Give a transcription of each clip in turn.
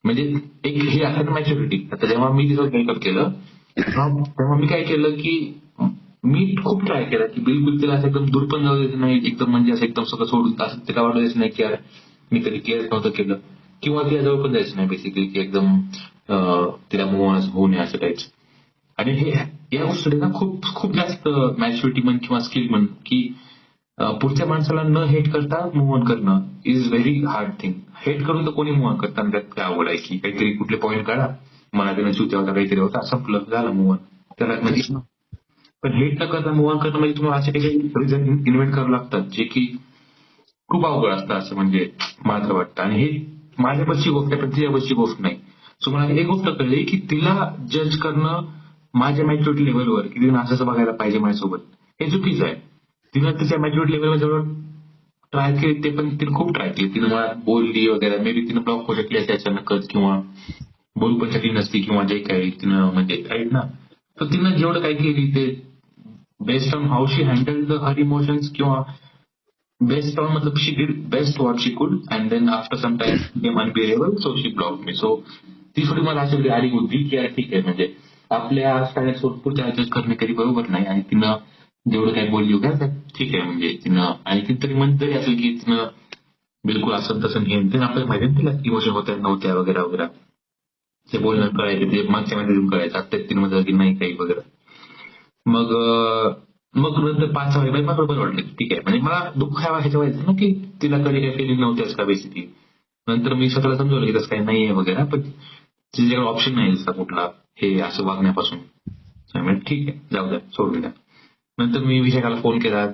म्हणजे एक हे असं मॅच्युरिटी. आता जेव्हा मी तिथं ब्रेकअप केलं तेव्हा मी काय केलं की मी खूप ट्राय केला की बिलकुल तिला असं एकदम दूर पण जाऊ द्यायचं नाही, एकदम म्हणजे असं एकदम सगळं सोडून असं तिला वाटू द्यायचं नाही की यार मी कधी केअर नव्हतं केलं, किंवा तिला जवळ पण जायचं नाही बेसिकली की एकदम तिला मूव्ह होऊ नये असं टाईप्स. आणि हे या गोष्टी ना खूप खूप जास्त मॅच्युरिटी म्हण किंवा स्किल म्हण की पुढच्या माणसाला न हेट करता मूव्ह ऑन करणं is very hard thing. Hate करून तर कोणी मूव्ह ऑन करताना त्यात काय आवड आहे की काहीतरी कुठले पॉईंट काढा, मला त्यानं चुत्या होता काहीतरी होता संपलं झालं मूव्ह ऑन. त्याला म्हणजे पण हेट न करता मूव्ह ऑन करणं म्हणजे तुम्हाला असे काही रिझन इन्व्हेंट करावं लागतात जे की खूप अवघड असतं असं म्हणजे मला तर वाटतं. आणि हे माझ्यापासची गोष्ट आहे पण तिच्यापासची गोष्ट नाही. सो मला एक गोष्ट कळली की तिला जज करणं माझ्या मॅच्युरिटी लेव्हलवर की तिनं असं बघायला पाहिजे माझ्यासोबत हे चुकीचं आहे. तिनं तिच्या मॅच्युरिटी लेव्हलवर जवळ ट्राय केली, ते पण तिने खूप ट्राय केली. तिनं मला बोलली वगैरे, मे बी तिनं ब्लॉक होऊ शकली असते अचानकच किंवा बोलू पण शकली नसती किंवा जे काही तिनं म्हणजे राईट ना. तर तिनं जेवढं काही केली ते based on how she handle the her emotions किंवा बेस्ट ऑन मतलब she did best what she could and then after some time became unbearable so she block me. So ती थोडी मला अशी आली बुद्धी की यार ठीक आहे म्हणजे आपल्या स्टँडर्ड पुढच्या ऍडजस्ट करणे कधी बरोबर नाही. आणि तिनं जेवढं काही बोलली वगैरे ठीक आहे म्हणजे तिनं, आणि ती तरी म्हणत जरी असेल की तिनं बिलकुल असं तसं घेऊन ते आपल्याला माहिती तिला इमोशन होत्या नव्हत्या वगैरे वगैरे ते बोलणं कळायचं, ते मागच्या मध्ये कळायचं, आता तिने मध्ये की नाही काही वगैरे. मग मग नंतर 5-6 महिने मला बरोबर वाटलं की ठीक आहे. म्हणजे मला दुःख ह्याच्या व्हायचं ना की तिला कधी काही फिलिंग नव्हत्याच का बेसिकली. नंतर मी स्वतःला समजवलं की तसं काही नाहीये वगैरे, पण तिच्याकडे ऑप्शन नाही दिसला कुठला हे असं वागण्यापासून. म्हणजे ठीक आहे जाऊ द्या सोडून द्या. नंतर मी विशाखाला फोन केला,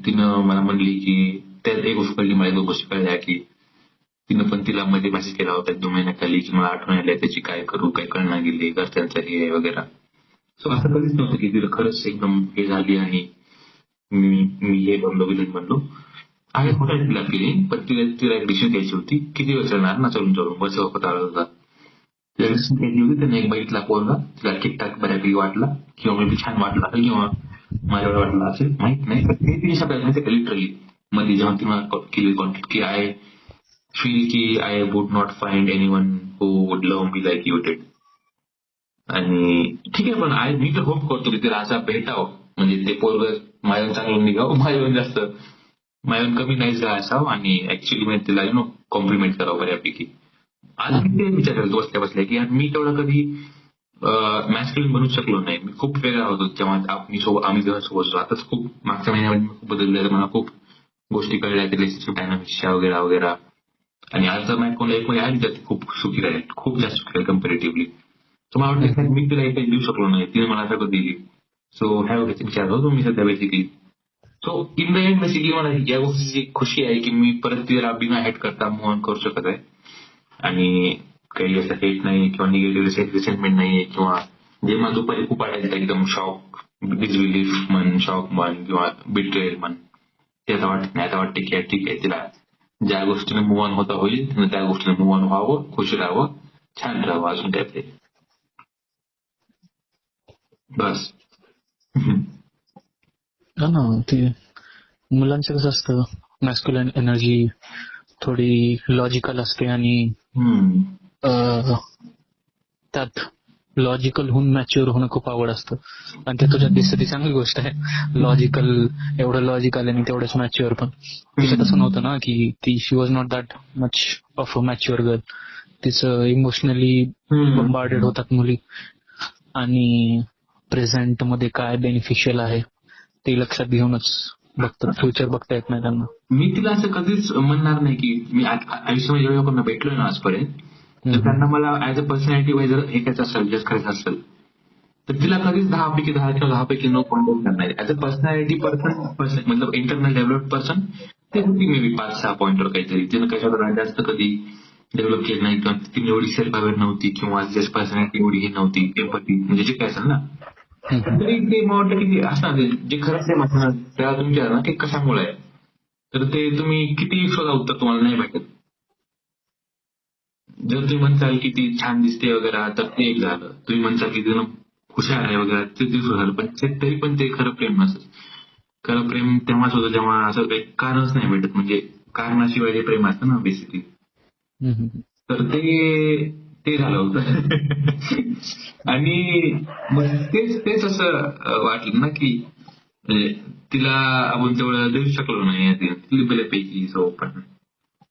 तिनं मला म्हणली की त्यात एक गोष्ट कळली, मला 2 गोष्टी कळल्या की तिनं पण तिला मध्ये मेसेज केला होता 1-2 महिन्याखाली की मला आठवण आली त्याची, काय करू काही कळना गेली घरच्यांचं हे वगैरे. सो असं कधीच नव्हतं की तिला खरंच एकदम हे झाली आणि मी मी हे बनलो विलन बनलो. आहे कुठे तिला फिलिंग, पण तिला एक डिसिजन घ्यायची होती. किती वेळ चालणार ना चालून चालून बस होता आला होता. तिला डिसिजन घ्यायची होती. त्याने एक बघितला पोरगा तिला ठीकठाक बऱ्यापैकी वाटला किंवा मी छान वाटला असेल किंवा माझ्यावर वाटला असेल माहित नाही. पण ते तिने शब्दात माहिती लिटरली मध्ये जेव्हा तिला केली कॉन्टॅक्ट की आय फील की I would not find anyone who would love me like you did. आणि ठीक आहे पण मी तर होप करतो की तिला असा भेटावं म्हणजे ते पोरग माझ्यावर चांगलं निघावं, माझ्यावर जास्त माझ्यावर कमी नाही असावं आणि ऍक्च्युली मी तिला कॉम्प्लिमेंट करावं बऱ्यापैकी. आज मी ते विचार करतो बसल्या बसल्या की यार मी तेवढं कधी मॅस्क्युलिन बनू शकलो नाही. मी खूप वेगळा होतो जेव्हा आम्ही जेव्हा सोबत होतो. आताच खूप मागच्या महिन्यामध्ये मी खूप बदललेलं, मला खूप गोष्टी कळल्या रिलेशनशिप डायनामिक्सच्या वगैरे वगैरे. आणि आज जर कोणा एक मध्ये आली तर खूप सुखी राहील, खूप जास्त सुखी राहील कम्पॅरेटिव्हली. तर मला वाटतं मी तिला काही देऊ शकलो नाही, तिने मला सगळं दिली. सो ह्या गोष्टी विचार होतो मी सध्या basically. So in the and basically मला या गोष्टीची खुशी आहे की मी परत तिला बिना हेट करता मूव्ह ऑन करू शकत आहे. आणि काही असं हेट नाही किंवा निगेटिव्ह रिसेंटमेंट नाहीये किंवा जे मला दुपारी खूप आढळतं एकदम शॉक डिसबिलीफ म्हण, शॉक म्हण किंवा बिट्रेल म्हण, ते आता वाटत नाही. आता वाटते की ठीक आहे तिला ज्या गोष्टीने मूव्ह ऑन होता होईल तिने त्या गोष्टीने मूव्ह ऑन व्हावं, खुश राहावं, छान राहावं, अजून काय ते बस. हा ना. ते मुलांचं कसं असतं, मॅस्क्युलिन एनर्जी थोडी लॉजिकल असते आणि त्यात लॉजिकल होऊन मॅच्युअर होणं खूप आवड असतं. आणि ते तुझ्यात दिसतं, ती चांगली गोष्ट आहे. लॉजिकल, एवढं लॉजिकल आणि तेवढंच मॅच्युअर. पण तिचं तसं नव्हतं ना की ती she was not that much of a mature girl. तिचं इमोशनली बंबार्डेड होतात मुली आणि प्रेझेंट मध्ये काय बेनिफिशियल आहे ते लक्षात घेऊनच बघतात. फ्युचर बघता येत नाही त्यांना. मी तिला असं कधीच म्हणणार नाही की मी आयुष्यामध्ये जेवढ्या लोकांना भेटलोय ना आजपर्यंत, तर त्यांना मला ऍज अ पर्सनॅलिटी वाईज जर हे करायचं असेल, जज करायचं असेल, तर तिला कधीच 10 पैकी 10 किंवा 10 पैकी 9 पॉईंट करणार. ऍज अ पर्सनॅलिटी पर्सन मतलब इंटरनल डेव्हलप पर्सन ते होती मे बी 5-6 पॉईंटवर काहीतरी. तिनं कशाला जास्त कधी डेव्हलप केलं नाही किंवा तिने एवढी सेल्फ अवेअर नव्हती किंवा जस्ट पर्सनॅलिटी एवढी ही नव्हती, एम्पॅथी म्हणजे जे काय असेल ना. तरी ते मला वाटतं की असणार जे खरंच प्रेम असणार त्याला तुम्ही विचारा ना की कशामुळे आहे, तर ते तुम्ही किती शोधा उत्तर तुम्हाला नाही भेटत. जर तुम्ही म्हणताल की ती छान दिसते वगैरे तर ते एक झालं. तुम्ही म्हणताल की तिनं हुशार आहे वगैरे ते दुसरं झालं. पण तरी पण ते खरं प्रेम नसत. खरं प्रेम तेव्हाच होतं जेव्हा असं काही कारणच नाही भेटत, म्हणजे कारणाशिवाय जे प्रेम असतं ना बेसिकली. तर ते ते झालं होतं. आणि मग तेच असं वाटलं ना की म्हणजे तिला आपण तेवढं देऊ शकलो नाही तिला बऱ्यापैकी. सो पण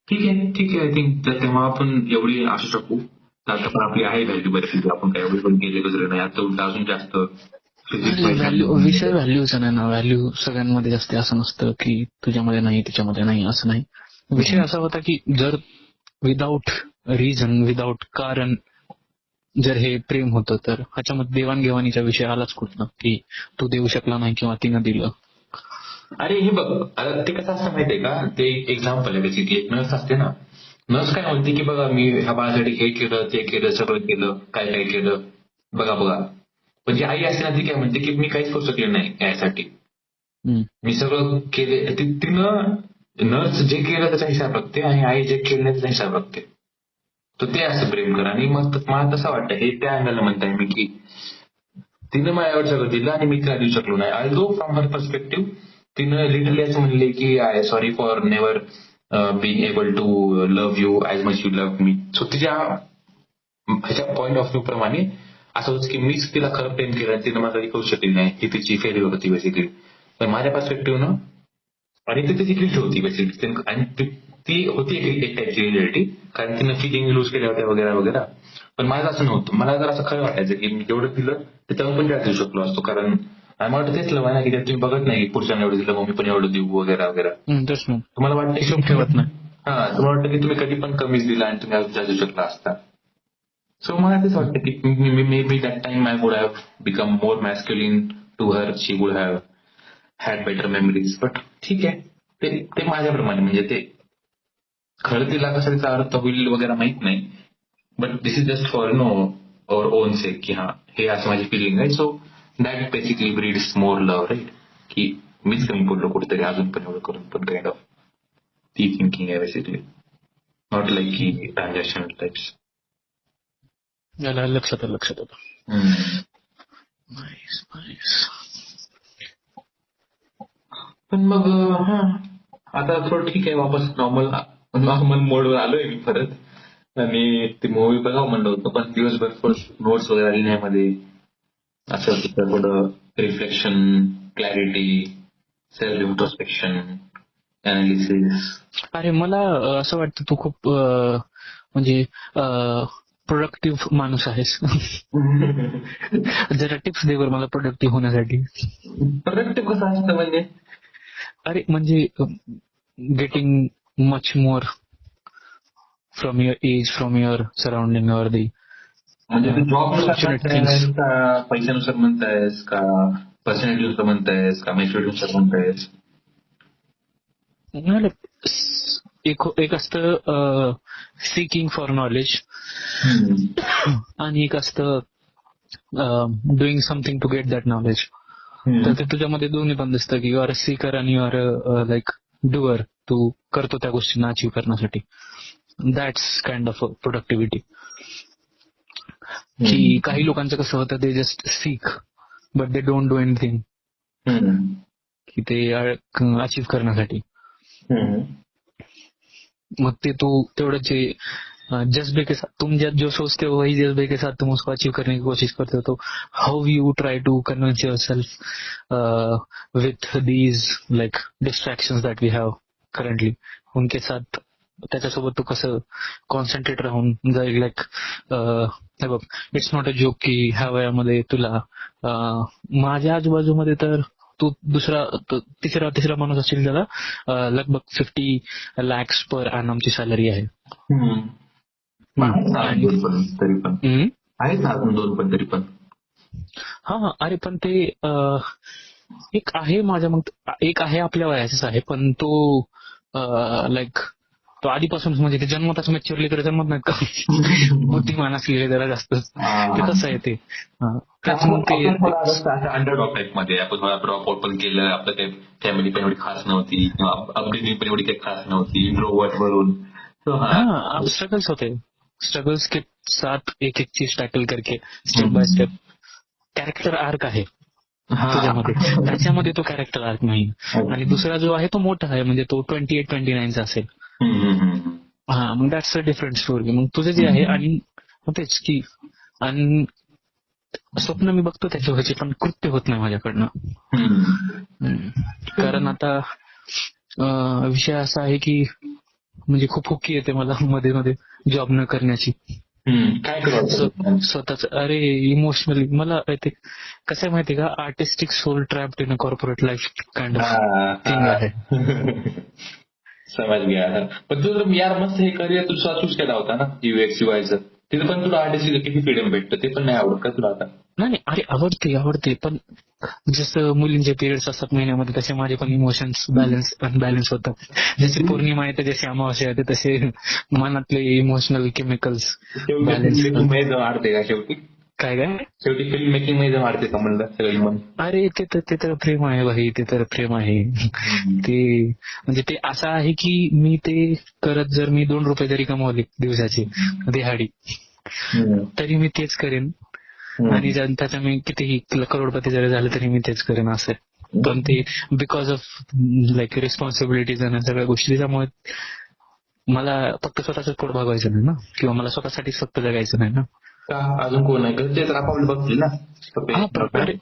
ठीक आहे आय थिंक तेव्हा आपण एवढी असू शकू. आता पण आपली आहे व्हॅल्यू बऱ्यापैकी, आपण काय एवढी पण गेले वगैरे नाही. आता उलट अजून जास्त व्हॅल्यू, विषय फिजिक्स. व्हॅल्यूचा नाही ना. व्हॅल्यू सगळ्यांमध्ये असते असं नसतं की तुझ्यामध्ये नाही तिच्यामध्ये नाही असं नाही. विषय असा होता की जर विदाऊट रिझन, विदाऊट कारण जर हे प्रेम होतं तर ह्याच्यामध्ये देवाणघेवाणीचा विषय आलाच कुठनं की तू देऊ शकला नाही किंवा तिनं दिलं. अरे हे बघ, आता ते कसं असतं माहितीये का, ते एक्झाम्पल आहे बेसिकली. एक नर्स असते ना, नर्स काय म्हणते की बघा मी ह्या बाळासाठी हे केलं ते केलं सगळं केलं, काय काय केलं बघा. पण जी आई असते ना ती काय म्हणते की मी काहीच करू शकले नाही यासाठी, मी सगळं केले. तिनं नर्स जे केलं त्याचा हिसाब राखते आणि आई जे केलं नाही त्याचा हिसाब राखते. तर ते असं प्रेम कर. आणि मग मला तसं वाटतं हे त्या अँगलला म्हणताय मी की तिनं माझ्यावर सगळं दिलं आणि मी तिला देऊ शकलो नाही. ऑल्दो फ्रॉम हर पर्स्पेक्टिव्ह तिनं लिटरली असं म्हणले की I sorry for never being able to love you as much you love me. So तिच्या ह्याच्या पॉईंट ऑफ व्ह्यू प्रमाणे असं होतं की मीच तिला खरं प्रेम केलं, तिनं मला कधी करू शकली नाही. ही तिची फेल्युअर होती बेसिकली. पण माझ्या पर्स्पेक्टिव्हनं आणि ती त्याची गिल्ट होती बेसिकली. आणि ती होती एक टाईपची रिअलिटी, कारण तिनं फिलिंग लूज केल्या होत्या वगैरे वगैरे. पण माझं असं नव्हतं. मला जर असं खरं वाटायचं की मी जेवढं दिलं त्याच्यावर पण जास्त देऊ शकलो असतो. कारण मला वाटतं तेच लव आहे ना की तुम्ही बघत नाही पुढच्यानं एवढं दिलं मग मी पण एवढं देऊ वगैरे वगैरे. तेच ना, तुम्हाला वाटतं हिशोब की ठेवत नाही. तुम्हाला वाटतं की तुम्ही कधी पण कमीच दिला आणि तुम्ही अजून जास्त देऊ शकला असता. सो मला तेच वाटतं की maybe that time I would have become more masculine to her. She would have had better memories. But ठीक आहे, ते माझ्याप्रमाणे. म्हणजे ते खरं तिला कसं त्याचा अर्थ होईल वगैरे माहित नाही. But this is just for our own sake की हा हे असं माझी फिलिंग आहे. So that basically breeds more love, right? की मीच कमी पडलो कुठेतरी अजून पण एवढं करून पण काइंड ऑफ ती थिंकिंग आहे बेसिकली. नॉट लाईक की ट्रान्झॅक्शनल टाइप्स. याला लक्षात आलं. Nice nice. पण मग आता थोडं ठीक आहे, वापस नॉर्मल मोडवर आलोय मी परत. आणि ते मूवी बघावं म्हणलं होतं पण दिवसभर नोट्स वगैरे लिहिण्यामध्ये असं तिथं थोडं reflection, clarity, self introspection, analysis. अरे मला असं वाटतं तू खूप म्हणजे प्रोडक्टिव्ह माणूस आहेस. जरा टिप्स दे बरं मला प्रोडक्टिव्ह होण्यासाठी. प्रोडक्टिव्ह कसं असतं म्हणजे? अरे म्हणजे getting much more from your age, from your surrounding or the म्हणजे ते जॉबनुसार फॉर्च्युनेट थिंग्स. म्हणतायस का पैशानुसार म्हणतायस का पर्सनॅलिटीनुसार म्हणतायस का मॅच्युरिटीनुसार म्हणतायस? एक असतं सिकिंग फॉर नॉलेज आणि एक असतं doing something to get that knowledge. तर ते तुझ्यामध्ये दोन्ही पण दिसतं की यू आर अ सीकर आणि यू आर लाईक डुअर. तू करतो त्या गोष्टींना अचीव्ह करण्यासाठी. That's kind of productivity. की काही लोकांचं कसं होतं, they just seek but they don't do anything की ते अचीव्ह करण्यासाठी. मग ते तू तेवढं जे जज्बे के साथ तुम जो सोचते हो वही जज्बे के साथ तुम उसको अचीव करने की कोशिश करते हो. तो how you try to convince yourself with these like distractions that we have currently, उनके साथ त्याच्यासोबत तू कसं कॉन्सन्ट्रेट राहून जाईल. लाईक हे बघ, इट्स नॉट अ जोक की ह्या वयामध्ये तुला माझ्या आजूबाजूमध्ये तर तू तिसरा माणूस असेल ज्याला लगभग 50 lakhs पर ॲनमची सॅलरी आहे. आणि तरी पण आहेत ना अजून 2 पण तरी पण. हा अरे पण ते एक आहे माझ्या मग एक आहे आपल्या वयाचाच आहे पण तो लाईक तो आधीपासूनच म्हणजे ते जन्मताच मॅच्युअरली तर जन्मत नाहीत का, बुद्धिमान असलेले जरा जास्त ते तसं आहे ते. त्याच मग ते अंडरडॉग टाईप मध्ये आपण ड्रॉप आउट पण केलं, आपलं काही फॅमिली पण एवढी खास नव्हती किंवा अपब्रिंगिंग पण एवढी काही खास नव्हती, इंट्रोवर्ट वरून. स्ट्रगल्स होते, स्ट्रगल्स के साथ एक एक चीज टॅकल करके step by step. Character arc आहे तुझ्यामध्ये, त्याच्यामध्ये तो कॅरेक्टर आर्क नाही. आणि दुसरा जो आहे तो मोठा आहे, म्हणजे तो 28-29 असेल. मग दॅट्स अ डिफरंट स्टोरी. मग तुझं जे आहे आणि तेच की. आणि स्वप्न मी बघतो त्याच्यावरची, पण कृत्य होत नाही माझ्याकडनं. कारण आता विषय असा आहे की म्हणजे खूप हुकी येते मला मध्ये मध्ये जॉब न करण्याची. काय करू स्वतःच अरे इमोशनली मला ते कसं आहे माहितीये का, artistic soul trapped in a corporate life kind of thing आहे. समज गया. पण तुझं यार मस्त हे करिअर तुझा चूज केला होता ना UX UIचं, तिथे पण तुला आर्टिस्ट किती फ्रीडम भेटतं, ते पण नाही आवडत का तुला आता? नाही अरे आवडते पण जसं मुलींचे पिरियड्स असतात महिन्यामध्ये, तसे माझे पण इमोशन्स बॅलन्स अनबॅलन्स होतात. जसे पौर्णिमा येते, जसे अमावस्या येते, तसे मनातले इमोशनल केमिकल्स बॅलन्स. वाढते का शेवटी? काय काय शेवटी फिल्म मेकिंग मध्ये वाढते का म्हणलं सगळी मन? अरे ते तर प्रेम आहे भाई, ते तर प्रेम आहे. ते म्हणजे ते असं आहे की मी ते करत जर मी 2 रुपये जरी कमवले दिवसाचे दिहाडी, तरी मी तेच करेन. आणि त्याच्या मी कितीही करोडपती जरी झालं तरी मी तेच करेन असं. पण ते बिकॉज ऑफ लाईक रिस्पॉन्सिबिलिटीज आणि सगळ्या गोष्टी, त्याच्यामुळे मला फक्त स्वतःच पोट भागवायचं नाही ना, किंवा मला स्वतःसाठीच फक्त जगायचं नाही ना. का अजून कोण आहे? ते तर आपापले बघतील ना. हा प्रकारे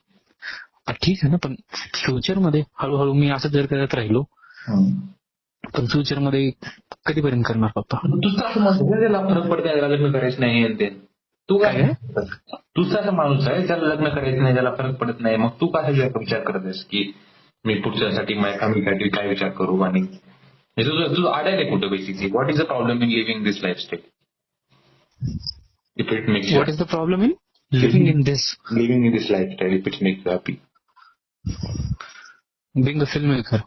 ठीक आहे ना, पण फ्युचरमध्ये हळूहळू मी असं जर करत राहिलो, पण फ्युचरमध्ये कधीपर्यंत करणार पप्पा? तुझं असं म्हणतो त्याला फरक पडते, लग्न करायचं नाही आणि ते तू काय तुझा असा माणूस आहे ज्याला लग्न करायचं नाही, ज्याला फरक पडत नाही, मग तू काय विचार करत आहेस की मी पुढच्यासाठी माझ्या फॅमिलीसाठी काय विचार करू? आणि तुझं अडायला कुठं basically? What is the problem in living this lifestyle? If it makes what is the problem in living in this lifestyle if it makes you happy? Being a film maker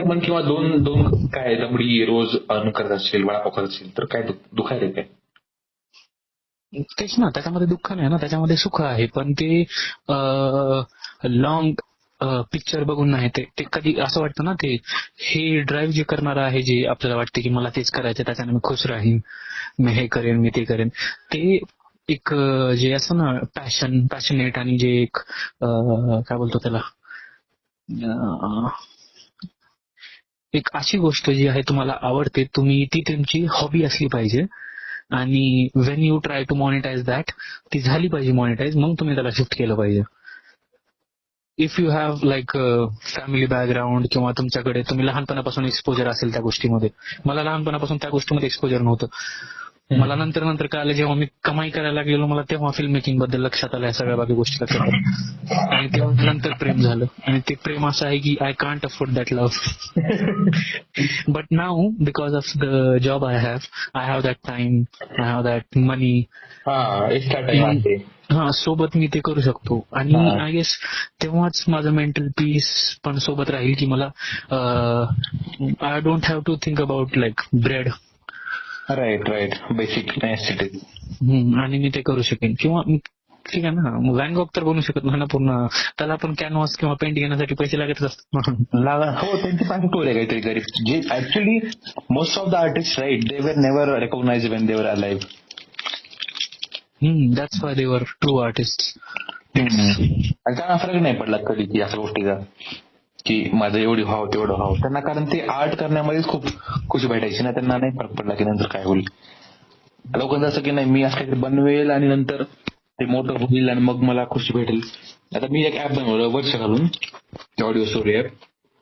म्हण, किंवा दोन काय दमडी रोज अर्न करत असेल, वडापाव करत असेल, तर काय दुखायला काय? तेच ना, त्याच्यामध्ये दुःख नाही ना, त्याच्यामध्ये सुख आहे. पण ते लॉंग पिक्चर बघून नाही, ते कधी असं वाटतं ना, ते हे ड्राईव्ह जे करणार आहे, जे आपल्याला वाटते की मला तेच करायचं, त्याच्याने मी खुश राहीन, मी हे करेन, मी ते करेन, ते एक जे असं ना पॅशनेट, आणि जे एक काय बोलतो त्याला, एक अशी गोष्ट जी आहे तुम्हाला आवडते, तुम्ही ती तुमची हॉबी असली पाहिजे. आणि when you try to monetize that, ती झाली पाहिजे मॉनिटाईज, मग तुम्ही त्याला शिफ्ट केलं पाहिजे. If you have like family background, किंवा तुमच्याकडे तुम्ही लहानपणापासून एक्सपोजर असेल त्या गोष्टीमध्ये. मला लहानपणापासून त्या गोष्टीमध्ये एक्सपोजर नव्हतं. मला नंतर कळालं, जेव्हा मी कमाई करायला लागलेलो, मला तेव्हा फिल्म मेकिंग बद्दल लक्षात आलं, या सगळ्या बाकी गोष्टी लक्षात आल्या. आणि तेव्हा नंतर प्रेम झालं, आणि ते प्रेम असं आहे की I can't afford that love. But now because of the job I have that time, I have that money, सोबत मी ते करू शकतो. आणि आय गेस तेव्हाच माझं मेंटल पीस पण सोबत राहील, की मला I don't have to think about like bread. Right basic necessity. आणि मी ते करू शकेन. किंवा ठीक आहे ना, व्हॅन गॉग तर बनू शकत नाही ना पूर्ण, त्याला पण कॅनव्हास किंवा पेंट घेण्यासाठी पैसे लागतच असतात. हो, त्यांची पाठी टोल आहे काहीतरी गरीब, जे actually most of the artist right, they were never recognize when they were alive. That's why they were true artist. आणि त्यांना फरक नाही पडला कधी की अशा गोष्टीचा, की माझं एवढी व्हावं तेवढं व्हावं त्यांना, कारण ते आर्ट करण्यामध्येच खूप खुशी भेटायची ना, त्यांना नाही फरक पडला की नंतर काय होईल. लोकांचं असं की नाही, मी असं काहीतरी बनवेल आणि नंतर ते मोठं होईल आणि मग मला खुशी भेटेल. आता मी एक ऍप बनवलं वर्ष घालून, ऑडिओ स्टोरी ऍप.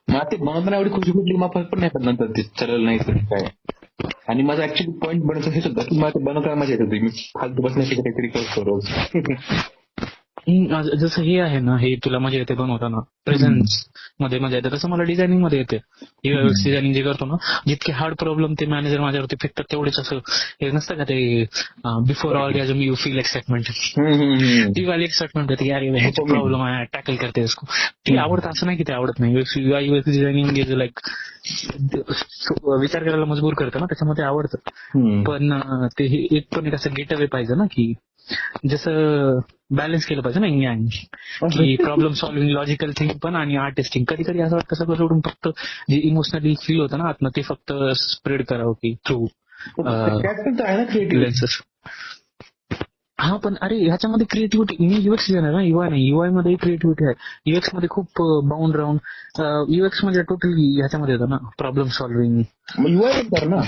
मला ते बनवताना एवढी खुशी भेटली, मला फरक पण नाही पडला नंतर ते चालेल नाही तरी काय. आणि माझा ऍक्च्युली पॉईंट बनायचं हेच होतं की मला ते बनवताना मजा येत होती, मी फालतू बसण्यासाठी काहीतरी करतो रोज. जसं हे आहे ना, हे तुला मजा येते बनवताना, प्रेझेन्स मध्ये मजा येते, तसं मला डिझायनिंग मध्ये येते. युएक्स डिझायनिंग जे करतो ना, जितके हार्ड प्रॉब्लेम ते मॅनेजर माझ्यावरती फेकतात, तेवढेच असं हे नसतं का, ते before orgasm you feel excitement, ती वाली एक्साइटमेंट होती की अरे ह्याचा प्रॉब्लेम आहे, टॅकल करते इसको. ती आवडतं, असं नाही की ते आवडत नाही. युएक्स डिझायनिंग इज लाईक विचार करायला मजबूर करतं ना, त्याच्यामध्ये आवडतं. पण ते एक पण एक असं गेट अवे पाहिजे ना, की जसं बॅलन्स केलं पाहिजे ना इंग, की प्रॉब्लेम सॉल्व्हिंग, लॉजिकल थिंग पण, आणि आर्टिस्टिंग. कधी कधी असं वाटतं सगळं सोडून फक्त जे इमोशनली फील होतं ना आतनं, ते फक्त स्प्रेड करावं की थ्रू लेन्सेस. हा, पण अरे ह्याच्यामध्ये क्रिएटिव्हिटी, मी युएक्स डिझायनर ना, युआय नाही, युआय मध्ये क्रिएटिव्हिटी आहे. युएक्स मध्ये खूप बाउंड राहून, युएक्स म्हणजे टोटली ह्याच्यामध्ये येतं ना, प्रॉब्लेम सॉल्व्हिंग. युआय कर ना.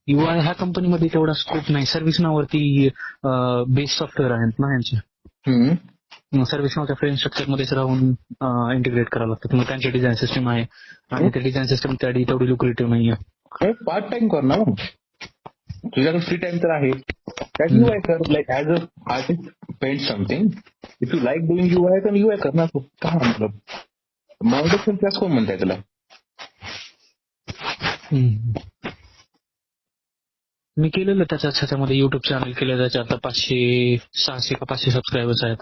युआय ह्या कंपनीमध्ये तेवढा स्कोप नाही. सर्व्हिस नावावरती बेस सॉफ्टवेअर आहेत ना यांचे. सर्व्हिस नावच्या फ्रेम स्ट्रक्चर मध्येच राहून इंटिग्रेट करावं लागतं. मग त्यांची डिझाईन सिस्टम आहे आणि ते डिझाईन सिस्टम तेवढी लुक्रेटिव्ह नाहीये. पार्ट टाइम कर ना, तुझ्याकडे फ्री टाइम तर आहे, त्यात युआय कर. Like as a artist paint something, if you like doing UI तर युआय कर ना. काय मतलब मॉडेल क्लास कोण म्हणताय त्याला? मी केलेलं त्याच्यामध्ये युट्यूब चॅनल केलं, त्याच्या आता 600 का 500 सबस्क्रायबर्स आहेत.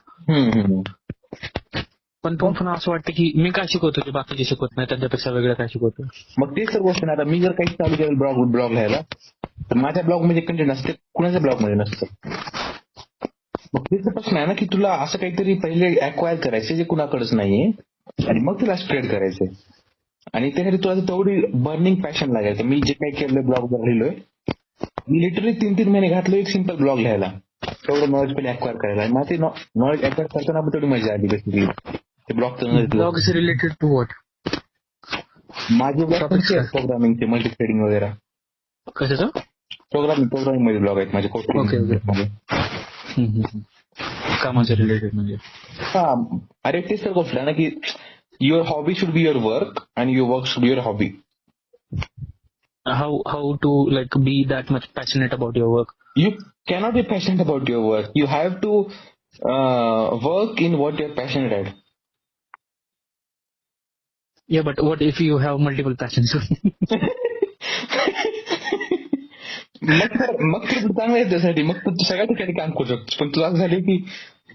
पण पण असं वाटतं की मी काय शिकवतो ते बाकीचे शिकवत नाही, त्यांच्यापेक्षा वेगळं काय शिकवतो. मग तेच तर गोष्ट नाही. आता मी जर काही चालू केलं ब्लॉग लिहायला, तर माझ्या ब्लॉग मध्ये कंटेंट असते, कुणाच्या ब्लॉग मध्ये नसतं. मग तेच प्रश्न आहे ना की तुला असं काहीतरी पहिले अक्वायर करायचे जे कुणाकडेच नाहीये आणि मग तुला स्प्रेड करायचे. आणि त्यासाठी तुला तेवढी बर्निंग पॅशन लागायचं. मी जे काही केलं ब्लॉग लिहिलोय, मी लिटरली 3 महिने घातलो एक सिम्पल ब्लॉग लिहायला, तेवढं नॉलेज पहिले अक्वायर करायला. आणि मला ते नॉलेज अक्वायर करताना पण तेवढी मजा आली बेसिकली ते blog is related to what? माझे ब्लॉग प्रोग्रामिंगचे, मल्टी थ्रेडिंग वगैरे. कशाचं? प्रोग्रामिंग मध्ये ब्लॉग आहेत माझे. ओके. कामाच्या रिलेटेड म्हणजे? हा, अरे तेच तर गोष्ट आहे ना की your hobby should be your work and your work should be your hobby. How to like be that much passionate about your work? You cannot be passionate about your work. You have to work in what you're passionate at. Yeah, but what if you have multiple passions? मग तर चांगलं आहे त्यासाठी. मग तू सगळ्या ठिकाणी काम करू शकतोस. पण तुला असं झालं की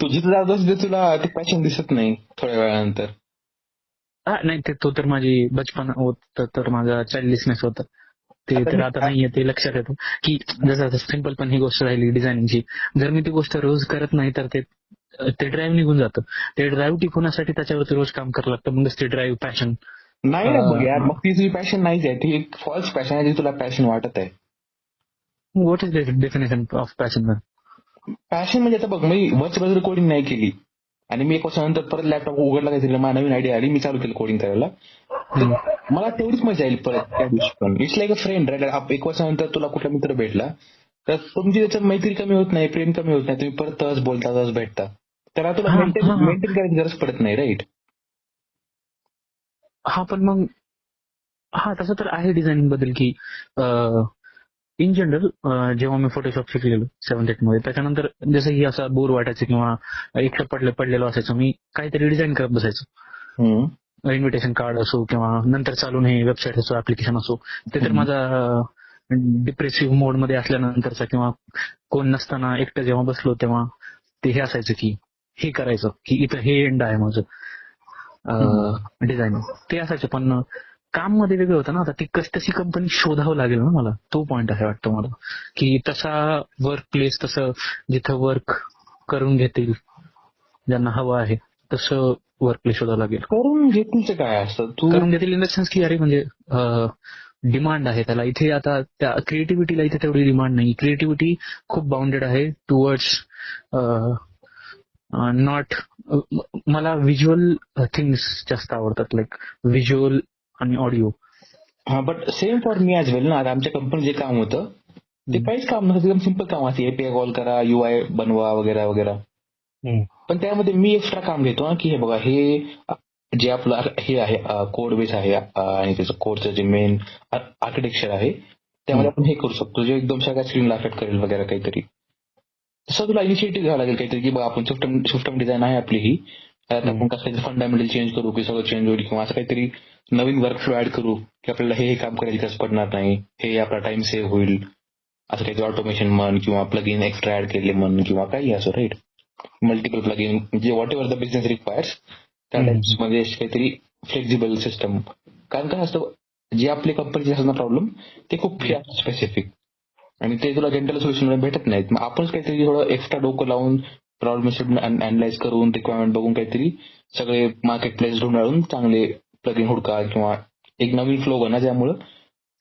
तू जिथे जातोस तिथे तुला ते पॅशन दिसत नाही थोड्या वेळानंतर. नाही, तो तर माझी बचपन होत, तर माझा चाइल्डलिशनेस होता. ते तर आता नाहीये. ते लक्षात येतं की जसं सिम्पल पण ही गोष्ट राहिली डिझायनिंगची, जर मी ती गोष्ट रोज करत नाही तर ते ड्राईव्ह निघून जातं. ते ड्राईव्ह टिकवण्यासाठी त्याच्यावरती रोज काम करावं लागतं. मगच ते ड्राईव्ह पॅशन नाही ना. बघ यार, मग ती तुझी पॅशन नाहीच आहे, ती एक फॉल्स पॅशन आहे जी तुला पॅशन वाटत आहे. What is the definition of passion? Passion म्हणजे आता बघ, मी वर्षभर कोडिंग नाही केली आणि मी 1 वर्षानंतर परत लॅपटॉप उघडला, काहीतरी मला नवीन आयडिया आली, मी चालू केलं कोडिंग करायला, तर मला तेवढीच मजा येईल परत त्या दिवशी पण. It's like a friend right. 1 वर्षानंतर तुला कुठला मित्र भेटला तर तुमची त्याच्यात मैत्री कमी होत नाही, प्रेम कमी होत नाही, तुम्ही परत तस बोलता, तस भेटता, त्याला तुला मेंटेन करायची गरज पडत नाही, राईट? पण मग तसं तर आहे डिझायनिंग बद्दल की इन जनरल जेव्हा मी फोटोशॉप शिकलेलो 7th-8th मध्ये, त्याच्यानंतर जसं की असं बोर वाटायचं किंवा एकटं पडलेलो असायचो, मी काहीतरी डिझाईन करत बसायचो. इन्व्हिटेशन कार्ड असो किंवा नंतर चालून हे वेबसाईट असो, ऍप्लिकेशन असो, ते तर माझा डिप्रेसिव्ह मोड मध्ये असल्यानंतरचा किंवा कोण नसताना एकटं जेव्हा बसलो तेव्हा ते हे असायचं की हे करायचं की इथं हे एंड आहे माझं डिझाईन, ते असायचं. पण काम मध्ये वेगळं होतं ना. आता ती तशी कंपनी शोधावं लागेल ना मला. तो पॉइंट आहे वाटतं मला की तसा वर्क प्लेस, तसं जिथं वर्क करून घेतील ज्यांना हवं आहे तसं वर्क प्लेस शोधावं लागेल. करून घेतील काय असतं? तू करून घेतील इन द सेन्स की अरे म्हणजे डिमांड आहे त्याला इथे. आता त्या क्रिएटिव्हिटीला इथे तेवढी डिमांड नाही. क्रिएटिव्हिटी खूप बाउंडेड आहे टुवर्ड्स नॉट. मला व्हिज्युअल थिंग्स जास्त आवडतात, लाईक व्हिज्युअल आणि ऑडिओ. हा, but same for me as well ना. आता आमच्या कंपनी जे काम होतं ते काहीच काम नव्हतं, एकदम सिम्पल काम असते. एपीआय कॉल करा, युआय बनवा वगैरे वगैरे. पण त्यामध्ये मी एक्स्ट्रा काम घेतो की हे बघा, हे जे आपलं हे आहे कोड बेस आहे आणि त्याचं कोडचं जे मेन आर्किटेक्चर आहे त्यामध्ये आपण हे करू शकतो जे एकदम सगळ्या स्क्रीनला अफेक्ट करेल वगैरे काहीतरी. तसं तुला इनिशिएटिव्ह घ्यावं लागेल काहीतरी की बघा आपण सिस्टम डिझाईन आहे आपली ही, त्यात आपण कसं फंडामेंटल चेंज करू की सगळं चेंज होईल, किंवा असं काहीतरी नवीन वर्कफ्लो ऍड करू की आपल्याला हे काम करायची गरज पडणार नाही, हे आपला टाइम सेव्ह होईल, असं काहीतरी ऑटोमेशन म्हण किंवा प्लग इन एक्स्ट्रा ऍड केले म्हण किंवा काही असं, राईट? मल्टिपल प्लग इन म्हणजे what ever the business requires त्या टाइप्स मध्ये काहीतरी फ्लेक्झिबल सिस्टम. कारण काय असतं, जे आपली कंपनीचे असतं ना प्रॉब्लेम, ते खूप स्पेसिफिक आणि ते तुला जनरल सोल्युशन भेटत नाहीत. मग आपणच काहीतरी थोडं एक्स्ट्रा डोकं लावून प्रॉब्लेम अनालाइज करून रिक्वायरमेंट बघून काहीतरी सगळे मार्केट प्लेस ढूंढून चांगले प्लग इन हुडका किंवा एक नवीन फ्लो बना ज्यामुळं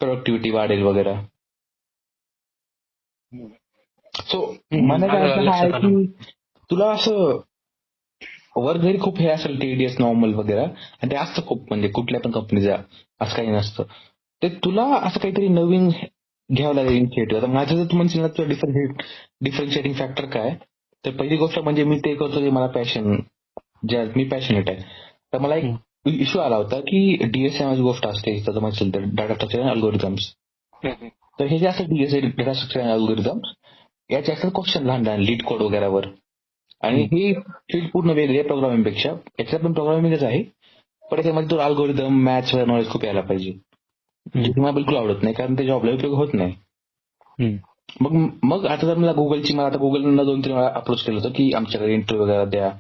प्रोडक्टिव्हिटी वाढेल वगैरे. सो म्हणायचं आहे की तुला असं वर्क जरी खूप हे असेल टीडीएस नॉर्मल वगैरे, आणि ते असतं खूप, म्हणजे कुठल्या पण कंपनीचा असं काही नसतं, ते तुला असं काहीतरी नवीन घ्यावं लागेल इनिशिएटिव्ह. आता माझं जर म्हणशील ना तुझं डिफरन्शिएटिंग फॅक्टर काय, तर पहिली गोष्ट म्हणजे मी ते करतो जे मला पॅशन, ज्या मी पॅशनेट आहे. तर मला एक इश्यू आला होता की डीएसए माझी गोष्ट असते, तर म्हणशील तर डाटा स्ट्रक्चर अँड अल्गोरिथम्स. तर हे जे असतात DSA, data structure and algorithms, याचे असतात क्वेश्चन लहान लहान लीड कोड वगैरेवर. आणि ही फील्ड पूर्ण वेगळी आहे प्रोग्रामिंग पेक्षा. याच्यात पण प्रोग्रामिंगच आहे, पण त्याच्यामध्ये तो अल्गोरिथम मॅथ्स नॉलेज खूप यायला पाहिजे, जे मला बिलकुल आवडत नाही, कारण ते जॉबला उपयोग होत नाही. मग आता जर मला गुगलची, मला आता गुगलनं 2-3 वेळा अप्रोच केलं होतं की आमच्याकडे इंटरव्ह्यू वगैरे द्या,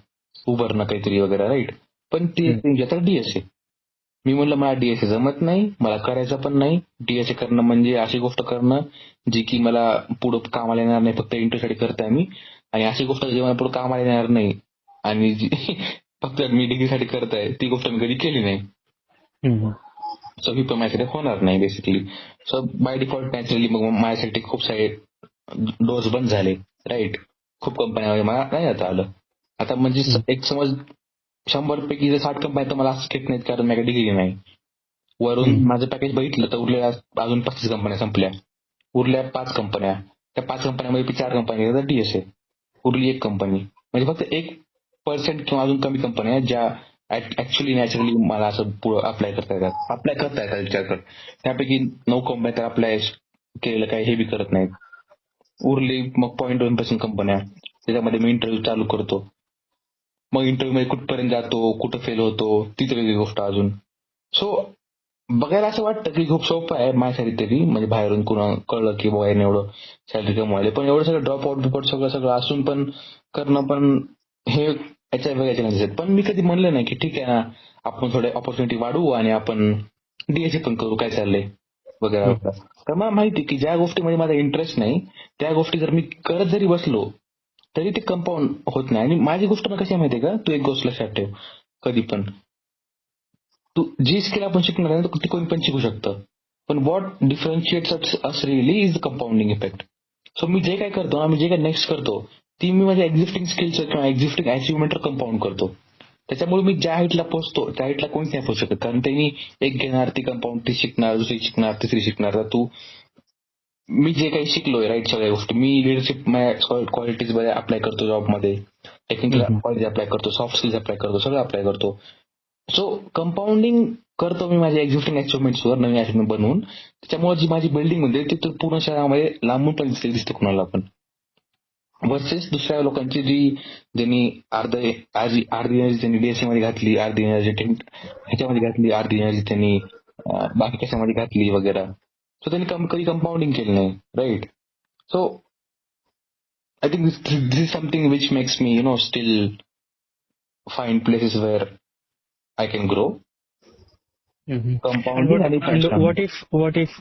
उबरनं काहीतरी वगैरे, राईट. पण ते तर डीएसए. मी म्हणलं मला डीएसए जमत नाही, मला करायचं पण नाही. डीएसए करणं म्हणजे अशी गोष्ट करणं जी की मला पुढं कामाला येणार नाही, फक्त इंटरव्ह्यूसाठी करताय मी. आणि अशी गोष्ट जी मला पुढे कामाला येणार नाही आणि जी फक्त मी डिग्रीसाठी करताय, ती गोष्ट मी कधी केली नाही. सो ही पण माझ्यासाठी होणार नाही basically. So by default naturally मग माझ्यासाठी खूप सारे डोर्स बंद झाले, राईट. खूप कंपन्यामध्ये मला नाही जाता आलं. आता म्हणजे एक समज 100 पैकी जर 60 कंपन्या तर मला असं घेत नाहीत, कारण माझ्या डिग्री नाही. वरून माझं पॅकेज बघितलं तर उरलेल्या अजून 35 कंपन्या संपल्या. उरल्या 5 कंपन्या. त्या 5 कंपन्यामध्ये 4 कंपन्या डीएसए, उरली 1 कंपनी. म्हणजे फक्त 1% किंवा अजून कमी कंपन्या आहेत ज्या ऍक्च्युअली नॅचरली मला असं पुढं अप्लाय करता येतात विचार कर. त्यापैकी 9 कंपन्या तर अप्लाय केलेलं काही हे बी करत नाहीत. उरली मग 0.1% कंपन्या, त्याच्यामध्ये मी इंटरव्ह्यू चालू करतो. मग इंटरव्ह्यू मध्ये कुठपर्यंत जातो, कुठं फेल होतो, ती तर वेगळी गोष्ट अजून. सो बघायला असं वाटतं की खूप सोपं आहे माझ्यासाठी तरी, म्हणजे बाहेरून कुणा कळलं की बाबा याने एवढं सॅलरी कमवायला, पण एवढं सगळं ड्रॉप आउट सगळं असून पण करणं पण हे याच्या वेगळ्या चॅलेंजेस आहेत. पण मी कधी म्हणलं नाही की ठीक आहे ना, आपण थोडे ऑपॉर्च्युनिटी वाढवू आणि आपण डीएसए पण करू, काय चाललंय वगैरे. तर मला माहिती की ज्या गोष्टीमध्ये माझा इंटरेस्ट नाही, त्या गोष्टी जर मी करत जरी बसलो तरी ते कंपाऊंड होत नाही. आणि माझी गोष्ट कशी आहे माहितीये का, तू एक गोष्ट लक्षात ठेव, कधी पण तू जी स्किल आपण शिकणार आहे ती कोणी पण शिकू शकतं, पण what differentiates us really is the compounding effect. So मी जे काय करतो ना, मी जे काय नेक्स्ट करतो, ती मी माझ्या एक्झिस्टिंग स्किल्स किंवा एक्झिस्टिंग अचिव्हमेंटवर कंपाऊंड करतो. त्याच्यामुळे मी ज्या हाईटला पोहोचतो त्या हाईटला कोणीच नाही पोहोचू शकत, कारण त्यांनी एक घेणार, ती कंपाऊंड, ती शिकणार, दुसरी शिकणार, तिसरी शिकणार. तर तू, मी जे काही शिकलोय, राईट, सगळ्या गोष्टी मी लिडरशिप क्वालिटीज मध्ये अप्लाय करतो, जॉबमध्ये टेक्निकल क्वालिटी अप्लाय करतो, सॉफ्ट स्किल्स अप्लाय करतो, सगळं अप्लाय करतो. सो कंपाऊंडिंग करतो मी माझ्या एक्झिस्टिंग अचिव्हमेंट्सवर, नवीन अचिव्हमेंट बनवून. त्याच्यामुळे जी माझी बिल्डिंग होते ती तर पूर्ण शहरामध्ये लांबून पण दिसते कुणाला पण. वर्सेस दुसऱ्या लोकांची जी, ज्यांनी अर्धी एनर्जी त्यांनी डीएसए मध्ये घातली, अर्धी एनर्जी ह्याच्यामध्ये घातली, अर्धी एनर्जी त्यांनी बाकी कशामध्ये घातली वगैरे. सो त्यांनी कधी कंपाऊंडिंग केलं नाही, right. So I think this is something which makes me still find places where I can grow. Compounding आणि पॅशन. व्हॉट इफ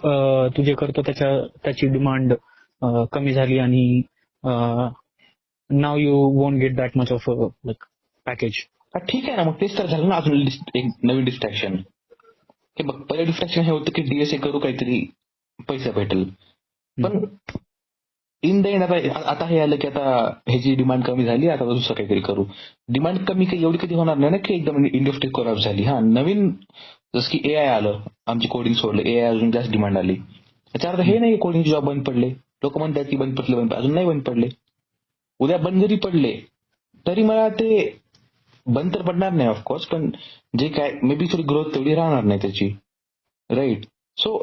तू जे करतो त्याची डिमांड कमी झाली आणि now you won't get that much of like package. ठीक आहे ना, मग तेच तर झालं ना अजून एक नवीन डिस्ट्रॅक्शन. हे बघ, पहिलं डिस्ट्रॅक्शन हे होतं की डीएसए करू, काहीतरी पैसा भेटेल. पण इन द एंड आता हे आलं की आता ह्याची डिमांड कमी झाली, आता दुसरं काहीतरी करू. डिमांड कमी एवढी कधी होणार नाही ना की एकदम इंडस्ट्री कोलॅप्स झाली. हा, नवीन जसं की एआय आलं, आमची कोडिंग सोडलं, एआय अजून जास्त डिमांड आली. त्याच्या अर्थ हे नाही कोडिंगचे जॉब बंद पडले. लोक म्हणतात की बंद पडले, अजून नाही बंद पडले. उद्या बंद जरी पडले तरी मला ते बंद तर पडणार नाही ऑफकोर्स, पण जे काय मे बी थोडी ग्रोथ तेवढी राहणार नाही त्याची, राईट. सो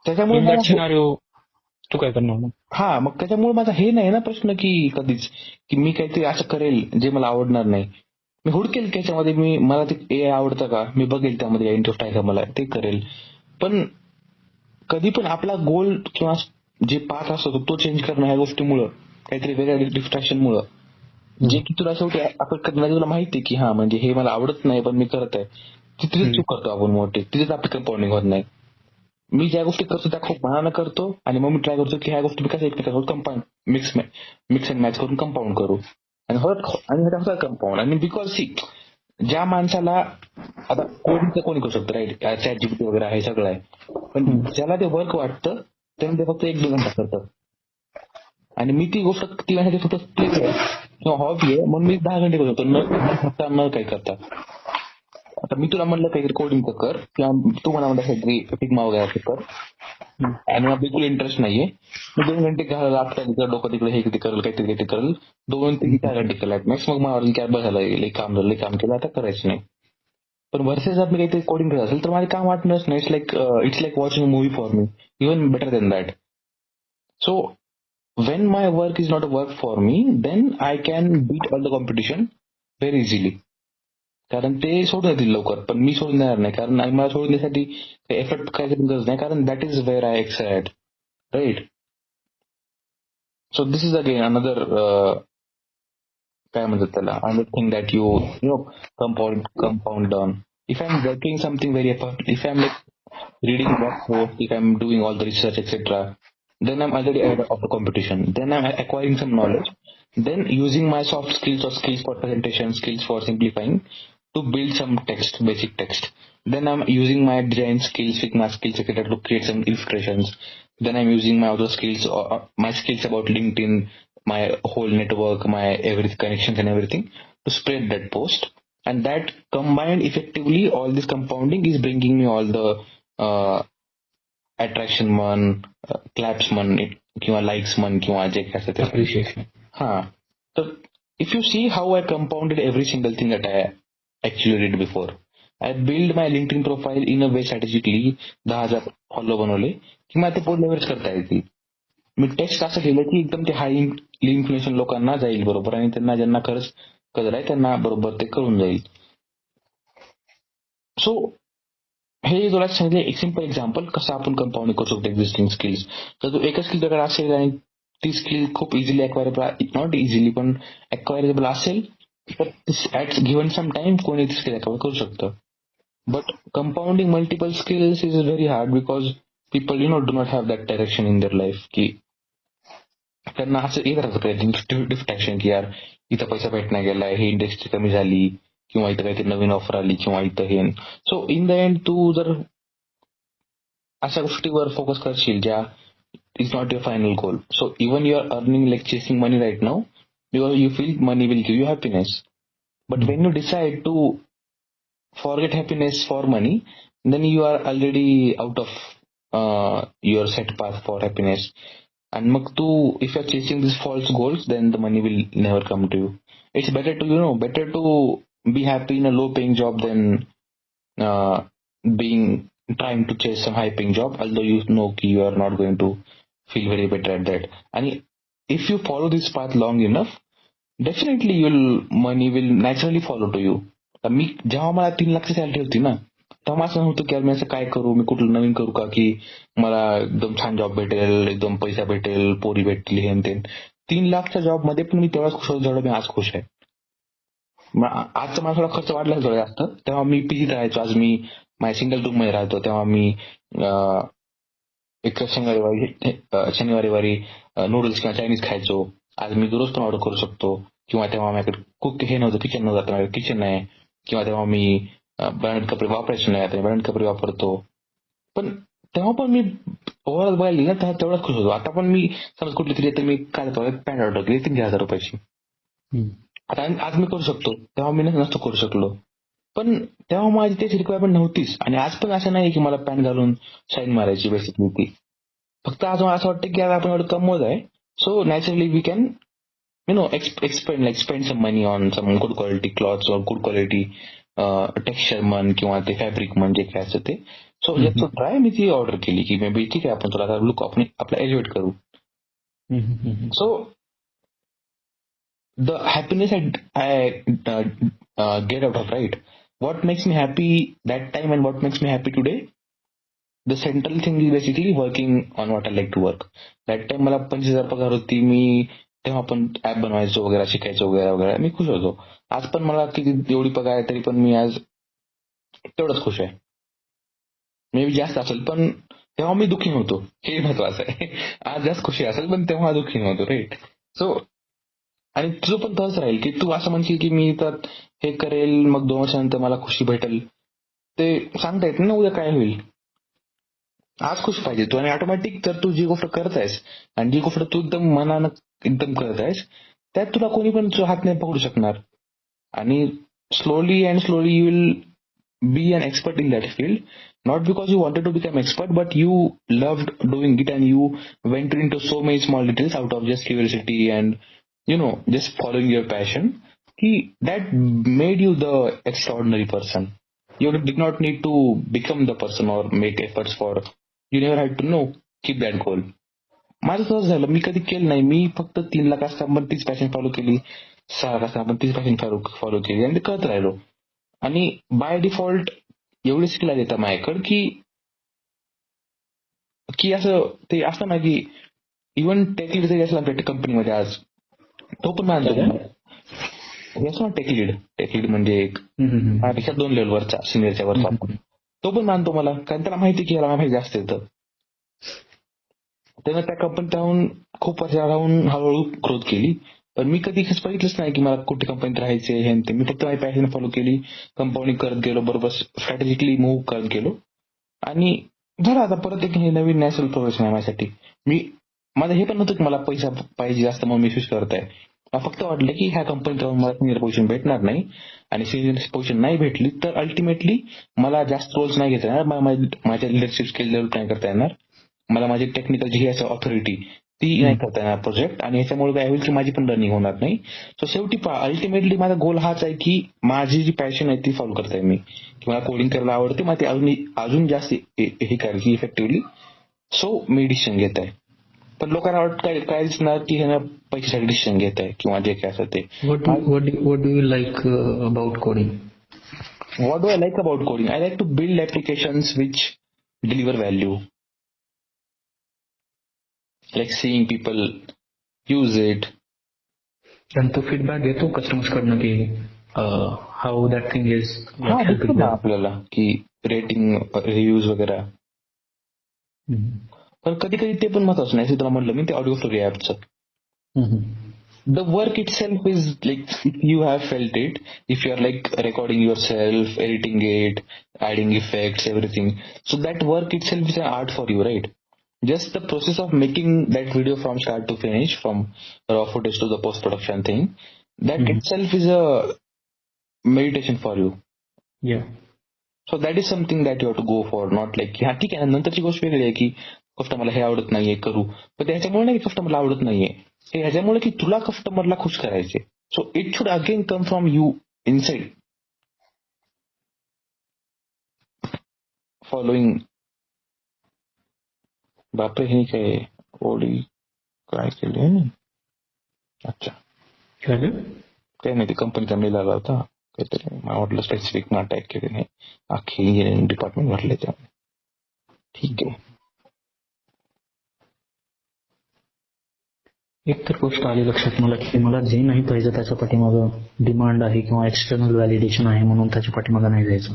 त्याच्यामुळे तू काय करणार मग? हा, मग त्याच्यामुळे माझा हे नाही ना प्रश्न की कधीच की मी काहीतरी असं करेल जे मला आवडणार नाही. मी हुडकेल की याच्यामध्ये मला ते एआय आवडतं का, मी बघेल त्यामध्ये इंटरेस्ट आहे का मला, ते करेल. पण कधी पण आपला गोल किंवा जे पाथ असतो तो चेंज करणं, ह्या गोष्टीमुळं, काहीतरी वेगळ्या डिस्ट्रॅक्शनमुळं, जे की तुला शेवटी आपण तुला माहिती की हा म्हणजे हे मला आवडत नाही पण मी करत आहे, तिथेच चूक करतो आपण मोठी, तिथेच आपली कंपाऊंडिंग होत नाही. मी ज्या गोष्टी करतो त्या खूप मनानं करतो आणि मग मी ट्राय करतो की ह्या गोष्टी कसं एकमेकांसोबत कंपाऊंड मिक्स अँड मॅच करून कंपाऊंड करू आणि होतात कंपाऊंड. आणि बिकॉज सी, ज्या माणसाला आता कोडिंगचं कोणी करू शकतं, राईट, चॅटजीपीटी वगैरे आहे, सगळं आहे, पण ज्याला ते वर्क वाटतं त्याने ते फक्त 1-2 घंटा करतं. आणि मी ती गोष्ट ती माझ्यासाठी फक्त प्ले आहे किंवा हॉबी आहे, म्हणून मी 10 घंटे करू शकतो, न काही करता. आता मी तुला म्हणलं काहीतरी कोडिंग कर किंवा तू मला म्हणलं काहीतरी फिग्मा वगैरे कर आणि मला बिलकुल इंटरेस्ट नाहीये, मी 2 घंटे आपल्या डोकं तिकडे हे करेल काहीतरी करेल 2 ते 4 घंटे केला मॅक्स, मग मला काय बघायला लई काम झालं, लई काम केलं, आता करायचं नाही. पण वर्सेस जर मी काहीतरी कोडिंग करत असेल तर मला काम वाटणारच नाही. It's like watching a movie for me, even better than that. So when my work is not a work for me, then I can beat all the competition very easily. कारण ते सोडून देतील लवकर, पण मी सोडून देणार नाही, कारण मला सोडून देण्यासाठी एफर्ट काय गरज नाही, कारण that is where I excel at, right. So this is again another काय म्हणतात त्याला, another thing that you know compound on. If I am working something very effort, if I am like reading blog posts, if I'm doing all the research, etc., then I'm already ahead of the competition. Then I'm acquiring some knowledge. Then using my soft skills or skills for presentation, skills for simplifying to build some text, basic text. Then I'm using my design skills, Figma skills, etc., to create some illustrations. Then I'm using my other skills, or my skills about LinkedIn, my whole network, my every connections and everything to spread that post. And that combined effectively, all this compounding is bringing me all the attraction म्हण, claps म्हण किंवा likes म्हण किंवा जे काय असतं ते appreciation. हा. तर if you see how I compounded every single thing that I actually read before. I build my LinkedIn profile in a way strategically, 10,000 follow बनवले की मला ते पोस्ट लेव्हरेज करता येतील. मी टेक्स्ट असं केलं की एकदम ते हाय इन्फ्लुएन्शन लोकांना जाईल बरोबर, आणि त्यांना ज्यांना खरंच कळलं आहे त्यांना बरोबर ते कळून जाईल. सो हे तुला सांगितलं एक सिम्पल एक्झाम्पल कसं आपण कंपाऊंडिंग करू शकतो एक्झिस्टिंग स्किल्स. तर तू एकच स्किल तुझ्याकडे असेल आणि ती स्किल खूप इझिली अक्वायरेबल, नॉट इझिली पण अक्वायरेबल असेल, तर ऍट गिव्हन सम टाइम कोणी ती स्किल अक्वायर करू शकतं. But compounding multiple skills is very hard because people do not have that direction in their life, की त्यांना असं येत राहतं डिस्ट्रॅक्शन की यार इथं पैसा भेटण्यात गेलाय, ही इंडस्ट्री कमी झाली, किंवा इथं काहीतरी नवीन ऑफर आली, किंवा इथं हे. सो इन द एंड तू जर अशा गोष्टीवर फोकस करशील ज्या is not your final goal, so even you are earning like chasing money right now because you feel money will give you happiness. But when you decide to forget happiness for money, then you are already out of your set path for happiness. And मग तू if you are chasing these false goals, then the money will never come to you. It's better to better to be happy in a low paying job than being trying to chase some high paying job, although you know you are not going to feel very better at that. And if you follow this path long enough, definitely money will naturally follow to you. मी जेव्हा मला 3 lakh salary होती ना, तेव्हा असं नव्हतं की मी असं काय करू, मी कुठलं नवीन करू का की मला एकदम छान जॉब भेटेल, एकदम पैसा भेटेल, पोरी भेटतील, हे ते. 3 लाखच्या जॉब मध्ये पण मी तेवढाच खुश होतो जेवढा मी आज खुश आहे. आजचा मला थोडा खर्च वाढला थोडा जास्त, तेव्हा मी पीजीत राहायचो, आज मी माझ्या सिंगल रूम मध्ये राहतो. तेव्हा मी एक शनिवारी नूडल्स किंवा चायनीज खायचो, आज मी रोज पण ऑर्डर करू शकतो. किंवा तेव्हा माझ्याकडे कुक हे नव्हतं, किचन नव्हतं, माझ्याकडे किचन आहे. किंवा तेव्हा मी ब्रँडेड कपडे वापरायचे नाही, आता ब्रँडेड कपडे वापरतो. पण तेव्हा पण मी ओव्हरऑल बघायला ना तेव्हा तेवढाच खुश होतो. आता पण मी समज कुठली तरी तर मी काय पॅन्ट ऑर्डर केली 3,000 रुपयाची, आता आज मी करू शकतो, तेव्हा मी नसतो करू शकलो. पण तेव्हा माझी तेच रिक्वायरमेंट नव्हतीच. आणि आज पण असं नाही की मला पॅन्ट घालून शाईन मारायची बेसिकली ती. फक्त आज मला असं वाटतं की आपण एवढं कमवत आहे, so naturally we can spend some money on some good quality clothes or good quality texture म्हण किंवा ते फॅब्रिक म्हण जे काय असतं ते. सो जस्ट ट्राय मी ती ऑर्डर केली की मे बी ठीक आहे आपण तुला लुक आपण आपला एलिव्हेट करू. So the happiness I get out of, right, what makes me happy that time and what makes me happy today, the central thing is basically working on what I like to work. That time मला 25,000 पगार होती, मी तेव्हा पण app बनवायचो वगैरे, शिकायचो वगैरे वगैरे, मी खुश होतो. आज पण मला किती एवढी पगार आहे तरी पण मी आज तेवढंच खुश आहे. मे बी जास्त असेल पण तेव्हा मी दुःखी नव्हतो, हे महत्वाचं आहे. आज जास्त खुशी असेल पण तेव्हा दुःखी नव्हतो, राईट. सो आणि तुझं पण तसंच राहील की तू असं म्हणशील की मी तर हे करेल मग 2 वर्षानंतर मला खुशी भेटेल, ते सांगता येत ना उद्या काय होईल. आज खुश पाहिजे तू, आणि ऑटोमॅटिक जर तू जी गोष्ट करत आहेस आणि जी गोष्ट तू एकदम मनानं एकदम करत आहेस त्यात तुला कोणी पण हात नाही पकडू शकणार. आणि slowly and slowly you will be an expert in that field, not because you wanted to become expert, but you loved doing it and you went into so many small details out of just curiosity and just following your passion. That made you the extraordinary person. You did not need to become the person or make efforts for. You never had to keep that goal. माझं तसं झालं, मी कधी केलं नाही. मी फक्त 3 लाख असताना पण तीच पॅशन फॉलो केली, 6 लाख असताना पण तीच पॅशन फॉलो केली आणि ते करत राहिलो. आणि बाय डिफॉल्ट एवढी स्किल आली येतात माझ्याकडे की असं ते असतं ना की इव्हन टेक लीड जरी असला आमच्या कंपनीमध्ये आज, तो पण मानतो हे असं ना टेक लीड म्हणजे एक माझ्यापेक्षा 2 लेवलवरचा सिनियरच्या वरचा, तो पण मानतो मला, कारण त्याला माहिती की याला माहिती जास्त येतं. त्यानं त्या कंपनीत राहून खूप वर्ष राहून हळूहळू ग्रोथ केली. पण मी कधी बघितलंच नाही की मला कुठे कंपनीत राहायचे हे. मी फक्त माझी पॅशन फॉलो केली, कंपाऊंडिंग करत गेलो, बरोबर स्ट्रॅटेजिकली मूव्ह करत गेलो आणि झालं. आता परत एक नवीन नॅशनल प्रोग्रेशन आहे माझ्यासाठी. माझं हे पण नव्हतं की मला पैसा पाहिजे जास्त म्हणून मी स्विच करत आहे. मला फक्त वाटलं की ह्या कंपनीत राहून मला सिनियर पोझिशन भेटणार नाही आणि सिनियर पोझिशन नाही भेटली तर अल्टिमेटली मला जास्त रोल्स नाही घेता येणार, मला माझ्या लिडरशिप स्किल डेव्हलप नाही करता येणार, मला माझी टेक्निकल जी आहे ऑथॉरिटी ती नाही करता येणार प्रोजेक्ट, आणि ह्याच्यामुळे काय होईल की माझी पण लर्निंग होणार नाही. सो शेवटी अल्टिमेटली माझा गोल हाच आहे की माझी जी पॅशन आहे ती फॉलो करताय मी, की मला कोडिंग करायला आवडते, मला ते अजून जास्त हे करायची इफेक्टिव्हली. सो मी डिसिजन घेत आहे. पण लोकांना काय दिसणार की हे पैशासाठी डिसिजन घेत आहे किंवा जे काय असं ते. What do you like about coding? What do I like about coding? I like to build applications which deliver value. Like seeing people use it. आणि तो फीडबॅक घेतो कस्टमर्स कडनं की हाऊ दॅट थिंग इज दिसतो ना आपल्याला की रेटिंग रिव्ह्यूज वगैरे. पण कधी कधी ते पण महत्वाचं नाही. तुला म्हटलं मी ते ऑडिओ स्टोरी ऍपचं. The work itself is like, if you have felt it, if you are like recording yourself, editing it, adding effects, everything, so that work itself is an art for you, right? Just the process of making that video from start to finish, from raw footage to the post production thing, that itself is a meditation for you. Yeah. So that is something that you have to go for, not like हा ठीक आहे नंतरची गोष्ट वेगळी आहे की कस्टमरला हे आवडत नाहीये करू, पण त्याच्यामुळे नाही कस्टमरला आवडत नाहीये, हे ह्याच्यामुळे की तुला कस्टमरला खुश करायचे. So it should again come from you inside. Following. बापरे हे काय ओळी काय केली आहे. अच्छा काही नाही, ते कंपनीचा मेल आला होता काहीतरी, मला वाटलं स्पेसिफिक ना अटॅक केले नाही, अख्खी इंजिनिअरिंग डिपार्टमेंट भरले त्यामुळे. ठीक आहे. एक तर गोष्ट आली लक्षात मला की मला जे नाही पाहिजे त्याच्या पाठीमागं डिमांड आहे किंवा एक्सटर्नल व्हॅलिडेशन आहे म्हणून त्याच्या पाठीमागं नाही जायचं.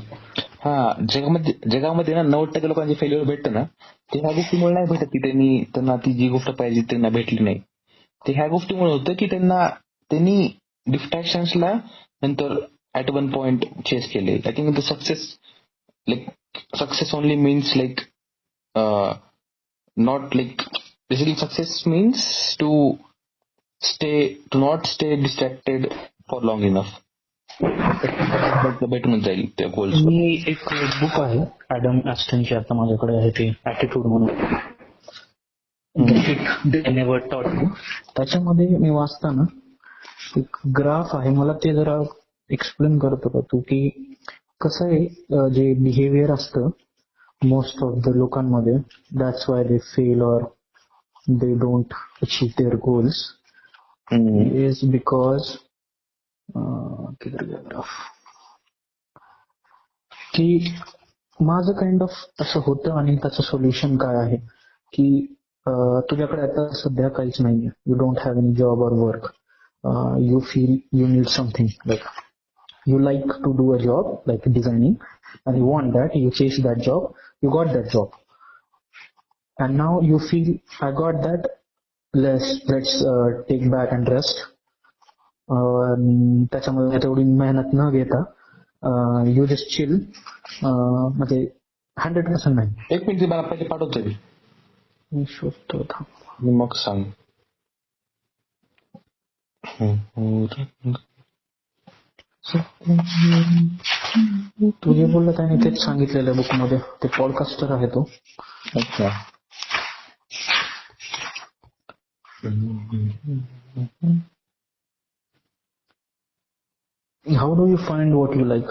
जगामध्ये ना 90% लोकांचे फेल्युअर भेटतं ना, ते ह्या गोष्टीमुळे नाही भेटत की त्यांना ती जी गोष्ट पाहिजे त्यांना भेटली नाही. ते ह्या गोष्टीमुळे होतं की त्यांनी डिस्ट्रॅक्शन्सला नंतर ऍट वन पॉइंट चेस केले. I think the success only means like not like basically success means to not stay distracted for long enough. भेटून जाईल त्या गोल्स. मी एक बुक आहे ॲडम ॲस्टनची आता माझ्याकडे आहे, ते ॲटिट्यूड म्हणून, नेव्हर टॉट यू. त्याच्यामध्ये मी वाचताना एक ग्राफ आहे, मला ते जरा एक्सप्लेन करतो का तू, की कसं आहे जे बिहेवियर असतं मोस्ट ऑफ द लोकांमध्ये, that's why they fail or they don't achieve their goals, is because की माझं काइंड ऑफ असं होतं आणि त्याचं सोल्युशन काय आहे की तुझ्याकडे आता सध्या काहीच नाहीये, you don't have any job or work, you feel you need something, like you like to do a job like designing and you want that, you chase that job, you got that job, and now you feel I got that, let's take back and rest. त्याच्यामध्ये तेवढी मेहनत न घेता you just chill, म्हणजे 100% नाही. एक minute मला पैसे पाठवतो मी शोधतो मग सांग. तू जे बोलला त्याने तेच सांगितलेलं बुक मध्ये. ते पॉडकास्टर आहे तो. अच्छा. हाऊ do you find what you like?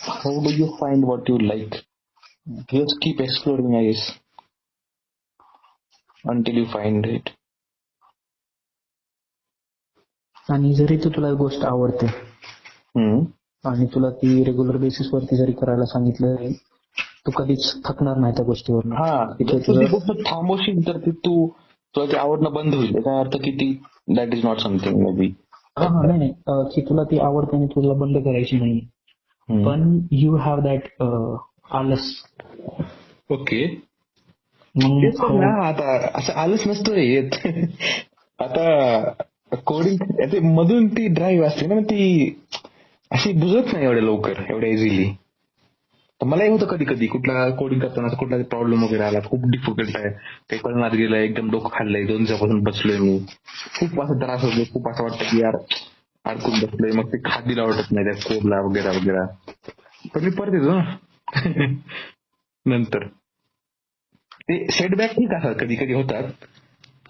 How do you find what you like? Just keep exploring, I guess, until you find it. आणि जरी तुला एक गोष्ट आवडते हम्म. आणि तुला ती रेग्युलर बेसिस वरती जरी करायला सांगितलं, तू कधीच थकणार नाही त्या गोष्टीवर. हा, जर तू ती गोष्ट थांबवशील तर ती तुला ते आवडणं बंद होईल. याचा अर्थ की ती that is not something may be. हा नाही की तुला ती आवडते आणि तुला बंद करायची नाही, पण यू हॅव दॅट आलस. ओके. मग आता असं आलंच नसतं रे येत. आता कोडिंग मधून ती ड्राईव्ह असते ना, ती अशी बुजत नाही एवढ्या लवकर, एवढ्या इझिली. तर मलाही होतं कधी कधी कुठला कोडिंग करताना कुठला प्रॉब्लेम वगैरे आला, खूप डिफिकल्ट आहे, काही कळणार गेलं, एकदम डोकं खाल्लंय, 2 दिवसापासून बसलोय मी, खूप असं त्रास होतो, खूप असं वाटतं की यार अडकून बसलोय, मग ते खादीला वाटत नाही त्या कोडला वगैरे वगैरे. पण मी परत येतो ना नंतर. ते सेटबॅक ठीक असतात, कधी कधी होतात,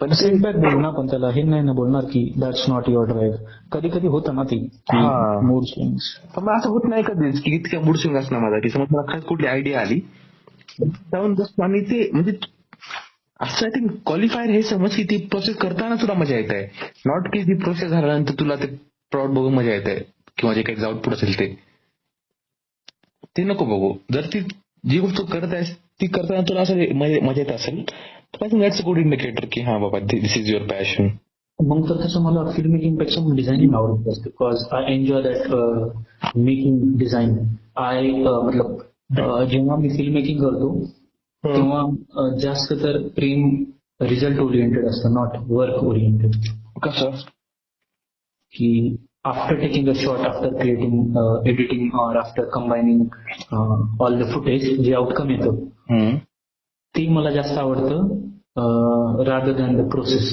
पण सेटबॅक बोलू ना, पण त्याला हे नाही ना बोलणार की दॅट्स नॉट युअर ड्राईव्ह. कधी कधी होतं ना ती मूड स्विंग्स. पण मग असं होत नाही कधीच की इतक्या मूड स्विंग असणार माझा, की समज मला खास कुठली आयडिया आली जाऊन बसतो आणि ते म्हणजे असं आय थिंक क्वालिफायर हे समज की ती प्रोसेस करताना तुला मजा येत आहे, नॉट की ती प्रोसेस झाल्यानंतर तुला ते प्रॉडक्ट बघून मजा येत आहे किंवा जे काही आउटपुट असेल ते नको बघू. जर ती जी गोष्ट करत आहेस ती करताना तुला असं मजा येत असेल तर I think that's a good indicator की हा बाबा दिस इज युअर पॅशन. मग तर तसं मला फिल्म मेकिंग पेक्षा डिझायनिंग आवडत असते, because I enjoy that making design. मतलब जेव्हा मी फिल्म मेकिंग करतो तेव्हा जास्त तर प्रेम रिझल्ट ओरिएंटेड असतं, नॉट वर्क ओरिएंटेड. कसं की after taking a shot, after creating, editing और after combining all the footage, जे आउटकम येतं ते मला जास्त आवडतं रादर दॅन द प्रोसेस.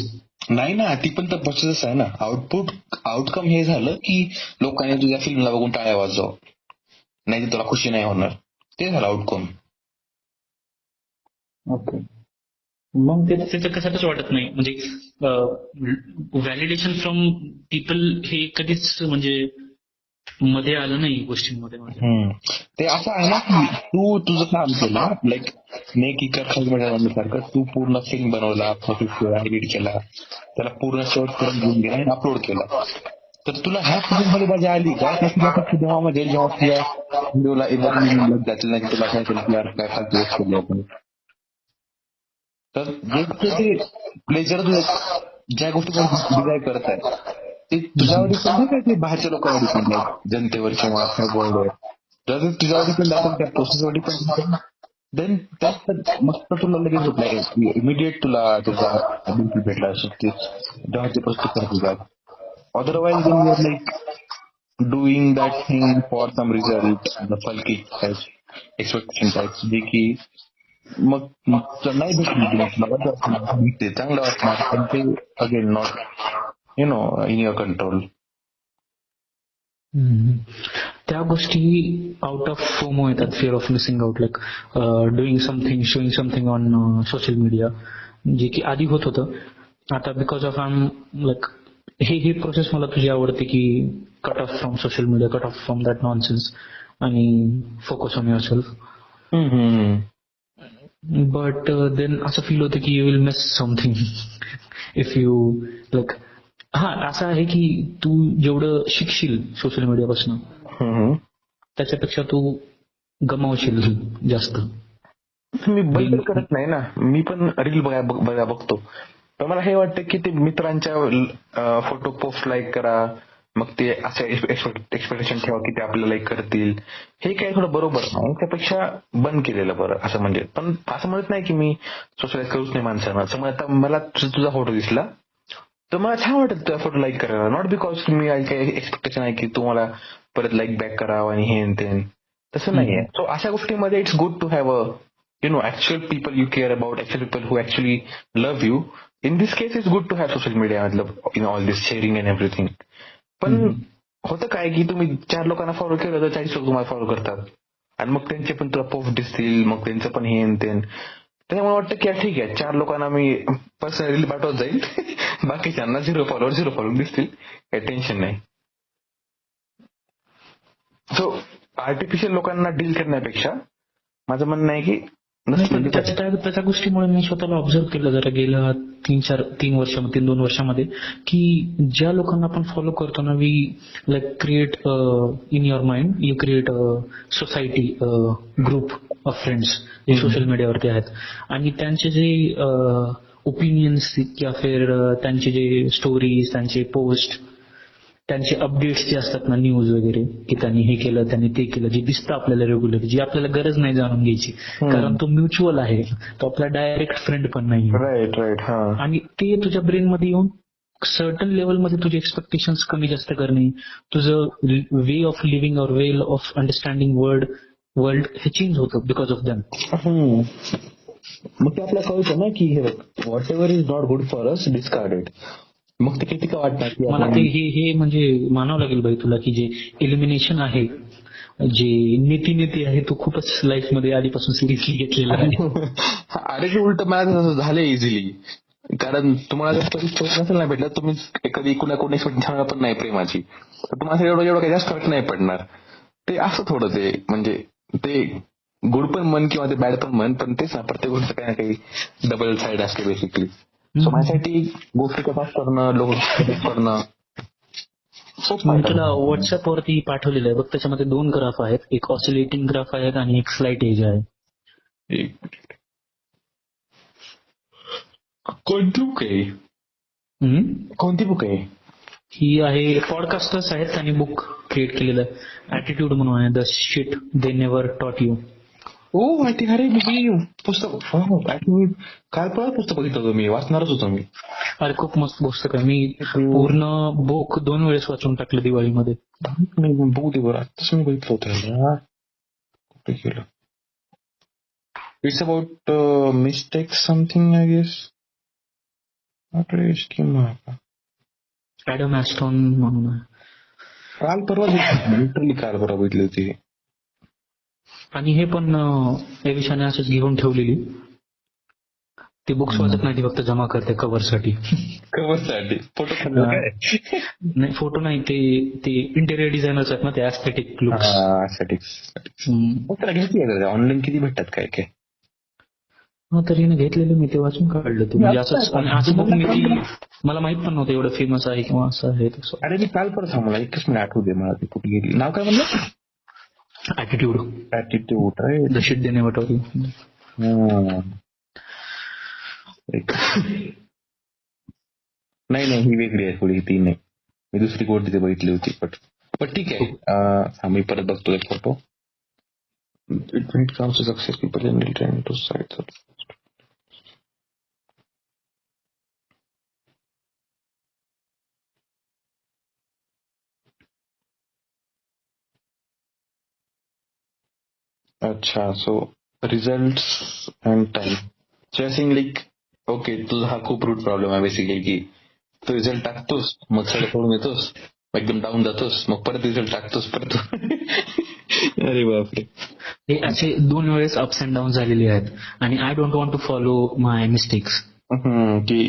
नाही ना, ती पण तर प्रोसेस आहे ना. आउटकम हे झालं की लोकांनी तुझ्या फिल्मला बघून टाळ्या वाजव, नाही तुला खुशी नाही होणार, ते झालं आउटकम. ओके. मग ते त्याचं कशातच वाटत नाही, म्हणजे व्हॅलिडेशन फ्रॉम पीपल हे कधीच म्हणजे मध्ये आलं नाही गोष्टींमध्ये माझ्या. ते असं आहे ना की तू तुझं काम केलं, लाईक सारखं तू पूर्ण फिल्म बनवला, एडिट केला, त्याला पूर्ण शॉर्ट करून घेऊन गेला आणि अपलोड केला, तर तुला ह्या प्रोसेसमध्ये मजा आली का? तुला फक्त तेव्हा मजा येईल जेव्हा तुझ्या व्हिडिओला 1 मिलियन जातील, नाही तुला काय असेल की यार काय फालतू गोष्ट केली आपण. तर जे प्लेजर ज्या गोष्टीवर डिझाईन करत आहे ते तुझ्यावर डिपेंड नाही काय, ते बाहेरच्या लोकांवर डिपेंड आहे, जनतेवर किंवा वर्ल्डवर. जर तुझ्यावर डिपेंड असेल, त्या प्रोसेसवर डिपेंड असेल, देन मस्त तुला लगेच भेटला, इमिडिएट तुला त्याचा बेनिफिट भेटला असं जेव्हा ते प्रोसेस करत होतात. Otherwise then your like doing that thing for some result, the फल्की टाईप एक्सपेक्टेशन टाईप, जे की मग नाही भेटते चांगलं वाटणार, पण ते again not in your control. त्या गोष्टी आउट ऑफ फोमो येतात, fear of missing out, like doing something, showing something on social media, जे की आधी होत होतं. आता बिकॉज ऑफ लाईक हे प्रोसेस मला तुझी आवडते की cut off from social media, cut off from that nonsense आणि focus on your self. But then असं फील होतं की you will miss something if you like. हा असं आहे की तू जेवढं शिकशील सोशल मीडियापासून त्याच्यापेक्षा तू गमावशील जास्त. मी बंद करत नाही ना, मी पण रील बघतो, पण मला हे वाटतं की ते मित्रांच्या फोटो पोस्ट लाईक करा, मग ते असं एक्सपेक्टेशन ठेवा की ते आपल्याला लाईक करतील, हे काही थोडं बरोबर नाही. त्यापेक्षा बंद केलेलं बरं असं. म्हणजे पण असं म्हणत नाही की मी सोशलाइज करूच नाही माणसांना. समज आता मला तुझा फोटो दिसला तर मला छान वाटत तुझा फोटो लाईक करायला, नॉट बिकॉज मी काही एक्सपेक्टेशन आहे की तू मला परत लाईक बॅक करावं आणि हे ते, तसं नाहीये. सो अशा गोष्टीमध्ये it's good to have actual people you care about, actual people who actually love you. In this case, it's good to have social media, all this sharing and everything. पण होतं काय की तुम्ही 4 लोकांना फॉलो केलं तर 40 लोक तुम्हाला फॉलो करतात आणि मग त्यांचे पण तुला पोस्ट दिसतील, मग त्यांचं पण हे आणि ते. त्याच्यामुळे वाटतं की ठीक आहे 4 लोकांना मी पर्सनली पाठवत जाईल बाकीच्यांना 0 फॉलो दिसतील, काही टेन्शन नाही. सो आर्टिफिशियल लोकांना डील करण्यापेक्षा माझं म्हणणं आहे की त्याच्या गोष्टीमुळे मी स्वतःला ऑब्झर्व केलं जरा गेल्या 3-2 वर्षामध्ये की ज्या लोकांना आपण फॉलो करतो ना, we like create in your mind, you create society, group of friends जे सोशल मीडियावरती आहेत, आणि त्यांचे जे ओपिनियन्स किंवा फिर त्यांचे जे स्टोरीज, त्यांचे पोस्ट, त्यांचे अपडेट्स जे असतात ना, न्यूज वगैरे, की त्यांनी हे केलं, त्यांनी ते केलं, जे दिसतं आपल्याला रेग्युलर, जी आपल्याला गरज नाही जाणून घ्यायची, कारण तो म्युच्युअल आहे, तो आपला डायरेक्ट फ्रेंड पण नाही. राईट. आणि ते तुझ्या ब्रेन मध्ये येऊन सर्टन लेवलमध्ये तुझे एक्सपेक्टेशन्स कमी जास्त करणे, तुझं वे ऑफ लिव्हिंग और वे ऑफ अंडरस्टँडिंग वर्ल्ड हे चेंज होतं बिकॉज ऑफ दॅम. मग ते आपल्याला कळतं ना की हे whatever is not good for us discarded. मग ते किती का वाटणार की मला ते हे म्हणजे मानावं लागेल भाई तुला की जे एलिमिनेशन आहे, जे नीती आहे, तो खूपच लाईफ मध्ये आधीपासून सिरियसली घेतलेला आहे. अरे ते उलट मला तसं झालं इझिली, कारण तुम्हाला जर कधी नसेल नाही भेटलं, तुम्ही कधी कोणी ठेवणार पण नाही प्रेमाची, तर तुम्हाला एवढं काही जास्त फरक नाही पडणार. ते असं थोडं ते म्हणजे ते गुड पण म्हण किंवा ते बॅड पण म्हण, पण तेच ना, प्रत्येक गोष्ट काही ना काही डबल साईड असते बेसिकली. सो माझ्यासाठी गोष्टी कथा करणं, लोक करणं मी तुला व्हॉट्सअप वरती पाठवलेलं आहे बघ, त्याच्यामध्ये 2 ग्राफ आहेत, एक ऑसिलेटिंग ग्राफ आहे आणि एक स्लाइट एज आहे. कोणती बुक आहे ही? आहे पॉडकास्टर्स आहेत आणि बुक क्रिएट केलेलं आहे, ऍटिट्यूड म्हणून आहे, the shit they never taught you. माहिती. अरे मी पुस्तक काल परत पुस्तक बघितलं होतं, मी वाचणारच होतो मी. अरे खूप मस्त पुस्तक आहे, मी पूर्ण बुक 2 वेळेस वाचून टाकलं दिवाळीमध्ये. बघू दे बरं, आत्ताच मी बघितलं होतं. कुठे केलं? It's about mistake something I guess. Adam Aston म्हणून आहे. काल परवा बघितली होती. आणि हे पण एविशाने असंच घेऊन ठेवलेली, ती बुक्स वाचत नाही, ती फक्त जमा करते कव्हरसाठी. फोटो नाही, फोटो नाही, ते इंटेरियर डिझायनर्स आहेत ना, ते ऍस्थेटिक लुक्स. ऑनलाईन किती भेटतात काय काय? तरी घेतलेलं मी, ते वाचून काढलं ते, म्हणजे असं बुक मी मला माहित पण नव्हतं एवढं फेमस आहे किंवा असं आहे तसं. अरे मी काल परत मला एकच मिनिट आठवू दे, मला ती कुठे गेली, नाव काय म्हणलं? Attitude the shit they never taught you. नाही ही वेगळी आहे थोडी, ती नाही, मी दुसरी कोण तिथे बघितली होती. पण ठीक आहे, मी परत बघतोय photo. It comes to success people generally trend to sites. अच्छा, so result and time. So like okay, तुझा हा खूप रूट प्रॉब्लेम आहे बेसिकली, की तू रिझल्ट टाकतोस, मग सगळं सोडून येतोस, एकदम डाऊन जातोस, मग परत रिझल्ट टाकतोस परत. अरे बापरे, हे असे 2 वेळेस अप्स अँड डाऊन झालेले आहेत, आणि I don't want to follow my mistakes. की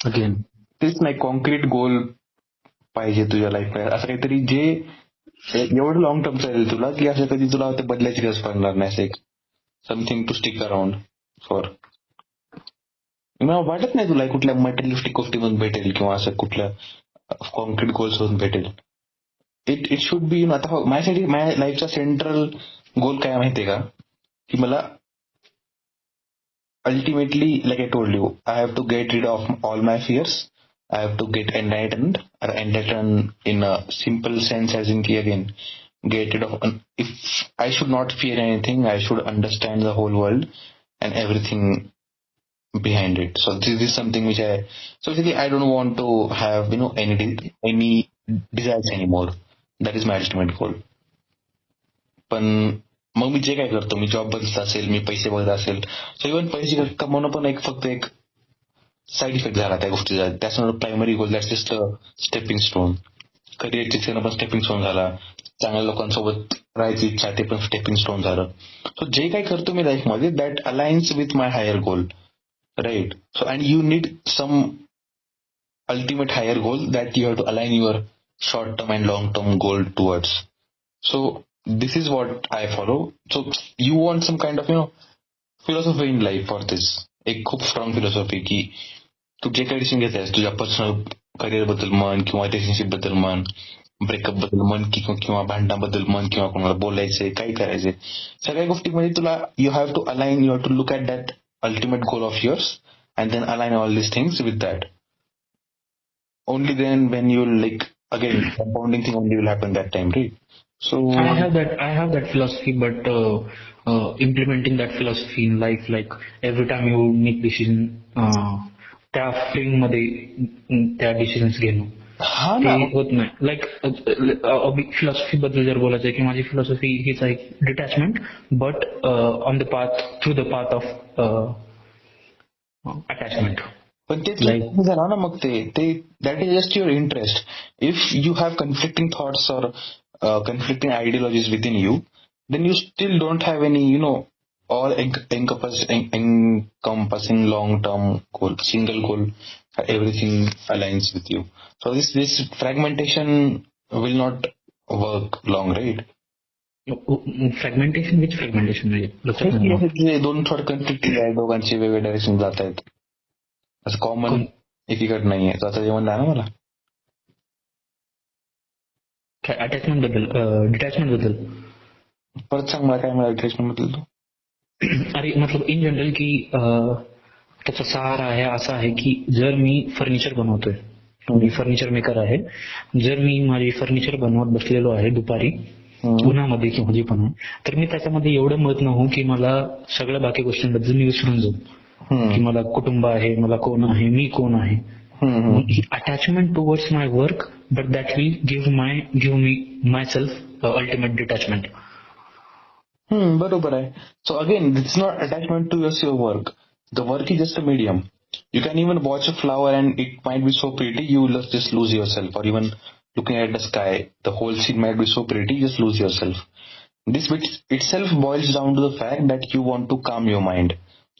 अगेन तेच नाही, कॉन्क्रीट गोल पाहिजे तुझ्या लाईफमध्ये, असं काहीतरी जे एवढं लॉंग टर्म चालेल तुला, की असं कधी तुला ते बदलायची गरज पडणार नाही. Something to stick around for. मला वाटत नाही तुला कुठल्या मटेरियलिस्टिक गोष्टीमधून भेटेल किंवा असं कुठल्या कॉन्क्रीट गोल्स मधून भेटेल. इट शुड बी, आता माझ्यासाठी माझ्या लाईफचा सेंट्रल गोल काय माहितीये का, की मला ultimately, like I told you, I have to get rid of all my fears. I have to get enlightened, or enlightened in a simple sense, as in again, get rid of. If I should not fear anything, I should understand the whole world and everything behind it. So this is something which so basically I don't want to have any desires anymore. That is my ultimate goal. पण मग मी जे काय करतो, मी job बघत असेल, मी पैसे बघत असेल, सो even पैसे कमवणं पण फक्त एक साईड इफेक्ट झाला त्या गोष्टीचा. त्याच primary goal, that's just a stepping stone. करिअरची पण स्टेपिंग स्टोन झाला, चांगल्या लोकांसोबत राहायची इच्छा ते पण स्टेपिंग स्टोन झालं. सो जे काही करतो मी लाईफमध्ये that alliance with my higher goal, right? So and you need some ultimate higher goal that you have to align your short term and long term goal towards. So this is what I follow. So you want some kind of philosophy in life for this. एक खूप strong philosophy की तू जे काही decision घेत आहेस तुझ्या personal career बद्दल म्हण किंवा रिलेशनशिप बद्दल म्हण, ब्रेकअप बद्दल म्हण किंवा भांडणाबद्दल म्हण किंवा कोणाला बोलायचंय काही करायचंय, सगळ्या गोष्टीमध्ये तुला you have to align, you have to look at that ultimate goal of yours and then align all this things with that. Only then when you'll again compounding thing only will happen that time, right? So I have that philosophy, but implementing that philosophy in life, like every time you make decision, त्या frame मध्ये त्या decisions घेणं हा ते ना, होत नाही. Like philosophy बद्दल जर बोलायचं की माझी फिलॉसॉफी हीच आहे, detachment, but on the path, through the path of attachment. पण ते झालं ना मग ते that is just your interest. If you have conflicting thoughts or conflicting ideologies within you, then you still don't have any all encompassing long-term goal, single goal, everything aligns with you. So this fragmentation will not work long, right? Fragmentation, which fragmentation म्हणजे दोन thought conflicting आहे, दोघांचे वेगवेगळ्या direction जात आहेत, असं common एकीकडे नाहीये. आता जेवण द्या ना मला. अटॅचमेंट बद्दल, डिटॅचमेंट बद्दल परत सांग मला, काय मला अटॅचमेंट बद्दल. अरे मतलब इन जनरल की त्याचा सहारा आहे असा आहे की जर मी फर्निचर बनवतोय, मी फर्निचर मेकर आहे, जर मी माझी फर्निचर बनवत बसलेलो आहे दुपारी उन्हामध्ये किंवा जे पण, तर मी त्याच्यामध्ये एवढं मत न होऊ की मला सगळ्या बाकी गोष्टींबद्दल मी विसरून जाऊ की मला कुटुंब आहे, मला कोण आहे, मी कोण आहे. Attachment towards my work, but that will give me myself ultimate detachment. बरोबर आहे. So again it's not attachment to your work. The work is just a medium. You can even watch a flower and it might be so pretty, you will just lose yourself. Or even looking at the sky, the whole scene might be so pretty, just lose yourself. This itself boils down to the fact that you want to calm your mind.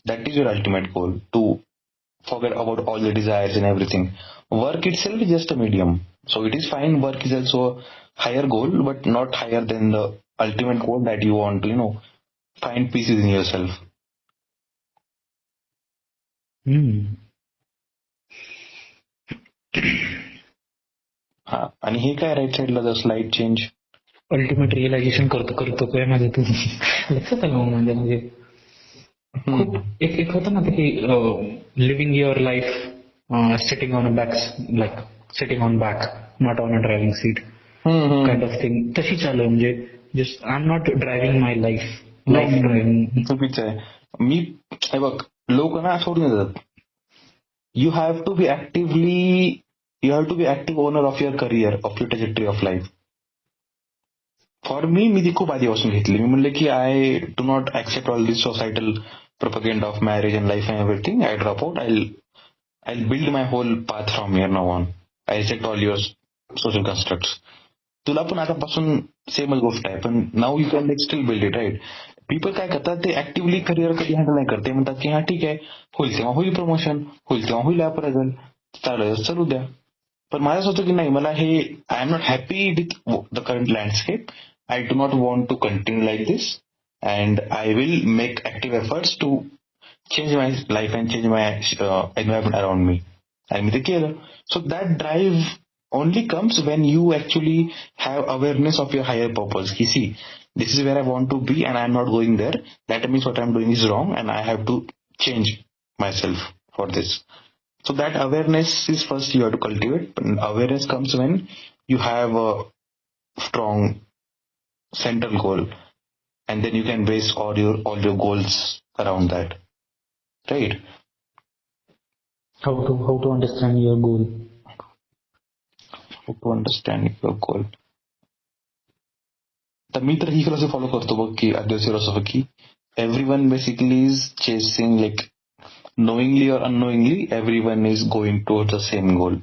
That is your ultimate goal, to forget about all the desires and everything. Work itself is just a medium. So it is fine, work is also a higher goal, but not higher than the ultimate goal that you want to, find peace within yourself. हा, आणि हे काय right साईडला जर slide change ultimate realisation करतो काय माझं तू लक्षात आलं म्हणजे खूप एक होतं ना की living your life sitting on a back, like sitting on back, not on a driving seat kind of thing. तशी चालू म्हणजे just I am not driving my life driving. चुकीचं आहे. मी हे बघ, लोक ना सोडून जातात. You have to be active owner of your career, of your trajectory of life. For मी ती खूप आधीपासून घेतली. मी म्हणलं की I do not accept all this societal propaganda of marriage and life and everything. I drop out. I build my whole path from here now on. I reject all your social constructs. तुला पण आतापासून सेमच गोष्ट आहे, पण now you can still build it, right? People काय करतात, ते ऍक्टिव्हली करिअर कधी हँडल नाही करते. म्हणतात की हा ठीक आहे, होईल तेव्हा होईल प्रमोशन, होईल तेव्हा होईल अप्रायझल, चालू द्या. पण माझं होतं की नाही, मला हे I am not happy with the current landscape. I do not want to continue like this and I will make active efforts to change my life and change my environment around me. आणि मी ते केलं. So that drive only comes when you actually have awareness of your higher purpose. You see, this is where I want to be and I am not going there. That means what I am doing is wrong and I have to change myself for this. So that awareness is first you have to cultivate. But awareness comes when you have a strong central goal and then you can base all your goals around that. Right? How to understand your goal? To understand your goal. तर मी तर ही philosophy follow करतो बघ की अद्वैत philosophy की everyone basically is chasing, like knowingly or unknowingly everyone is going towards the same goal.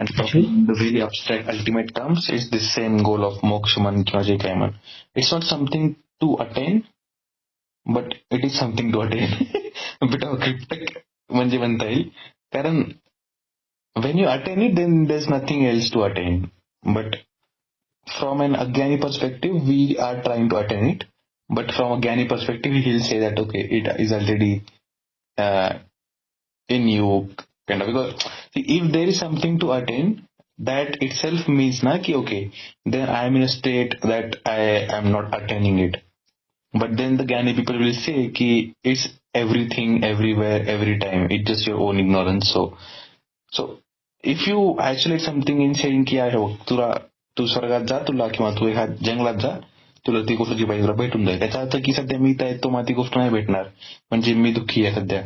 आणि talking the very abstract ultimate terms, it's the same goal of मोक्ष म्हण किंवा जे काय म्हण. It's not something to attain, but it is something to attain. Bit of cryptic म्हणजे म्हणता येईल, कारण when you attain it, then there's nothing else to attain. But from an Agyani perspective, we are trying to attain it. But from a Gyani perspective, he'll say that okay, it is already in you, kind of. Because see, if there is something to attain, that itself means na ki okay, then I am in a state that I am not attaining it. But then the Gyani people will say ki it's everything, everywhere, every time. It's just your own ignorance. So if you isolate something in saying ki तू स्वर्गात जा तुला, किंवा तू एका जंगलात जा, तुला ती गोष्ट जी पाहिजे तुला भेटून जाईल, त्याचा अर्थ की सध्या मी तो मला ती गोष्ट नाही भेटणार, म्हणजे मी दुःखी आहे सध्या.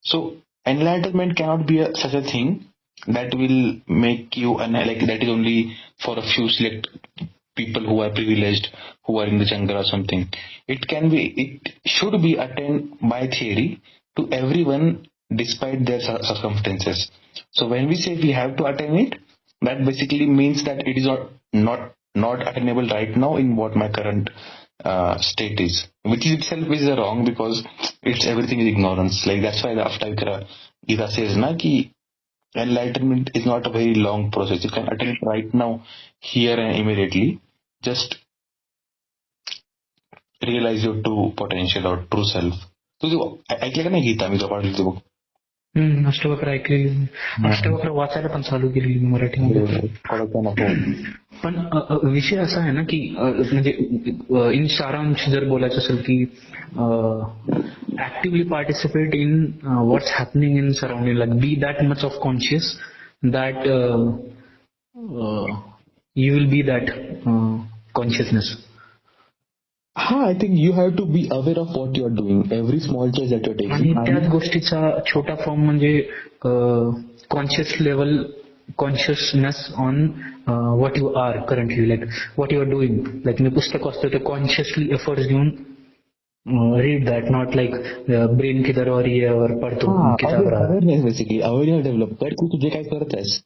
So enlightenment cannot be such a thing that will make you, and like that is only for a few select people who are privileged, who are in the jungle or something. It should be attained by theory to everyone despite their circumstances. So when we say we have to attain it, that basically means that it is not attainable right now in what my current state is, which is itself is wrong, because it's everything is ignorance. Like that's why the After Gita says na ki enlightenment is not a very long process. You can attain it right now, here and immediately. Just realize your true potential or true self. तुझी ऐकलं का नाही गीता? मी पाठवली होती बघ. अष्टवक्र ऐकली, अष्टवक्र वाचायला पण चालू केली मराठीमध्ये. पण विषय असा आहे ना की म्हणजे इन सारांश जर बोलायचं असेल की actively participate in what's happening in surrounding, like be that much of conscious that you will be that consciousness. I think you have to be aware of what you are doing, every small choice that you're taking. आणि त्याच गोष्टीचा छोटा form म्हणजे conscious level, consciousness on what you are currently, like what you are doing. Like मी पुस्तक वाचतो ते consciously efforts घेऊन read that, not like brain किधर और ये और पढ़तो अवेअरनेस. बेसिकली अवेअरनेस डेव्हलप कर की तुझे काय करत आहेस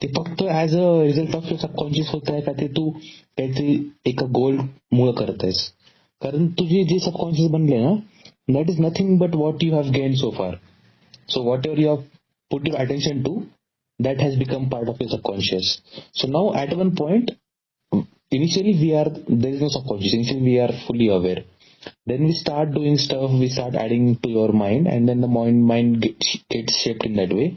ते फक्त as a result of subconscious होत आहे का ते तू काहीतरी एका गोल मुळे करत आहेस. कारण तुझे जे सबकॉन्शियस बनले ना, that is nothing but what you have gain so far. So whatever you have put your attention to, that has become part of your subconscious. So now at one point, initially there is no subconscious. Initially we are fully aware. Then we start doing stuff, we start adding to your mind, and then the mind gets shaped in that way.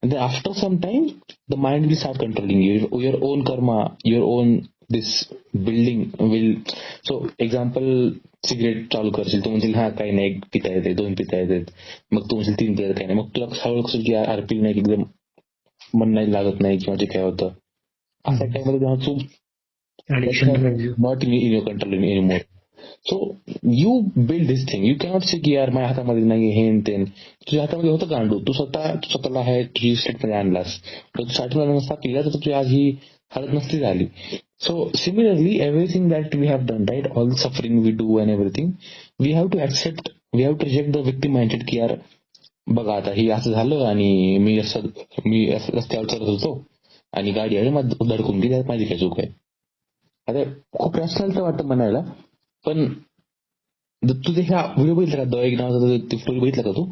And then after some time, the mind will start controlling you. Your own karma, your own this building will. So example, cigarette चालू करशील, तू म्हणशील हा काही नाही, एक पिता येते, दोन पिता येतात, मग तू म्हणशील तीन पिता काही नाही, मग तुला हळूहळू कसं की आरपील नाही, एकदम मन नाही लागत नाही, किंवा जे काय होतं अशा टाइममध्ये जेव्हा तू not in your control anymore. So you build this thing. You cannot से की यार माझ्या हातामध्ये नाही हे तेन. तुझ्या हातामध्ये होतं गांडू, तू स्वतःला आहे तुझी स्टेटमध्ये आणलास, तू साठवून नसता केला तर तुझी आज ही हालत नसती झाली. So similarly everything that we have done, right, all the suffering we do and everything, we have to accept, we have to reject the victim minded की यार बघा आता हे असं झालं आणि मी रस्त्यावर चालत होतो आणि गाडी आहे मग धडकून गेली, त्यात माझी काय चूक आहे. आता खूप रॅशनल तर वाटतं म्हणायला, पण तुझे ह्या व्हिडिओ बघितला का, द एग नावाचा स्टोरी बघितला का तू?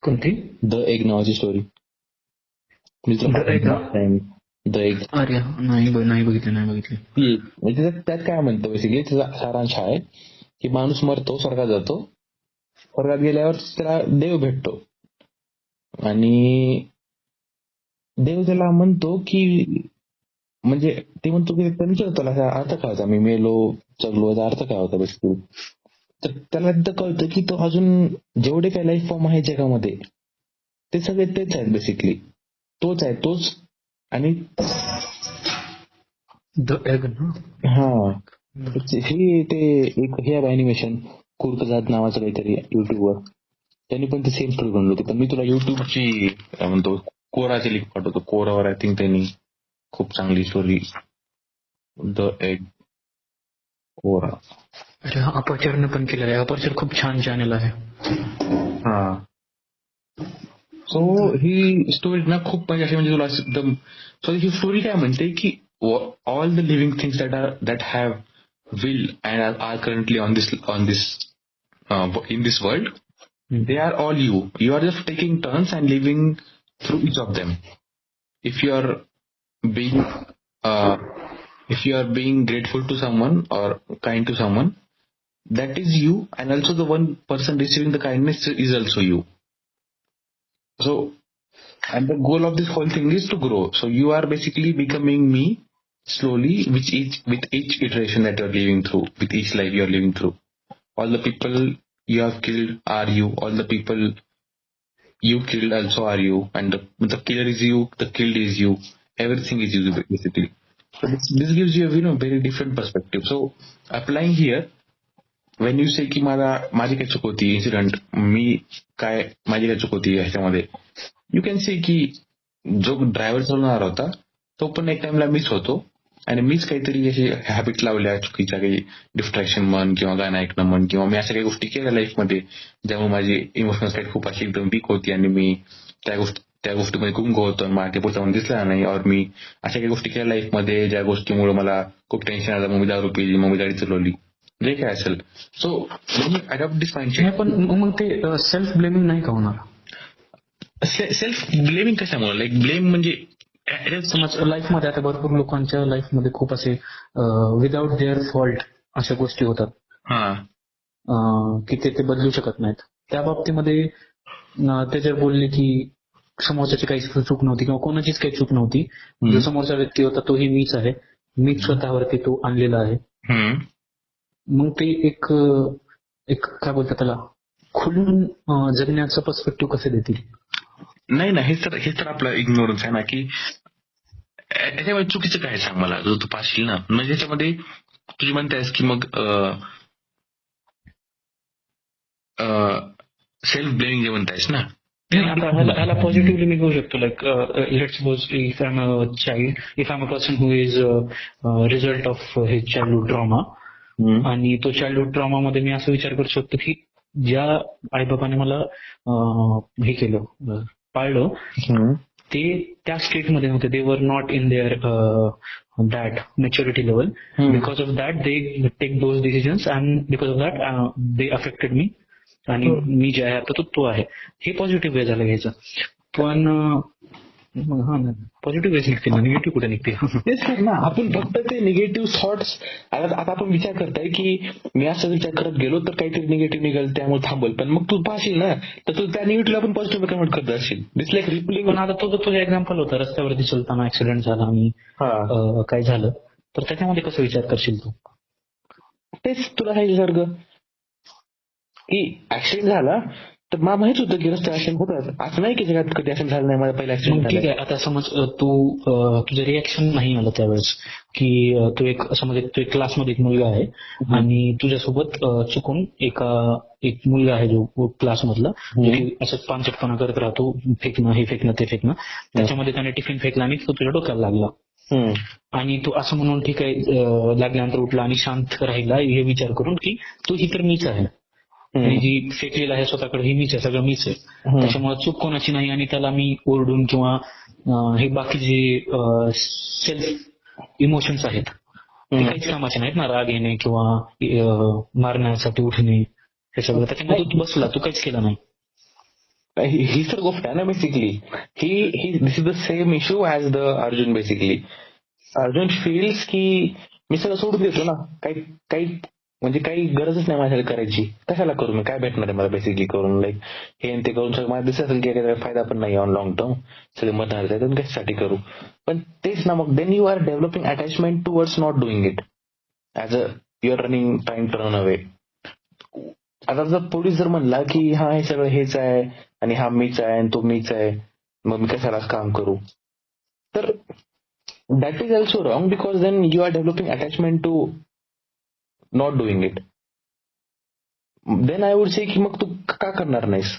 कोणती? द एग नावाची स्टोरी. द एग नाही बघितली. त्यात काय म्हणतं बेसिकली, त्याचा सारांश आहे की माणूस मरतो, स्वर्गात जातो, स्वर्गात गेल्यावर त्याला देव भेटतो आणि देव त्याला म्हणतो की, म्हणजे ते म्हणतो की विचारतो अर्थ काय होता, मी मेलो जगलो, याचा अर्थ काय होता बेसिकली. तर त्याला तिथं कळतं की तो अजून जेवढे काही लाईफ फॉर्म आहे जगामध्ये ते सगळे तेच आहेत बेसिकली, तोच आहे तोच. आणि हा हे ते एक हे अॅनिमेशन कुर्तजात नावाचं काहीतरी युट्यूबवर, त्यांनी पण ते सेम स्टोरी बनवली होती. पण मी तुला युट्यूबची काय म्हणतो कोराची लिंक पाठवतो. कोरावर आय थिंक त्यांनी खूप चांगली स्टोरी, द एग कोरा. अरे अपरचरनं पण केलेलं आहे. अपरचर खूप छान चॅनल आहे. हा सो ही स्टोरी ना खूप म्हणजे अशी म्हणजे तुला एकदम. सो ही स्टोरी काय म्हणते की all the living things that have will and are currently on this in this world, they are all you. You are just taking turns and living through each of them. If you are being uh, if you are being grateful to someone or kind to someone, that is you, and also the one person receiving the kindness is also you. So, and the goal of this whole thing is to grow. So you are basically becoming me slowly with each iteration that you are living through, with each life you are living through. All the people you have killed are you. All the people you killed also are you, and the killer is you, the killed is you, everything is you basically. So this gives you a very different perspective. So applying here, when you say की माझी काय चूक होती incident, माझी काय चूक होती ह्याच्यामध्ये, यू कॅन से की जो ड्रायव्हर चालवणार होता तो पण एक टाइमला मिस होतो, आणि मीच काहीतरी अशी हॅबिट लावल्या चुकीच्या, काही डिस्ट्रॅक्शन म्हण किंवा गाणं ऐकणं म्हण, किंवा मी अशा काही गोष्टी केल्या लाईफमध्ये ज्यामुळे माझी इमोशनल साईड खूप अशी एकदम वीक होती आणि मी त्या गोष्टीमध्ये गुंग होतो आणि मला ते पुढच्यामध्ये दिसला नाही. और मी अशा काही गोष्टी केल्या लाईफमध्ये ज्या गोष्टीमुळे मला खूप टेन्शन आलं, मग मी दारू पिली, मग मी गाडी चालवली, जे काय असेल. सो अडॉप्ट दिस माइंडसेट. पण मग ते सेल्फ ब्लेमिंग नाही का होणार? सेल्फ ब्लेमिंग कशामुळे? लाईक ब्लेम म्हणजे समज लाईफमध्ये आता भरपूर लोकांच्या लाईफमध्ये खूप असे विदाउट देअर फॉल्ट अशा गोष्टी होतात की ते बदलू शकत नाहीत. त्या बाबतीमध्ये ते जर बोलले की समोरच्याची काहीच चूक नव्हती किंवा कोणाचीच काही चूक नव्हती, जो समोरचा व्यक्ती होता तोही मीच आहे, मीच स्वतःवरती तो आणलेला आहे, मग ते एक काय बोलतात त्याला, खुलून जगण्याचा पर्स्पेक्टिव्ह कसे देतील? नाही ना, हेच तर आपलं इग्नोरन्स आहे ना, की याच्यामध्ये चुकीचं काय सांग मला, जो तू पाहशील ना, म्हणजे याच्यामध्ये तुझी म्हणतेस की मग सेल्फ ब्लेमिंग जे म्हणतायस ना, आता ह्याला पॉझिटिव्हली मी घेऊ शकतो. Like let's suppose if I am a child, if I am a person who is result of his childhood trauma, आणि तो चाइल्डहुड ट्रॉमा मध्ये मी असं विचार करू शकतो की ज्या आईबापाने मला हे केलं, पाळलं, ते त्या स्टेटमध्ये नव्हते. They were not in there that maturity level. Because of that they take those decisions, and because of that they affected me, आणि मी जे आहे आता तो आहे. हे पॉझिटिव्ह वे झालं घ्यायचं. पण हा ना, पॉझिटिव्ह वेज निघते ना, निगेटिव्ह कुठे निघते? तेच ना, आपण फक्त ते निगेटिव्ह थॉट्स, आता आपण विचार करताय की मी असं विचार करत गेलो तर काहीतरी निगेटिव्ह निघेल त्यामुळे थांबल, पण मग तू पाहशील ना तर तू त्या निगेटिव्हला आपण पॉझिटिव्ह कन्वर्ट करत असशील. This like rippling. पण आता तुझं एक्झाम्पल होतं, रस्त्यावरती चलताना ऍक्सिडेंट झाला आणि काय झालं, तर त्याच्यामध्ये कसं विचार करशील तू? तेच तुला सांगितलं सारखं की ऍक्सिडेंट झाला तर मला माहित होतं की रस्ते ऍक्सिडेंट होतात, असं नाही की जगात कधी ऍक्सिडेंट झाला नाही, माझा पहिला ऍक्सिडेंट ठीक आहे. आता समज तुझं रिॲक्शन नाही आलं त्यावेळेस, की तू एक क्लासमध्ये एक मुलगा आहे आणि तुझ्यासोबत चुकून एक मुलगा आहे जो क्लासमधला, जो की असं पानचटपणा करत राहतो, फेकणं, हे फेकणं, ते फेकणं, त्याच्यामध्ये त्याने टिफिन फेकला आणि तो तुझ्या डोक्याला लागला, आणि तू असं म्हणून ठीक आहे लागल्यानंतर उठला आणि शांत राहिला, हे विचार करून की तू ही तर मीच आहे, आणि जी फेकलेलं आहे स्वतःकडे ही मीच आहे, सगळं मीच आहे, त्याच्यामुळे चूक कोणाची नाही, आणि त्याला मी ओरडून किंवा हे बाकीचे सेल्फ इमोशन्स आहेत ते काहीच कामाचे नाहीत ना, राग येणे किंवा मारण्यासाठी उठणे, हे सगळं त्याच्यामध्ये तू बसला, तू काहीच केलं नाही. ही तर गोष्ट आहे ना basically. This is the same issue as the Arjun. Basically Arjun feels की मी सगळं सोडून देतो ना, काही म्हणजे काही गरजच नाही माझ्यासाठी करायची, कशाला करू, मी काय भेटणार आहे मला बेसिकली करून, लाईक हे ते करून सगळं मला दिसत असेल की काही फायदा पण नाही ऑन लॉंग टर्म, सगळे मत कशासाठी करू. पण तेच ना, मग then you are developing attachment towards not doing it as a you are running trying to run away. आता जर पोलीस जर म्हणला की हा हे सगळं हेच आहे आणि हा मीच आहे आणि तो मीच आहे, मग मी कशाला काम करू, तर that is also wrong, because then you are developing attachment to not doing it. Then I would say की मग तू का करणार नाहीस,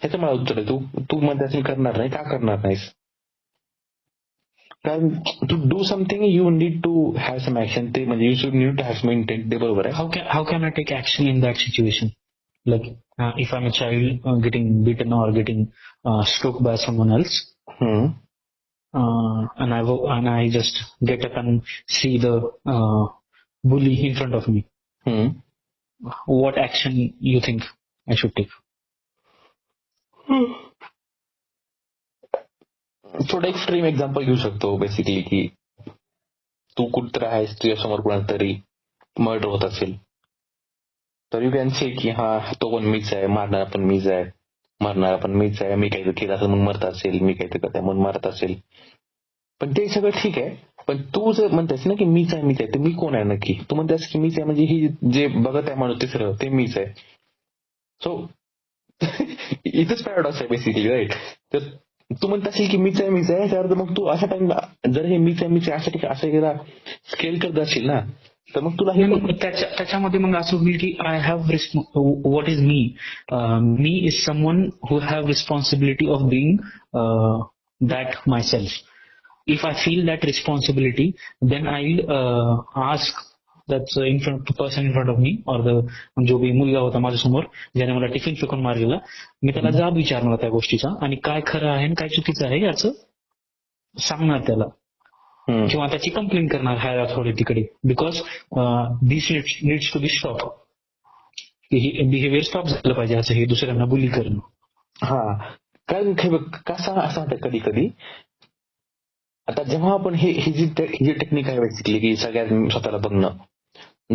ह्याचं मला उत्तर आहे. तू मध्ये करणार नाही, का करणार नाहीस? कारण to do something you need to have some action, ते म्हणजे you should need to have some intent, ते बरोबर आहे. How can I take action in that situation? like if I'm a child getting beaten or getting stroked by someone else, and I just get up and see the bully in front of me, what action you think I should take? थोडं extreme example घेऊ शकतो basically, की तू कुठतर आहेस, तुझ्यासमोर कोणाला तरी murder होत असेल, तर यू कॅन से की हा तो पण मीच आहे, मारणारा पण मीच आहे, मरणारा पण मीच आहे, मी काहीतरी केलं असेल म्हणून मरत असेल, मी काहीतरी करताय म्हणून मारत असेल. पण ते सगळं ठीक आहे, पण तू जर म्हणतेस ना की मीच आहे मीच आहे, तर मी कोण आहे नक्की? तू म्हणतेस की मीच आहे म्हणजे ही जे बघत आहे माणूस तिसरं ते मीच आहे. सो इथंच पॅराडॉक्स आहे बेसिकली, राईट? तर तू म्हणत असेल की मीच आहे त्यावर मग तू अशा टाइमला जर हे मीच आहे असं केला स्केल करत असेल ना, तर मग तुला हे त्याच्यामध्ये मग असं होईल की I have what is me. Me is someone who have responsibility of being that myself. If I feel that responsibility, then I will ask that's in front person in front of me, or जो B मुलगा होता माझ्यासमोर ज्याने मला tiffin फेकून मारलेला, मी त्याला जाब विचारणार त्या गोष्टीचा आणि काय खरं आहे आणि काय चुकीचं आहे याचं सांगणार त्याला, किंवा त्याची कंप्लेंट करणार हायर अथॉरिटीकडे, because this needs to be stop. हे बिहेवियर स्टॉप झालं पाहिजे असं, हे दुसऱ्यांना बुली करणं. कारण कसं असं होतं कधी कधी, आता जेव्हा आपण ही जी टेक्निक आहे बेसिकली की सगळ्यात स्वतःला बघणं,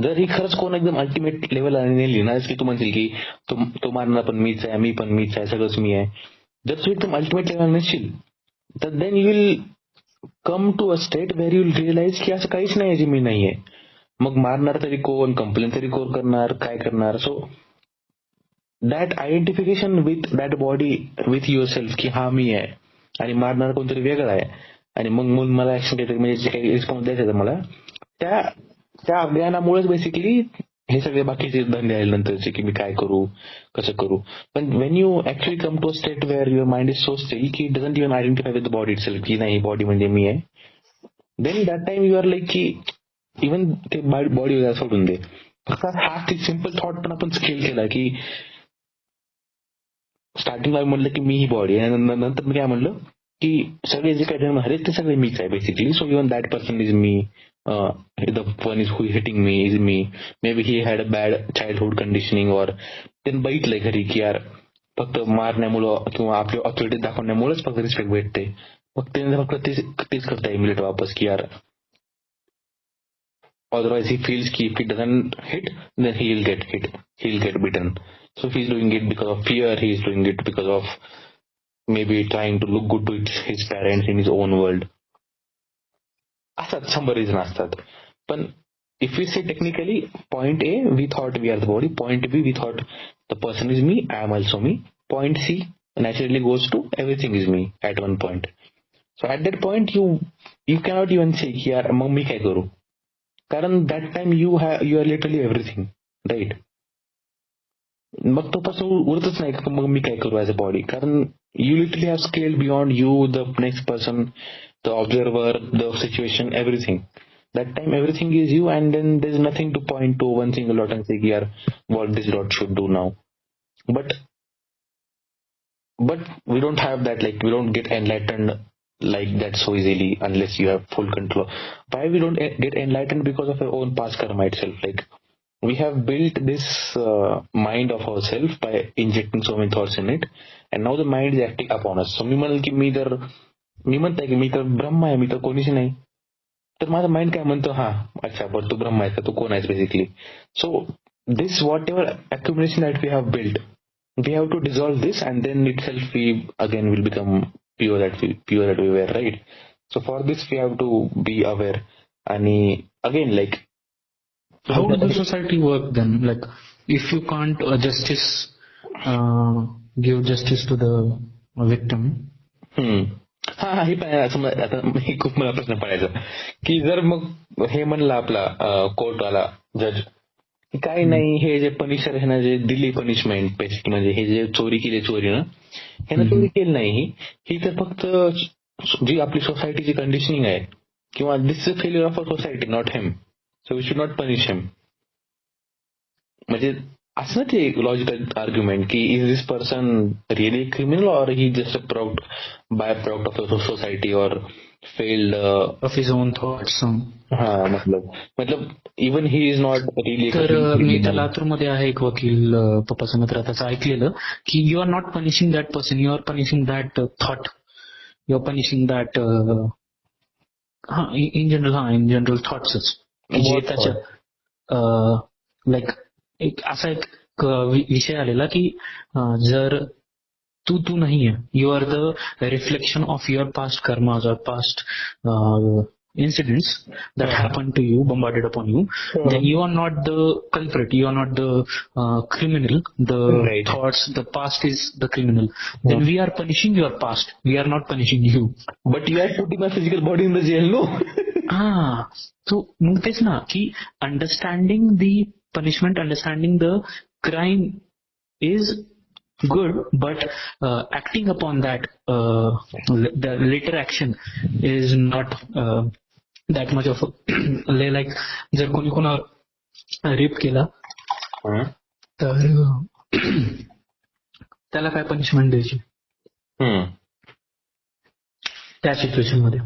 जर ही खरंच कोण एकदम अल्टिमेट लेवलला नेली ना, की तू म्हणशील की तो मारणारा पण मीच आहे, मी पण मीच आहे, सगळंच मी आहे, जर तू एकदम अल्टिमेट लेवलला नसशील तर then you will come to a state where you will realise की असं काहीच नाही जे मी नाहीये. मग मारणार तरी कोण, कंप्लेन तरी कोण करणार, काय करणार? So that identification with that body, with your self, की हा मी आहे आणि मारणार कोणतरी वेगळं आहे, आणि मग मला ऍक्शन घेतलं म्हणजे जे काही रिस्पॉन्स द्यायचा मला, त्या अज्ञानामुळेच बेसिकली हे सगळे बाकीचे धंदे आले नंतरचे, की मी काय करू, कसं करू. पण when you actually come to a state where your mind is so still की it doesn't even identify with the body itself, की नाही बॉडी म्हणजे मी आहे, then that time you are like की इव्हन ते बॉडी वगैरे सोडून दे, फक्त हा सिम्पल थॉट पण आपण स्केल केला की स्टार्टिंगला म्हणलं की मी ही बॉडी आहे, आणि नंतर मी काय म्हणलं की सगळे जे काही जण आहेत ते सगळे मीच आहे basically. So even that person is me, the one is who hitting me is me, maybe he had a bad childhood conditioning, और त्यांनी बघितलंय घरी की यार फक्त मारण्यामुळं किंवा आपली ऑथॉरिटी दाखवण्यामुळेच फक्त रिस्पेक्ट भेटते, मग त्यांनी फक्त तेच करता इमिडिएट वापस की यार otherwise he feels ki if he doesn't hit then he'll get beaten. So he's doing it because of fear, he's doing it because of maybe trying to look good to his parents in his own world. असतात some reason असतात. पण if we say technically, point A we thought we are the body, point B we thought the person is me, I am also me, point C naturally goes to everything is me at one point. So at that point you cannot even say की यार मग मी काय करू, कारण that time you are literally everything, right? मग तो पासून उरतच नाही का मग मी काय करू ऍज अ बॉडी, कारण you literally have scale beyond you, the next person, the observer, the situation, everything. That time everything is you, and then there is nothing to point to one single dot and say की यार what this dot should do now. But we don't have that, like we don't get enlightened like that so easily unless you have full control. Why we don't get enlightened? Because of our own past karma itself. Like we have built this mind of ourselves by injecting so many thoughts in it, and now the mind is acting upon us. So मी म्हणेल की मी म्हणताय की मी तर ब्रह्म आहे, मी तर कोणीच नाही, तर माझा माइंड काय म्हणतो, हा अच्छा बरं तू ब्रह्म आहेस, तू कोण आहेस basically. So this whatever accumulation that we have build, we have to dissolve this, and then itself we again will become pure that we were, right? So for this we have to be aware. And again, like how does the society work then? Like if you can't give justice to the victim. हा हे पण असं आता खूप मला प्रश्न पडायचा की जर मग हे म्हणलं आपला कोर्टवाला जज, काही नाही, हे जे पनिशर आहे ना, जे दिली पनिशमेंट बेसिक, म्हणजे हे जे चोरी केली चोरी ना, ह्यानं चोरी केली नाही, ही तर फक्त जी आपली सोसायटीची कंडिशनिंग आहे, किंवा this is a failure of a society, not him, so we should not punish him. म्हणजे असं ना ते लॉजिकल आर्ग्युमेंट की is this person really criminal और he just byproduct of society और failed of his own thoughts. हा मतलब even he is not really तर मी त्या क्रिमिनल. लातूरमध्ये आहे एक वकील पप्पा सांगत राहतात ऐकलेलं की you are not punishing that person, you are punishing that thought, you are punishing that in general थॉट्सच जे त्याच्या लाईक एक असा एक विषय आलेला की जर तू नाही आहे, you are the reflection of your past karmas और past incidents that happened to you, bombarded upon you, then you are not the culprit, you are not the criminal, the Right. thoughts, the past is the criminal. Then we are punishing your past, we are not punishing you. But you are putting my physical body in the jail, no? So मग तेच ना की understanding the punishment, understanding the crime is good, but acting upon that, the later action is not that much of like जर कोणी कोणावर rape केला तर त्याला काय पनिशमेंट द्यायची त्या सिच्युएशन मध्ये?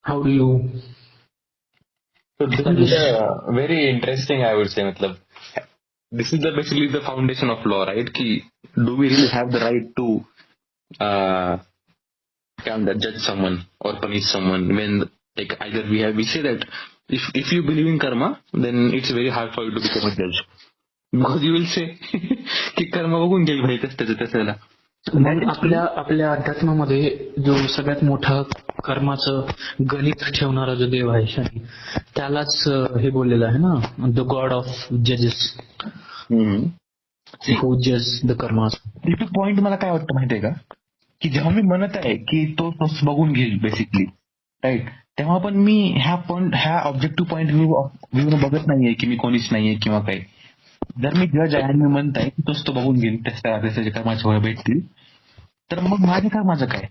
हाऊ do you? So this is very interesting, I would say. This is basically the foundation of law, right? Do we really have the right to judge someone or punish someone when either we say that if you believe in karma, then it's very hard for you to become a judge because you will say की कर्म बघून घ्यायला पाहिजे त्याच्याला. आपल्या अध्यात्मामध्ये जो सगळ्यात मोठा कर्माचं गणित ठेवणारा जो देव आहे शनी, त्यालाच हे बोललेलं आहे ना, द गॉड ऑफ जजेस, हू जज द कर्मास. पॉइंट मला काय वाटतं माहितीये का, की जेव्हा मी म्हणत आहे की तो बघून घेईल बेसिकली, राईट, तेव्हा पण मी ह्या ऑब्जेक्टिव्ह पॉइंट व्ह्यू बघत नाहीये की मी कोणीच नाहीये किंवा काही. जर मी जज आहे आणि मी म्हणत आहे की तोच तो बघून घेईल, त्याच्या कर्माचे फळ भेटतील, तर मग माझ्या कर्माचं काय,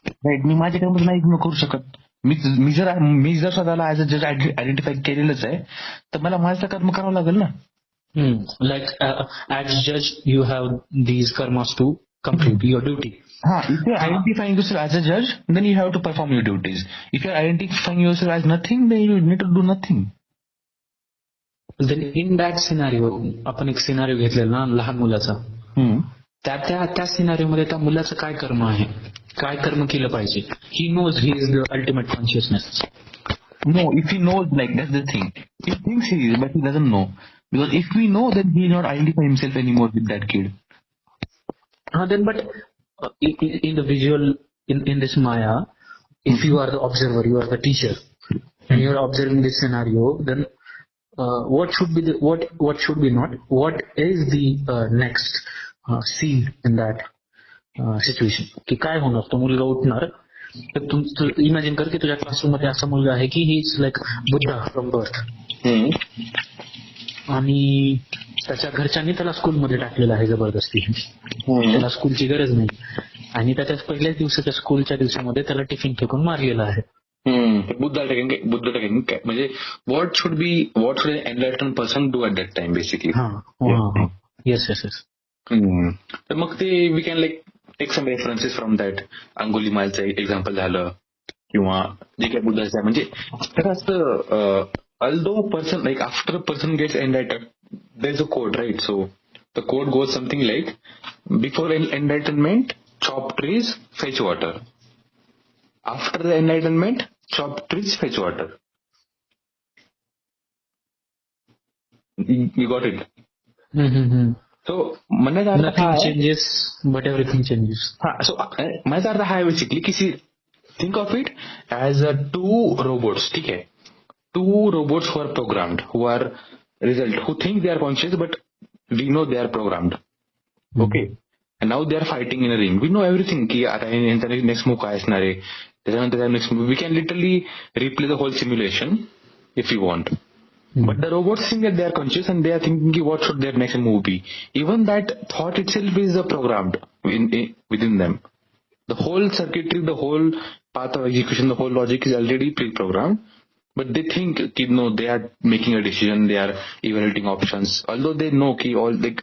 राईट? मी माझ्या कर्माचं नाही इग्नोर करू शकत. मी जर स्वतःला ऍज अ जज आयडेंटिफाय केलेलंच आहे, तर मला माझं कर्म करावं लागेल ना. Like as judge you have these karmas to complete your duty. If you're identifying yourself as a judge, then you have to perform your duties. If you're identifying yourself as nothing, then you need to do nothing. Then in that scenario, आपण एक scenario घेतलेला ना लहान मुलाचा, त्या scenario मध्ये त्या मुलाचं काय कर्म आहे, काय कर्म केलं पाहिजे? He knows he is the ultimate consciousness. No, if he knows, that's the thing. He thinks he is, but he doesn't know. Because if we know, then he will not identify himself anymore with that kid. Then, but in the visual, in this Maya, if you are the observer, you are the teacher, and you are observing this scenario, then what should be what should be not? What is the next scene in that situation? की काय होणार? तो मुलगा उठणार, तर तू imagine कर की तुझ्या क्लासरूम मध्ये असा मुलगा आहे की he is like Buddha from birth, आणि त्याच्या घरच्यांनी त्याला स्कूलमध्ये टाकलेलं आहे जबरदस्ती, त्याला स्कूलची गरज नाही, आणि त्याच्या पहिल्याच दिवसाच्या स्कूलच्या दिवसामध्ये त्याला टिफिन फेकून मारलेला आहे. बुद्ध टाकेंगे म्हणजे what should enlighten person do at that time basically. Yes yes yes. तर मग ते we can take some references from that. अंगुलीमालचं एक्झाम्पल झालं किंवा जे काही बुद्धाचं आहे. म्हणजे तर असतं, although person after a person gets enlightened, there's a code, right? So the code goes something like, before enlightenment, chop trees, fetch water. After the enlightenment, chop trees, fetch water. You got it? So म्हणायचा अर्थ nothing changes but everything changes. So म्हणायचा अर्थ हा आहे basically की think of it as two robots. ठीक आहे, two robots who are programmed, who think they are conscious, but we know they are programmed. Okay, and now they are fighting in a ring. We know everything की आता यांचा next move काय असणार आहे, त्याच्यानंतर next move. We can literally replay the whole simulation if we want. But the robots think that they are conscious and they are thinking what should their next move be. Even that thought itself is programmed within them. The whole circuitry, the whole path of execution, the whole logic is already pre-programmed. But they think कि no, they are making a decision, they are evaluating options, although they know कि all like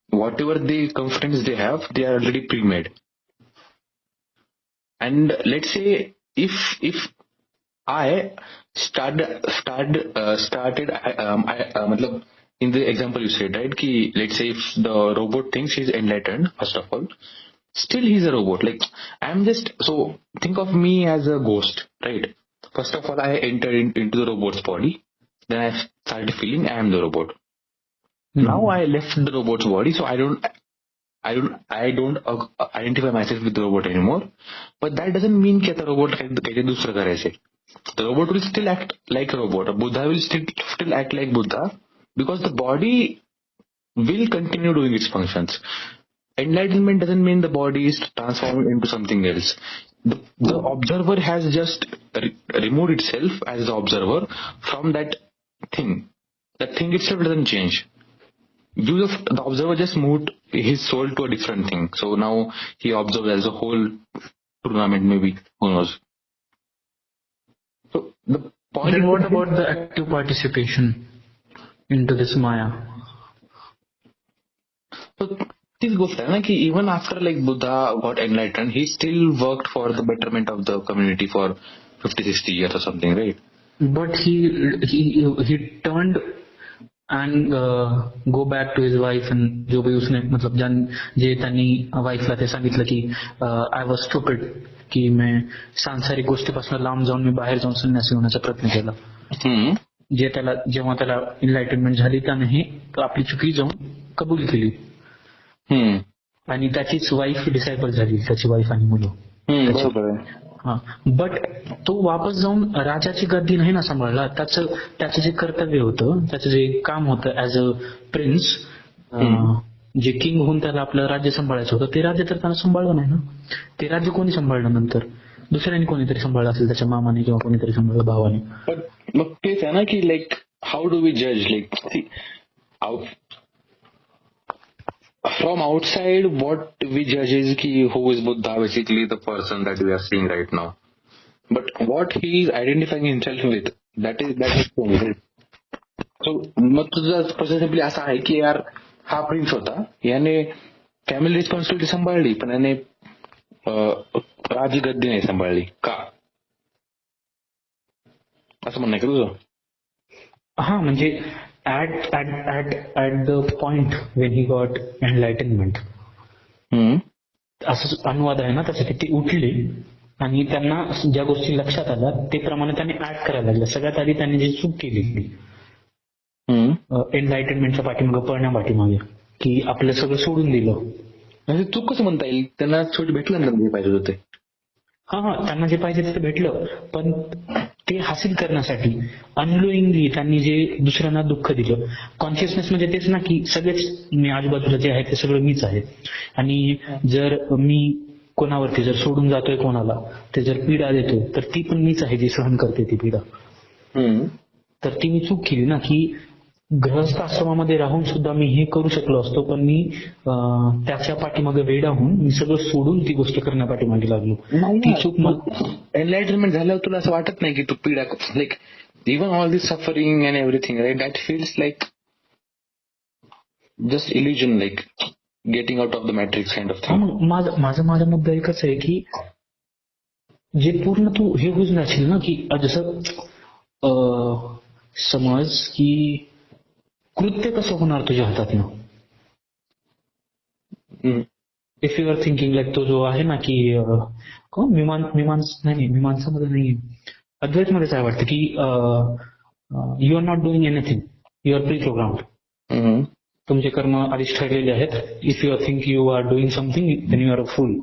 whatever the constraints they have, they are already pre-made. And let's say if I started matlab, in the example you said, right, कि let's say if the robot thinks he's enlightened, first of all, still he's a robot. Like, I'm just, so think of me as a ghost, right? First of all, I entered into the robot's body, then I started feeling I am the robot. Now I left the robot's body, so I don't identify myself with the robot anymore. But that doesn't mean कि आता robot काही दुसरं करायचंय. The robot will still act like a robot. Buddha will still act like Buddha, because the body will continue doing its functions. Enlightenment doesn't mean the body is transformed into something else. The observer has just removed itself as the observer from that thing. That thing itself doesn't change. The observer just moved his soul to a different thing. So now he observes as a whole tournament, maybe. Who knows? So the point. Then what about the active participation into this Maya? So this गोष्ट आहे ना की even after like Buddha got enlightened, he still worked for the betterment of the community for 50-60 years or something, right? But he turned and go back to his wife, and जो भी उसने मतलब जे त्यांनी वाईफला ते सांगितलं की आय वॉज स्टुपिड, की मैं सांसारिक गोष्टीपासून लांब जाऊन मी बाहेर जाऊन संन्यासी होण्याचा प्रयत्न केला. जे त्याला जेव्हा त्याला इनलाइटनमेंट झाली त्याने हे आपली चुकी जाऊन कबूल केली, आणि त्याचीच वाईफ डिसायपल झाली, त्याची वाईफ आणि मुलं. बरोबर आहे. हा, बट तो वापस जाऊन राजाची गद्दी नाही ना सांभाळला. त्याचं जे कर्तव्य होतं, त्याचं जे काम होतं as a prince, J king होऊन त्याला आपलं राज्य सांभाळायचं होतं, ते राज्य तर त्यानं सांभाळलं नाही ना. ते राज्य कोणी सांभाळलं नंतर? दुसऱ्याने कोणीतरी सांभाळलं असेल, त्याच्या मामाने किंवा कोणीतरी सांभाळलं, भावाने. मग तेच आहे ना की लाईक हाऊ डू वी जज, like from outside what we judge is ki who is Buddha, basically the person that we are seeing right now, but what he is identifying himself with, that is changed. So मग तुझं प्रश्न simply असा आहे की यार हा prince होता, याने family responsibility सांभाळली पण याने राजगद्दी नाही सांभाळली का, असं म्हणणं आहे का तुझं? हा, म्हणजे at the point when he got enlightenment, असं अनुवाद आहे ना त्याचा, ते उठले आणि त्यांना ज्या गोष्टी लक्षात आल्या ते प्रमाणे त्यांनी ऍक्ट करायला लागले. सगळ्यात आधी त्यांनी जी चूक केली एनलाइटनमेंटच्या पाठीमागे पळण्यापाठीमागे, की आपलं सगळं सोडून दिलं. म्हणजे चूक कसं म्हणता येईल, त्यांना छोट भेटलं ना जे पाहिजे होते. हा, त्यांना जे पाहिजे ते भेटलं, पण ते हासिल करण्यासाठी अनलोईंगली त्यांनी जे दुसऱ्यांना दुःख दिलं. कॉन्शियसनेस म्हणजे तेच ना की सगळेच मी आजूबाजूला जे आहे ते सगळं मीच आहे, आणि जर मी कोणावरती जर सोडून जातोय कोणाला, ते जर पीडा देतोय तर ती पण मीच आहे जी सहन करते ती पीडा. तर ती मी चूक केली ना, की गृहस्थ आश्रमामध्ये राहून सुद्धा मी हे करू शकलो असतो, पण मी त्याच्या पाठीमागे वेडा होऊन मी सगळं सोडून ती गोष्ट करण्यापाठीमागे लागलो. ती चूक मग एनलाइटनमेंट झाल्यावर तुला असं वाटत नाही की तू पीडा, like even all this suffering and everything, right, that feels like just illusion, like getting out of the matrix kind of thing. माझा मुद्दा एकच आहे की जे पूर्ण तू हे होऊच नसेल ना, की जसं समज की कृत्य कसं होणार तुझ्या हातातनं. If you are thinking like तो जो आहे ना की मीमांसामध्ये नाही, अद्वैत मध्येच आहे वाटतं की you are not doing anything, you are pre programmed. तुमचे कर्म आधीच ठरलेले आहेत. If you are think you are doing something then you are a fool.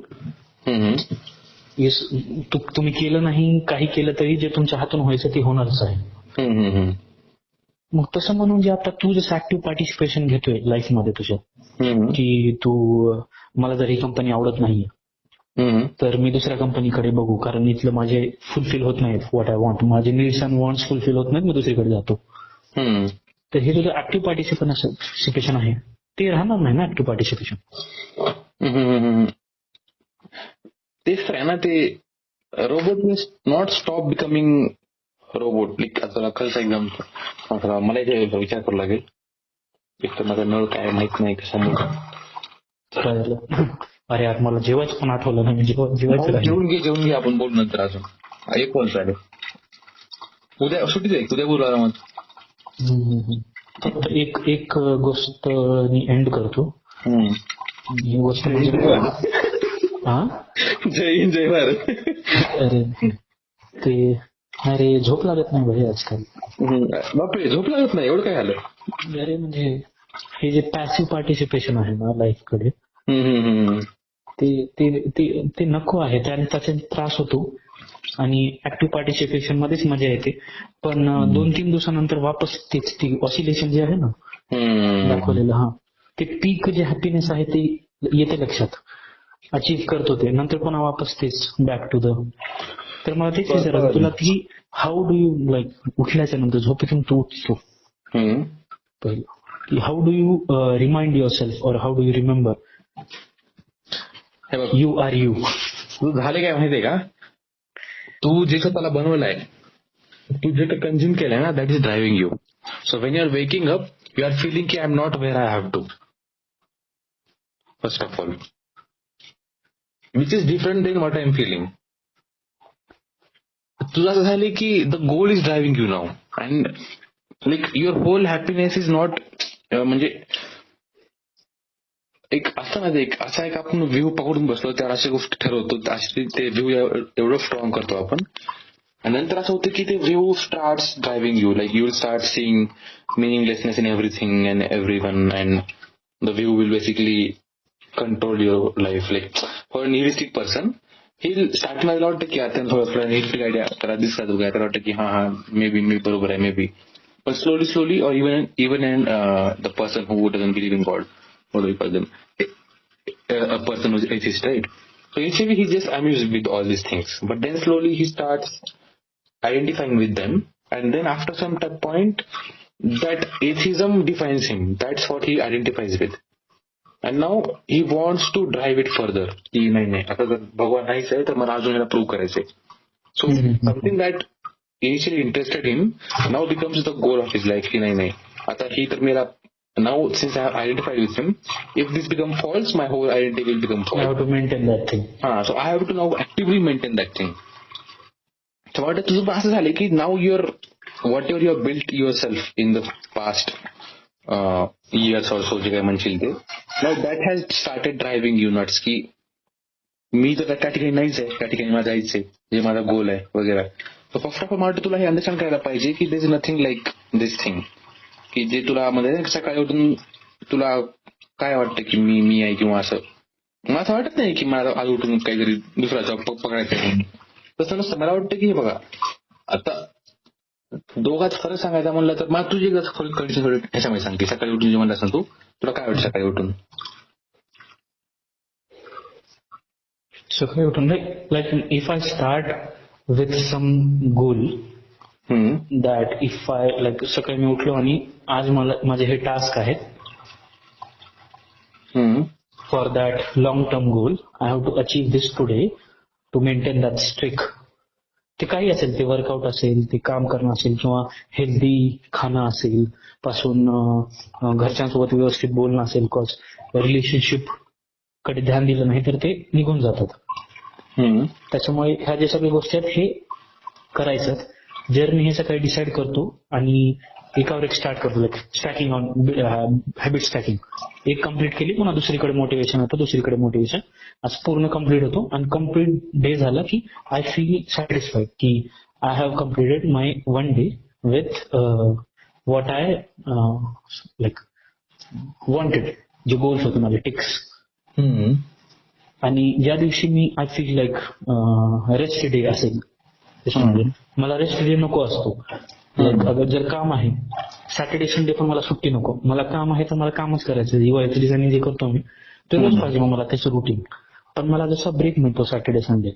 तुम्ही केलं नाही, काही केलं तरी जे तुमच्या हातून व्हायचं ते होणारच आहे. मग तसं म्हणून जे आता तू जसं ऍक्टिव्ह पार्टिसिपेशन घेतोय लाईफमध्ये तुझ्या, की तू मला जर ही कंपनी आवडत नाहीये तर मी दुसऱ्या कंपनीकडे बघू, कारण इथलं माझे फुलफिल होत नाहीत व्हॉट आय वॉन्ट, माझे नीड्स अँड वॉन्ट्स फुलफिल होत नाहीत, मी दुसरीकडे जातो. तर हे तुझं ऍक्टिव्ह पार्टिसिपेशन आहे, ते राहणार नाही ना ऍक्टिव्ह पार्टिसिपेशन. तेच आहे ना, ते robot not stop becoming robot आता खरंच एकदम मला इथे विचार करावा लागेल. एक तर माझा नळ काय माहित नाही कळलं. अरे यार मला जेवायचं पण आठवलं नाही. जेवायचं राहिलं. जेवून घे आपण बोलू नंतर अजून. एक फोन चालेल. उद्या सुट्टीच आहे, उद्या बोलू आरामात. फक्त एक गोष्ट मी एंड करतो. ही गोष्ट म्हणजे हा जय हिंद जय भारत. अरे झोप लागत नाही भाई आजकाल. बापरे, झोप लागत नाही, एवढं काय झालं? अरे म्हणजे हे जे पॅसिव्ह पार्टिसिपेशन आहे ना लाईफ कडे, ते नको आहे. त्याचा त्रास होतो आणि ऍक्टिव्ह पार्टिसिपेशन मध्येच मजा येते. पण 2-3 दिवसानंतर वापस तेच ती ऑसिलेशन जे आहे ना दाखवलेलं, ते पीक जे हॅपीनेस आहे ते येते लक्षात, अचीव्ह करतो ते, नंतर पुन्हा वापस तेच बॅक टू द. तर मला तेच विचारायचं तुला की हाऊ डू यू लाईक उठल्याच्या नंतर झोपेतून तू उठतो पहिलं की how do you remind your self और how do you remember you are you. तू झाले काय माहितीये का, तू जे स्वतःला बनवलंय, तू जे कन्झ्युम केलंय ना, that is driving you. So when you are waking up you are feeling की I am not where I have to. First of all which is different than what I am feeling. तुझं असं झालं की the goal is driving you now and like your whole happiness is not, म्हणजे एक असं ना, एक असा एक आपण व्ह्यू पकडून बसलो त्यावर अशा गोष्टी ठरवतो, अशी ते व्ह्यू एवढं स्ट्रॉंग करतो आपण. आणि नंतर असं होतं की ते view starts driving you, like you will start seeing meaninglessness in everything and everyone, and the view will basically control your life. Like for a nihilistic person, he'll start मला वाटतं की आता थोडं निहिलिस्टिक आयडिया त्याला दिसला तो काय, त्याला वाटतं की हा मे बी मी बरोबर आहे, may be. But slowly or even in the person who doesn't believe in God, what do we call them, a person who's atheist, right? So initially he's just amused with all these things, but then slowly he starts identifying with them, and then after some point that atheism defines him. That's what he identifies with, and now he wants to drive it further. की नाही आता जर भगवान नाहीच आहे तर मला अजून याला प्रूव्ह करायचंय. So something that initially interested him now becomes the goal of his life. की नाही आता ही तर मेरा, now since I have identified with him, if this become false my whole identity will become false. I have to maintain that thing. So I have to now actively maintain that thing. So वाटतं तुझं असं झालं की now you're whatever you have built yourself in the past years or so, जे काय म्हणशील ते, now that has started driving you nuts. की मी तर त्या ठिकाणी नाहीच आहे, त्या ठिकाणी मला जायचंय, जे माझा गोल आहे वगैरे. तर फर्स्ट ऑफ ऑल मला तुला हे अंडरस्टँड करायला पाहिजे की देर is nothing like this thing, की जे तुला म्हणजे सकाळी उठून तुला काय वाटतं की मी आहे किंवा असं. मला असं वाटत नाही की मला आज उठून काहीतरी दुसरा जॉब पकडायचा आहे. तसं नसतं. मला वाटतं की हे बघा, आता दोघात फरक सांगायचा म्हणलं तर मला तुझी कंडिशन ह्याच्यामध्ये सांगते. सकाळी उठून जे म्हणलं असं तुला काय वाटतं सकाळी उठून? सकाळी उठून like if I start with some goal, that if I like सकाळी मी उठलो आणि आज मला माझे हे टास्क आहेत, for that long term goal I have to achieve this today to maintain that streak. ते काही असेल, ते वर्कआउट असेल, ते काम करणं असेल, किंवा हेल्दी खाणं असेल, पासून घरच्यांसोबत व्यवस्थित बोलणं असेल, कॉज रिलेशनशिप कडे ध्यान दिलं नाही तर ते निघून जातात. त्याच्यामुळे ह्या ज्या सगळ्या गोष्टी आहेत हे करायचं. जर मी हे सकाळी डिसाईड करतो आणि एकावर एक स्टार्ट करतो, like stacking on habit stacking, एक कम्प्लीट केली पुन्हा दुसरीकडे मोटिवेशन होतं, दुसरीकडे मोटिवेशन, असं पूर्ण कम्प्लीट होतो. आणि कम्प्लीट डे झाला की आय फील सॅटिस्फाईड की I have completed my one day with what I like wanted, जे गोल्स होते माझे, टिक्स. आणि ज्या दिवशी मी I feel like rest day असेल, मला रेस्ट डे नको असतो. लाईक अगर जर काम आहे, सॅटर्डे संडे पण मला सुट्टी नको, मला काम आहे तर मला कामच करायचं. दिवाळीचं डिझायनिंग जे करतो मी ते रोज पाहिजे मग मला त्याचं रुटीन. पण मला जसा ब्रेक मिळतो Saturday Sunday,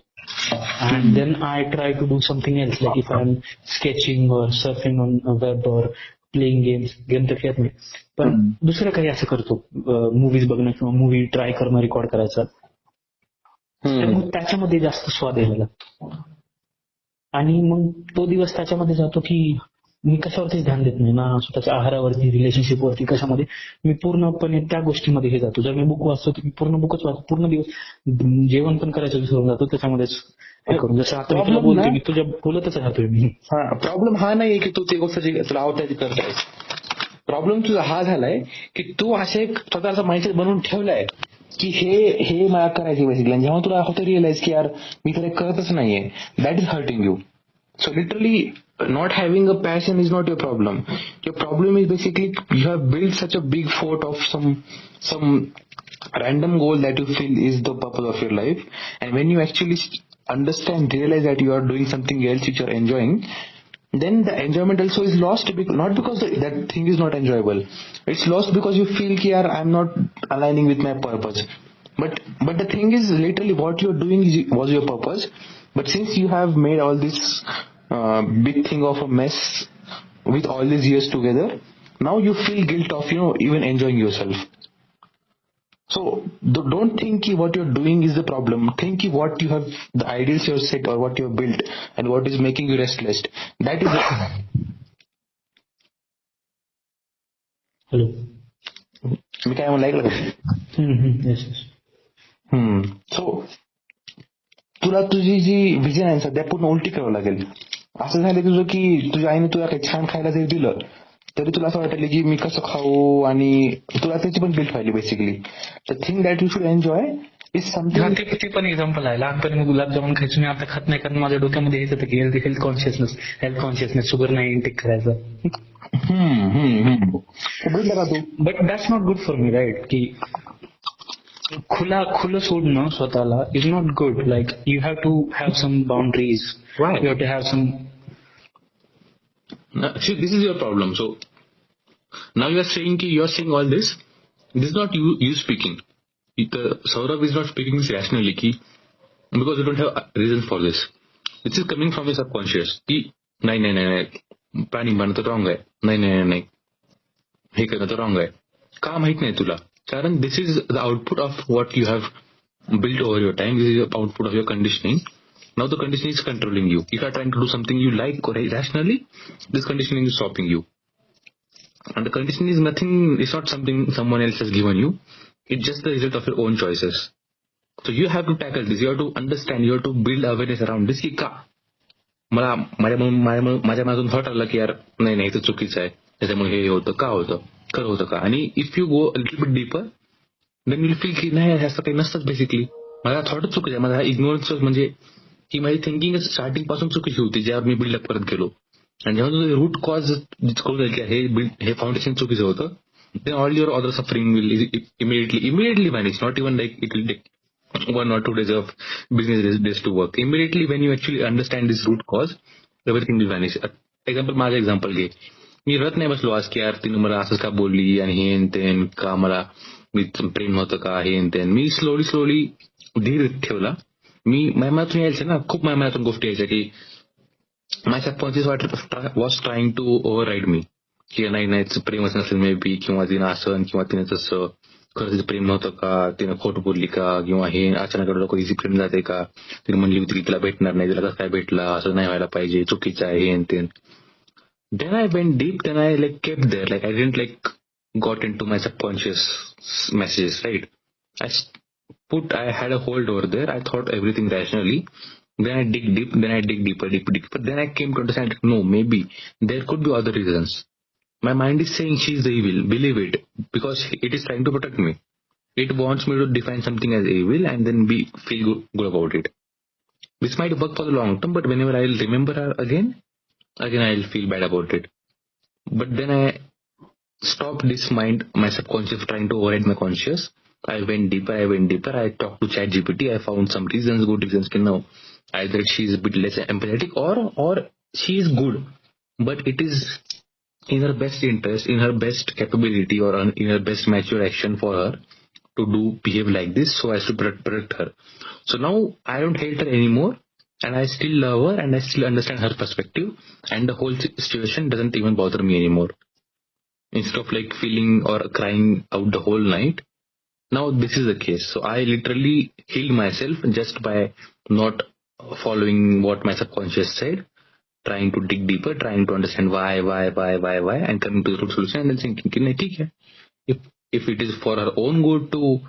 and then I try to do something else, like if I am sketching और सर्फिंग ऑन वेब और प्लेइंग गेम तर खेळत नाही, पण दुसरं काही असं करतो, मूवीज बघणं किंवा मूवी ट्राय करणं, रेकॉर्ड करायचा. तर मग त्याच्यामध्ये जास्त स्वाद यायला लागतो. आणि मग तो दिवस त्याच्यामध्ये जातो की मी कशावरतीच ध्यान देत नाही ना, स्वतःच्या आहारावरती, रिलेशनशिप वरती, कशामध्ये मी पूर्णपणे त्या गोष्टीमध्ये हे जातो. जर मी बुक वाचतो तर मी पूर्ण बुकच वाचतो, पूर्ण दिवस जेवण पण करायचं विसरून जातो त्याच्यामध्येच हे करून. जसं आता मी तुला प्रॉब्लेम बोलतोय, ना, मी तुझ्या बोलतच राहतोय मी. प्रॉब्लेम हा नाहीये की तू ते गोष्ट तुला आवडते करतायस. प्रॉब्लेम तुझा हा झालाय की तू असे एक स्वतःचा माइंडसेट बनवून ठेवलाय की हे मला करायचे बेसिकली. आणि जेव्हा तुला होतं रिअलाइज की यार मी तर करतच नाहीये, that is hurting you. So literally, not having a passion is not your problem. Your problem is basically you have built such a big fort of some random goal that you feel is the purpose of your life. And when you actually understand, realize that you are doing something else which you are enjoying, then the enjoyment also is lost. Not because that thing is not enjoyable. It's lost because you feel ki yaar, I'm not aligning with my purpose. But the thing is, literally what you're doing was your purpose. But since you have made all this big thing of a mess with all these years together, now you feel guilt of even enjoying yourself. So don't think ki what you're doing is the problem. Think ki what you have, the ideals you've set or what you've built and what is making you restless. That is hello. मी काय म्हणलं ऐकलं का? Yes yes. सो तुला तुझी जी vision आहे सध्या पूर्ण उलटी करावं लागेल. असं झालं तुझं की तुझ्या आईने तुला काही छान खायला जरी दिलं तरी तुला असं वाटलं की मी कसं खाऊ, आणि तुला त्याची पण गिल्ट व्हायली basically. The thing that you should enjoy is हा, समथिंग. ते पण एक्झाम्पल आहे. लहानपणी मी गुलाबजामुन खायचो, मी आता खात नाही, कारण माझ्या डोक्यामध्ये हेच होतं की हेल्थ कॉन्शियसनेस, शुगर नाही इंटेक करायचं. बघितलं का तू? But that's not good for me, right? की खुलं सोडणं स्वतःला is not good. Like you have to have some boundaries, Why? You have to have some. See, this is your problem. So now you are saying ki you are saying all this. This is not you speaking. Saurabh is not speaking this rationally ki because you don't have reasons for this. This is coming from your subconscious की नाही नाही नाही नाही प्राणी बनणं तर wrong आहे, नाही नाही नाही नाही हे करणं तर रॉंग आहे. का माहित नाही तुला? कारण this is the output of what you have built over your time. This is the output of your conditioning. Now the conditioning is controlling you. If you are trying to do something you like or rationally, this conditioning is stopping you. And the conditioning is nothing, it's not something someone else has given you. It's just the result of your own choices. So you have to tackle this. You have to understand. You have to build awareness around this. की का मला माझ्या मनातून thought आला की यार नाही नाही हे चुकीचं आहे, त्याच्यामुळे हे होतं, का होतं, खरं होतं का? आणि if you go little bit deeper than will feel की नाही असं काही नसतं. बेसिकली माझा थॉटच चुकीचा आहे, माझा इग्नोरन्स म्हणजे की माझी थिंकिंग स्टार्टिंग पासून चुकीची होती, ज्यावर मी बिल्डअप करत गेलो. आणि जेव्हा तुझं रूट कॉज कळून जाईल की हे फाउंडेशन चुकीचं होतं, then all your other suffering will immediately vanish. Not even like it will take 1 or 2 days of business days to work. Immediately when you actually understand this root cause, everything will vanish. Example, माझं example घे. मी रत नाही बसलो आज की यार तिने मला असंच का बोलली आणि हे तेन, का मला मी प्रेम होतं का, हे तेन. मी स्लोली धीर ठेवला. मी मनातून यायचं ना, खूप मनातून गोष्टी यायच्या की my subconscious was trying to override me, की नाही प्रेमच नसेल मे बी, किंवा तिनं असं किंवा तिने तसं, खरं तिचं प्रेम नव्हतं का, तिनं खोट बोलली का, किंवा हे अचानक लोक इझी प्रेम जाते का, तिने म्हणली होती की तिला भेटणार नाही, तिला कसं काय भेटला, असं नाही व्हायला पाहिजे, चुकीचं आहे हे तेन. Then I went deep, then I like kept there, like I didn't like got into my subconscious messages, right? I had a hold over there. I thought everything rationally. Then I dig deep, then I dig deeper. Then I came to understand, no, maybe there could be other reasons. My mind is saying she's the evil, believe it, because it is trying to protect me. It wants me to define something as evil and then feel good about it. This might work for the long term, but whenever I'll remember her again I'll feel bad about it. But then I stopped this mind, my subconscious, trying to override my conscious. I went deeper. I talked to ChatGPT. I found some reasons, good reasons. No, either she's a bit less empathetic or she is good, but it is in her best interest, in her best capability, or in her best mature action for her to behave like this, so as to protect her. So now I don't hate her anymore, and I still love her, and I still understand her perspective, and the whole situation doesn't even bother me anymore. Instead of like feeling or crying out the whole night, now this is the case. So I literally healed myself just by not following what my subconscious said, trying to dig deeper, trying to understand why, and coming to the root solution, and then thinking, "Ki nahi, theek hai. If it is for her own good to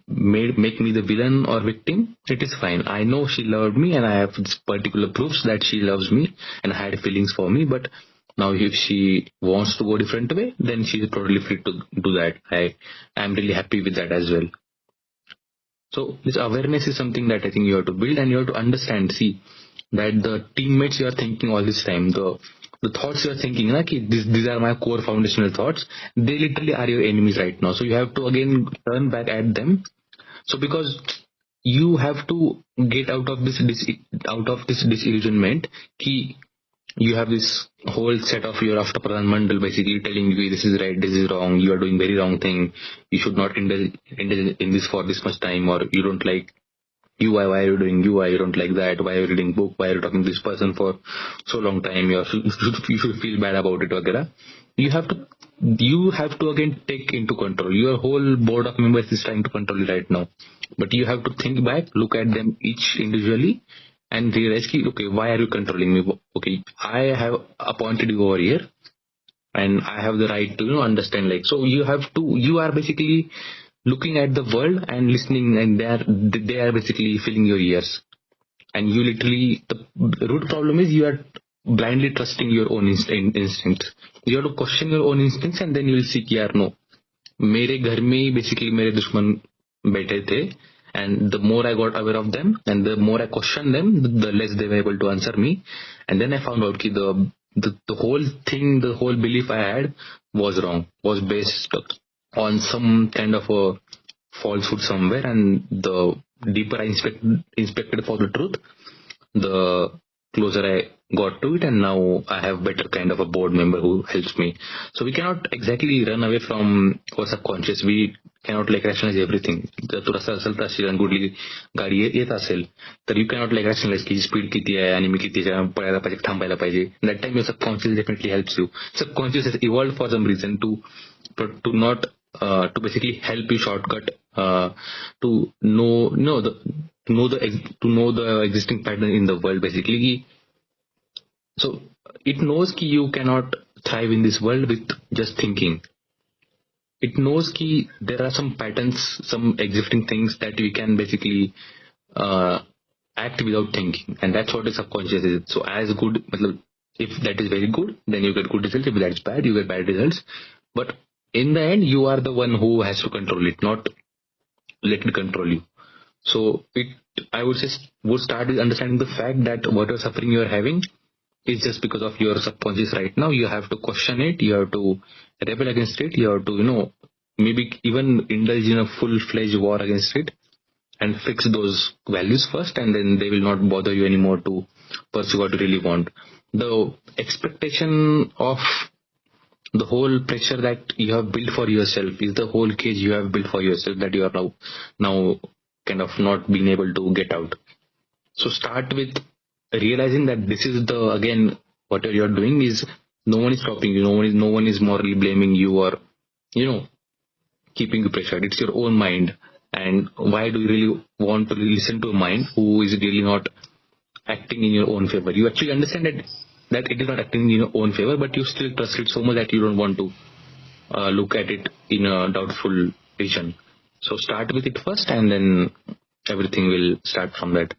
make me the villain or victim, it is fine. I know she loved me, and I have this particular proofs that she loves me and had feelings for me. But now, if she wants to go different way, then she is totally free to do that. I am really happy with that as well." So this awareness is something that I think you have to build, and you have to understand. See that the teammates you are thinking all this time, the thoughts you are thinking, na, ki these are my core foundational thoughts. They literally are your enemies right now. So you have to again turn back at them. So because you have to get out of this disillusionment, ki you have this whole set of your Ashtapradhan Mandal basically telling you this is right, this is wrong, you are doing very wrong thing, you should not indulge in this for this much time, or you don't like UI, why are you doing UI, you don't like that, why are you reading book, why are you talking to this person for so long time, you should feel bad about it, etc. You have to again take into control. Your whole board of members is trying to control you right now. But you have to think back, look at them each individually, and realize, okay, why are you controlling me? Okay, I have appointed you over here, and I have the right to understand. Like, so you are basically looking at the world and listening, and they are basically filling your ears. And you literally, the root problem is you are blindly trusting your own instincts. You have to question your own instincts, and then you will see, yaar, no, मेरे घर में ही basically मेरे दुश्मन बैठे थे, and the more I got aware of them and the more I questioned them, the less they were able to answer me. And then I found out that the whole thing, the whole belief I had was wrong, was based on some kind of a falsehood somewhere, and the deeper I inspected for the truth, the closer I got to it, and now I have better kind of a board member who helps me. So we cannot exactly run away from our subconscious. We cannot like rationalize everything. जर तू रस्ता असेल तर असेल आणि कुठली गाडी येत असेल तर you cannot like rationalize की स्पीड किती आहे आणि मी किती पळायला पाहिजे, थांबायला पाहिजे. That time your subconscious definitely helps you. Subconscious has evolved for some reason to not to basically help you shortcut to know the existing pattern in the world basically. So it knows ki you cannot thrive in this world with just thinking. It knows ki there are some patterns, some existing things that we can basically act without thinking, and that's what the subconscious is. So as good, if that is very good, then you get good results. If that's bad, you get bad results. But in the end, you are the one who has to control it, not let it control you. So I would say, would start with understanding the fact that whatever suffering you are having is just because of your subconscious right now. You have to question it, you have to rebel against it, you have to, maybe even indulge in a full-fledged war against it and fix those values first, and then they will not bother you anymore to pursue what you really want. The expectation of the whole pressure that you have built for yourself is the whole cage you have built for yourself that you are now kind of not being able to get out. So start with realizing that this is again, whatever you're doing is, no one is stopping you, no one is morally blaming you or, keeping you pressured. It's your own mind. And why do you really want to listen to a mind who is really not acting in your own favor? You actually understand that it is not acting in your own favor, but you still trust it so much that you don't want to look at it in a doubtful vision. So start with it first, and then everything will start from that.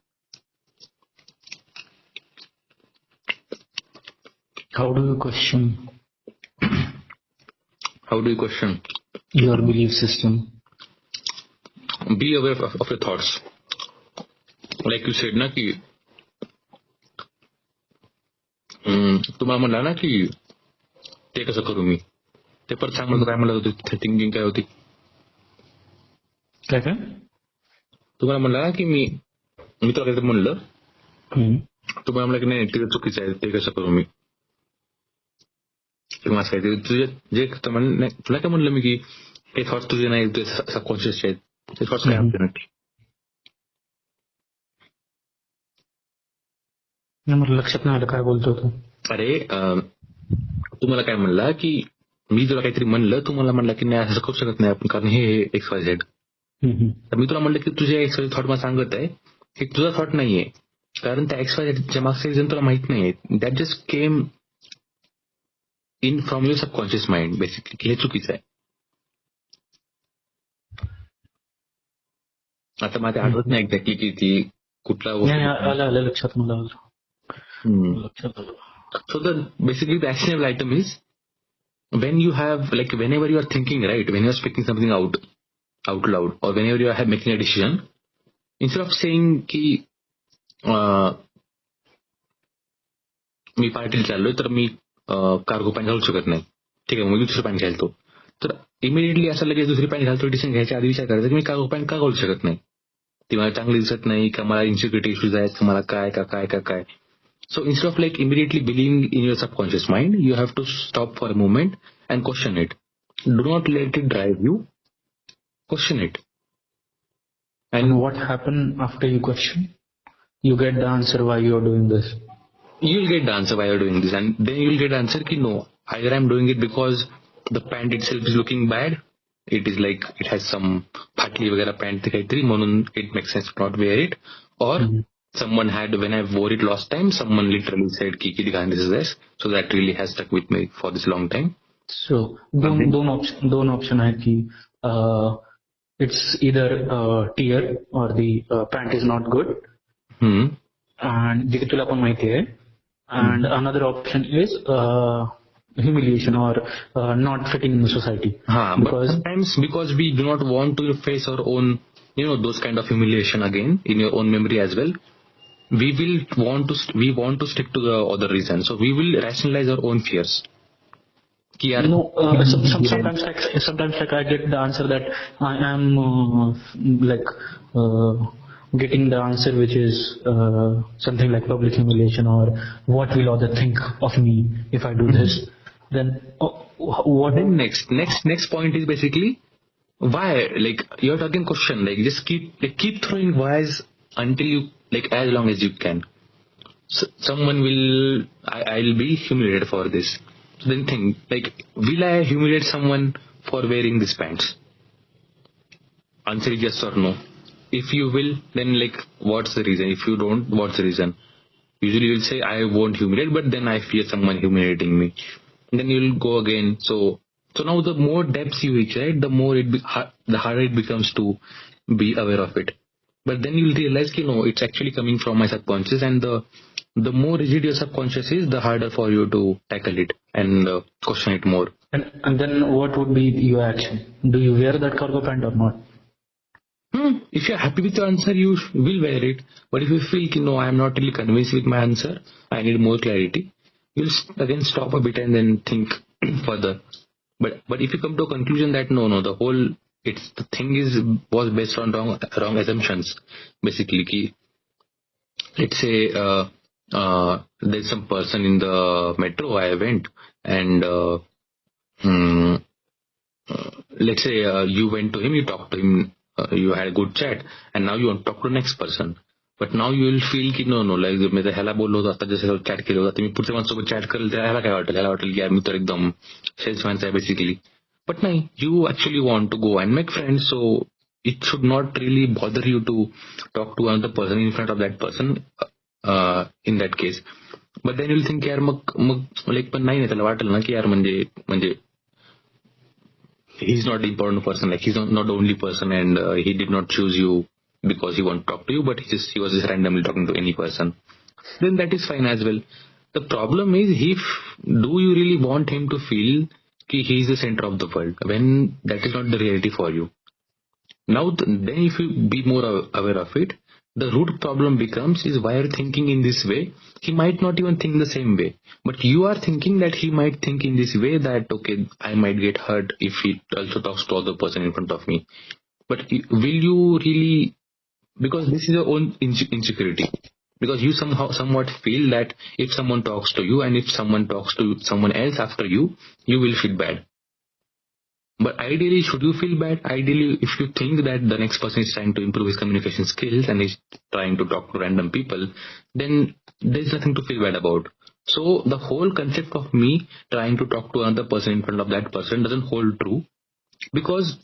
How do you question your belief system? Be aware of your thoughts. Like you said, ना कि तुम्हाला म्हणला ना की ते कसं करू मी, ते परत सांग मला काय म्हणलं होतं, थिंकिंग काय होती? काय तुम्हाला म्हणला ना की मी तुला काहीतरी म्हणलं, तुम्हाला म्हणलं की नाही ते चुकीचं आहे, ते कसं करू मी, किंवा असं काहीतरी तुझे जे तुला काय म्हणलं मी की हे थॉट्स तुझे नाही, ते सबकॉन्शियस आहेत, ते थॉट्स काय होते नक्की? लक्षात नाही आलं काय बोलतो तू. अरे तुम्हाला काय म्हणला की मी तुला काहीतरी म्हणलं, तुम्हाला म्हणला की नाही असं करू शकत नाही आपण कारण हे XYZ. तर मी तुला म्हणलं की तुझे XYZ थॉट मला सांगत आहे हे तुझा थॉट नाहीये, कारण त्या एक्सपायरच्या मागचं रिझन तुला माहित नाहीये. That just came in from your subconscious mind basically, की हे चुकीचं आहे. आता मला आठवत नाही एक्झॅक्टली की ती कुठला आलं लक्षात मला लक्षात आलं. So basically the actionable item is when you have, like, whenever you are thinking, right, when you are speaking something out loud, or whenever you are making a decision, instead of saying ki मी पार्टीला चाललोय तर मी cargo pant घालू शकत नाही, ठीक आहे, मग दुसरी pant घालतो. तर इमिडिएटली असं लगेच दुसरी पॅन्ट घालतो डिसिजन घ्यायच्या आधी विचार करायचा की मी कार्गो पॅन्ट का घालू शकत नाही, ती मला चांगली दिसत नाही का, मला इन्सिक्युरिटी इश्यूज आहेत का, मला काय. So instead of like immediately believing in your subconscious mind, you have to stop for a moment and question it. Do not let it drive you. Question it. And what happened after you question? You get the answer why you are doing this. You'll get the answer why you're doing this, and then you'll get the answer ki no, either I'm doing it because the pant itself is looking bad, it is like it has some phatli वगैरह pant थी काहीतरी म्हणून it makes sense to not wear it, or someone had, when I wore it last time, someone literally said ki kiti ghani this is this, so that really has stuck with me for this long time. So दोन option आहेत की it's either tear or the pant is not good, and जे तुला पण माहिती आहे, and another option is humiliation or not fitting in the society. But sometimes because we do not want to face our own, those kind of humiliation again in your own memory as well, we want to stick to the other reason, so we will rationalize our own fears. Sometimes I get the answer that I am getting the answer which is something like public humiliation or what will others think of me if I do this. Then what? Then next point is basically why. Like, you're talking question, like just keep throwing whys until you, like, as long as you can. So someone will, I'll be humiliated for this. So then think, like, will I humiliate someone for wearing these pants? Answer is yes or no. If you will, then like, what's the reason? If you don't, what's the reason? Usually you'll say I won't humiliate, but then I fear someone humiliating me. And then you'll go again. So now the more depths you reach, right, the more the harder it becomes to be aware of it. But then you'll realize, it's actually coming from my subconscious, and the more rigid your subconscious is, the harder for you to tackle it and question it more. And then what would be your action? Do you wear that cargo pant or not? If you're happy with your answer, you will wear it. But if you feel, no, I'm not really convinced with my answer, I need more clarity, you'll again stop a bit and then think further. But if you come to a conclusion that no, the thing was based on wrong assumptions, basically. Let's say there's some person in the metro I went, and let's say you went to him, you talked to him, you had a good chat, and now you want to talk to the next person. But now you will feel की no, like मी तर ह्याला बोललो होतो आता, जसं chat केलं होतं, मी पुढच्या माणसासोबत चॅट करेल तर ह्याला काय वाटेल, ह्याला वाटेल की मी तर एकदम सेल्समॅनचा आहे बेसिकली. But नाही, you actually want to go and make friends, so it should not really bother you to talk to another person in front of that person in that case. But then you'll think यार मग like पण नाही, त्याला वाटेल ना की यार म्हणजे he's not the important person, like he's not the only person, and he did not choose you because he wanted to talk to you, but he was just randomly talking to any person. Then that is fine as well. The problem is, do you really want him to feel that he is the center of the world when that is not the reality for you? Now then if you be more aware of it, the root problem becomes is why you're thinking in this way. He might not even think the same way, but you are thinking that he might think in this way, that okay, I might get hurt if he also talks to other person in front of me. But will you really, because this is your own insecurity, because you somewhat feel that if someone talks to you and if someone talks to someone else after you will feel bad. But ideally, should you feel bad? Ideally, if you think that the next person is trying to improve his communication skills and is trying to talk to random people, then there's nothing to feel bad about. So the whole concept of me trying to talk to another person in front of that person doesn't hold true, because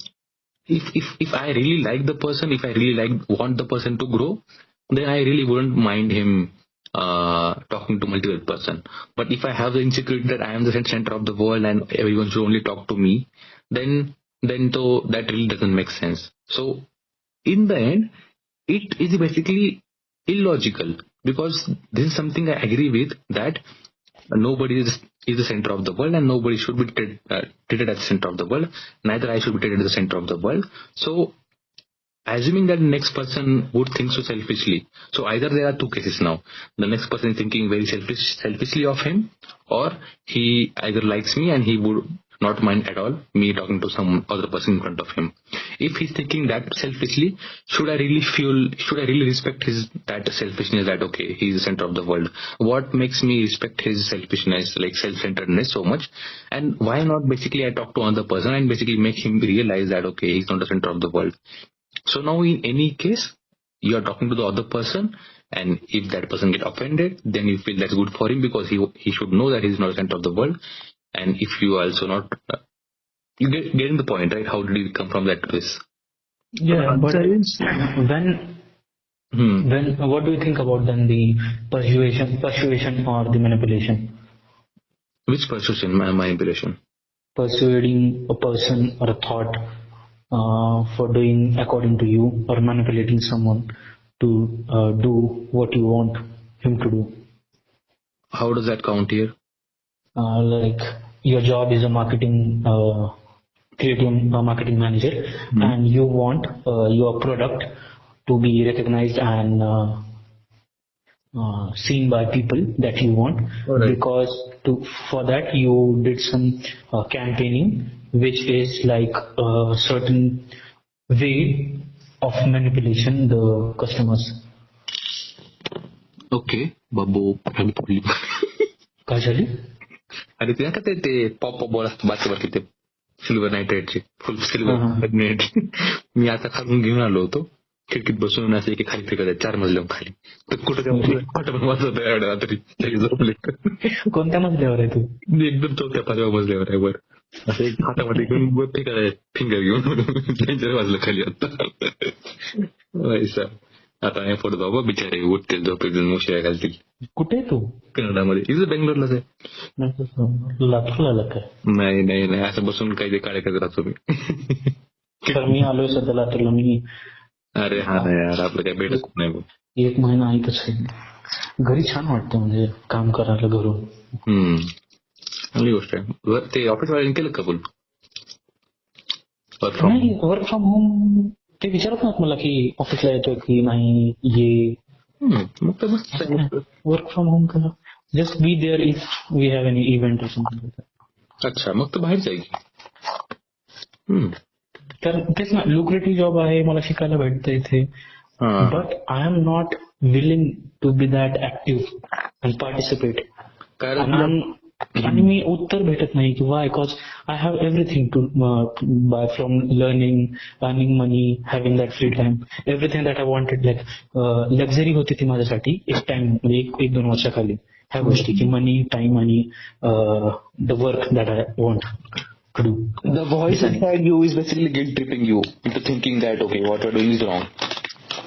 if I really like the person, if I really want the person to grow, then I really wouldn't mind him talking to multiple person. But if I have the insecurity that I am the center of the world and everyone should only talk to me, then though that really doesn't make sense. So in the end, it is basically illogical, because this is something I agree with, that nobody is the center of the world and nobody should be treated as the center of the world. Neither I should be treated as the center of the world. So assuming that the next person would think so selfishly. So either there are two cases now. The next person is thinking very selfishly of him, or he either likes me and he would not mind at all me talking to some other person in front of him. If he's thinking that selfishly, should I really respect that selfishness, that okay, he's the center of the world? What makes me respect his selfishness, like self-centeredness so much? And why not basically I talk to another person and basically make him realize that okay, he's not the center of the world. So now in any case, you are talking to the other person, and if that person get offended, then you feel that's good for him, because he should know that he's not the center of the world. And if you also not, you getting the point, right? How did you come from that place? Yeah, but when what do you think about then the persuasion or the manipulation? Which persuasion, manipulation? Persuading a person or a thought for doing according to you, or manipulating someone to do what you want him to do. How does that count here? Like your job is a creative marketing manager, and you want your product to be recognized and seen by people that you want. Right. Because for that you did some campaigning, which is like a certain way of manipulation the customers. Okay, बाबू काय झाली? अरे ते का ते pop ball असतो basketball, ते silver नायट्रेटचे, full silver net. मी आता खालून घेऊन आलो होतो, खिडकीत बसून असं एक खाली फेकत 4 मजल्यावर खाली. तर कुठं वाजवत एवढ्या रात्री झोपले. कोणत्या मजल्यावर आहे तू? एकदम 4-5व्या मजल्यावर आहे वर. असं एक हातामध्ये घेऊन फिंगर घेऊन डेंजर वाजलं खाली आता. आता नाही फोटो बाबा, बिचारे उठतील झोपेतून उशिरा घालतील. कुठे तू? कन्नडामध्ये. इथं बेंगलोरलाच आहे. लातूरला काय? नाही असं बसून काही ते काळे करत राहतो मी. तर मी आलोय सध्या लातूरला. मी अरे हा नाही यार, आपलं काही भेटत नाही. 1 महिना ऐकच आहे. घरी छान वाटतं, म्हणजे काम करायला घरून. चांगली गोष्ट आहे. ते ऑफिस वाल्याने केलं कबूल? वर्क फ्रॉम होम ते विचारत नाहीत मला की ऑफिसला येतोय की नाही. मग तर मस्त आहे. वर्क फ्रॉम होम करा, just be there if we have any event और समथिंग. अच्छा, मग तर बाहेर जाईल. तर तेच ना, लुक्रेटिव्ह जॉब आहे, मला शिकायला भेटतं इथे. But I am not willing to be that active and participate. आणि मी उत्तर भेटत नाही की why, because I have everything to buy, from learning, earning money, having that free time, everything that I wanted. Like luxury होती ती माझ्यासाठी एक टाइम, म्हणजे 1-2 वर्षाखाली, ह्या गोष्टी की मनी, टाइम आणि the work that I want to do. The voice inside you is basically guilt tripping you into thinking that okay, what you're doing is wrong,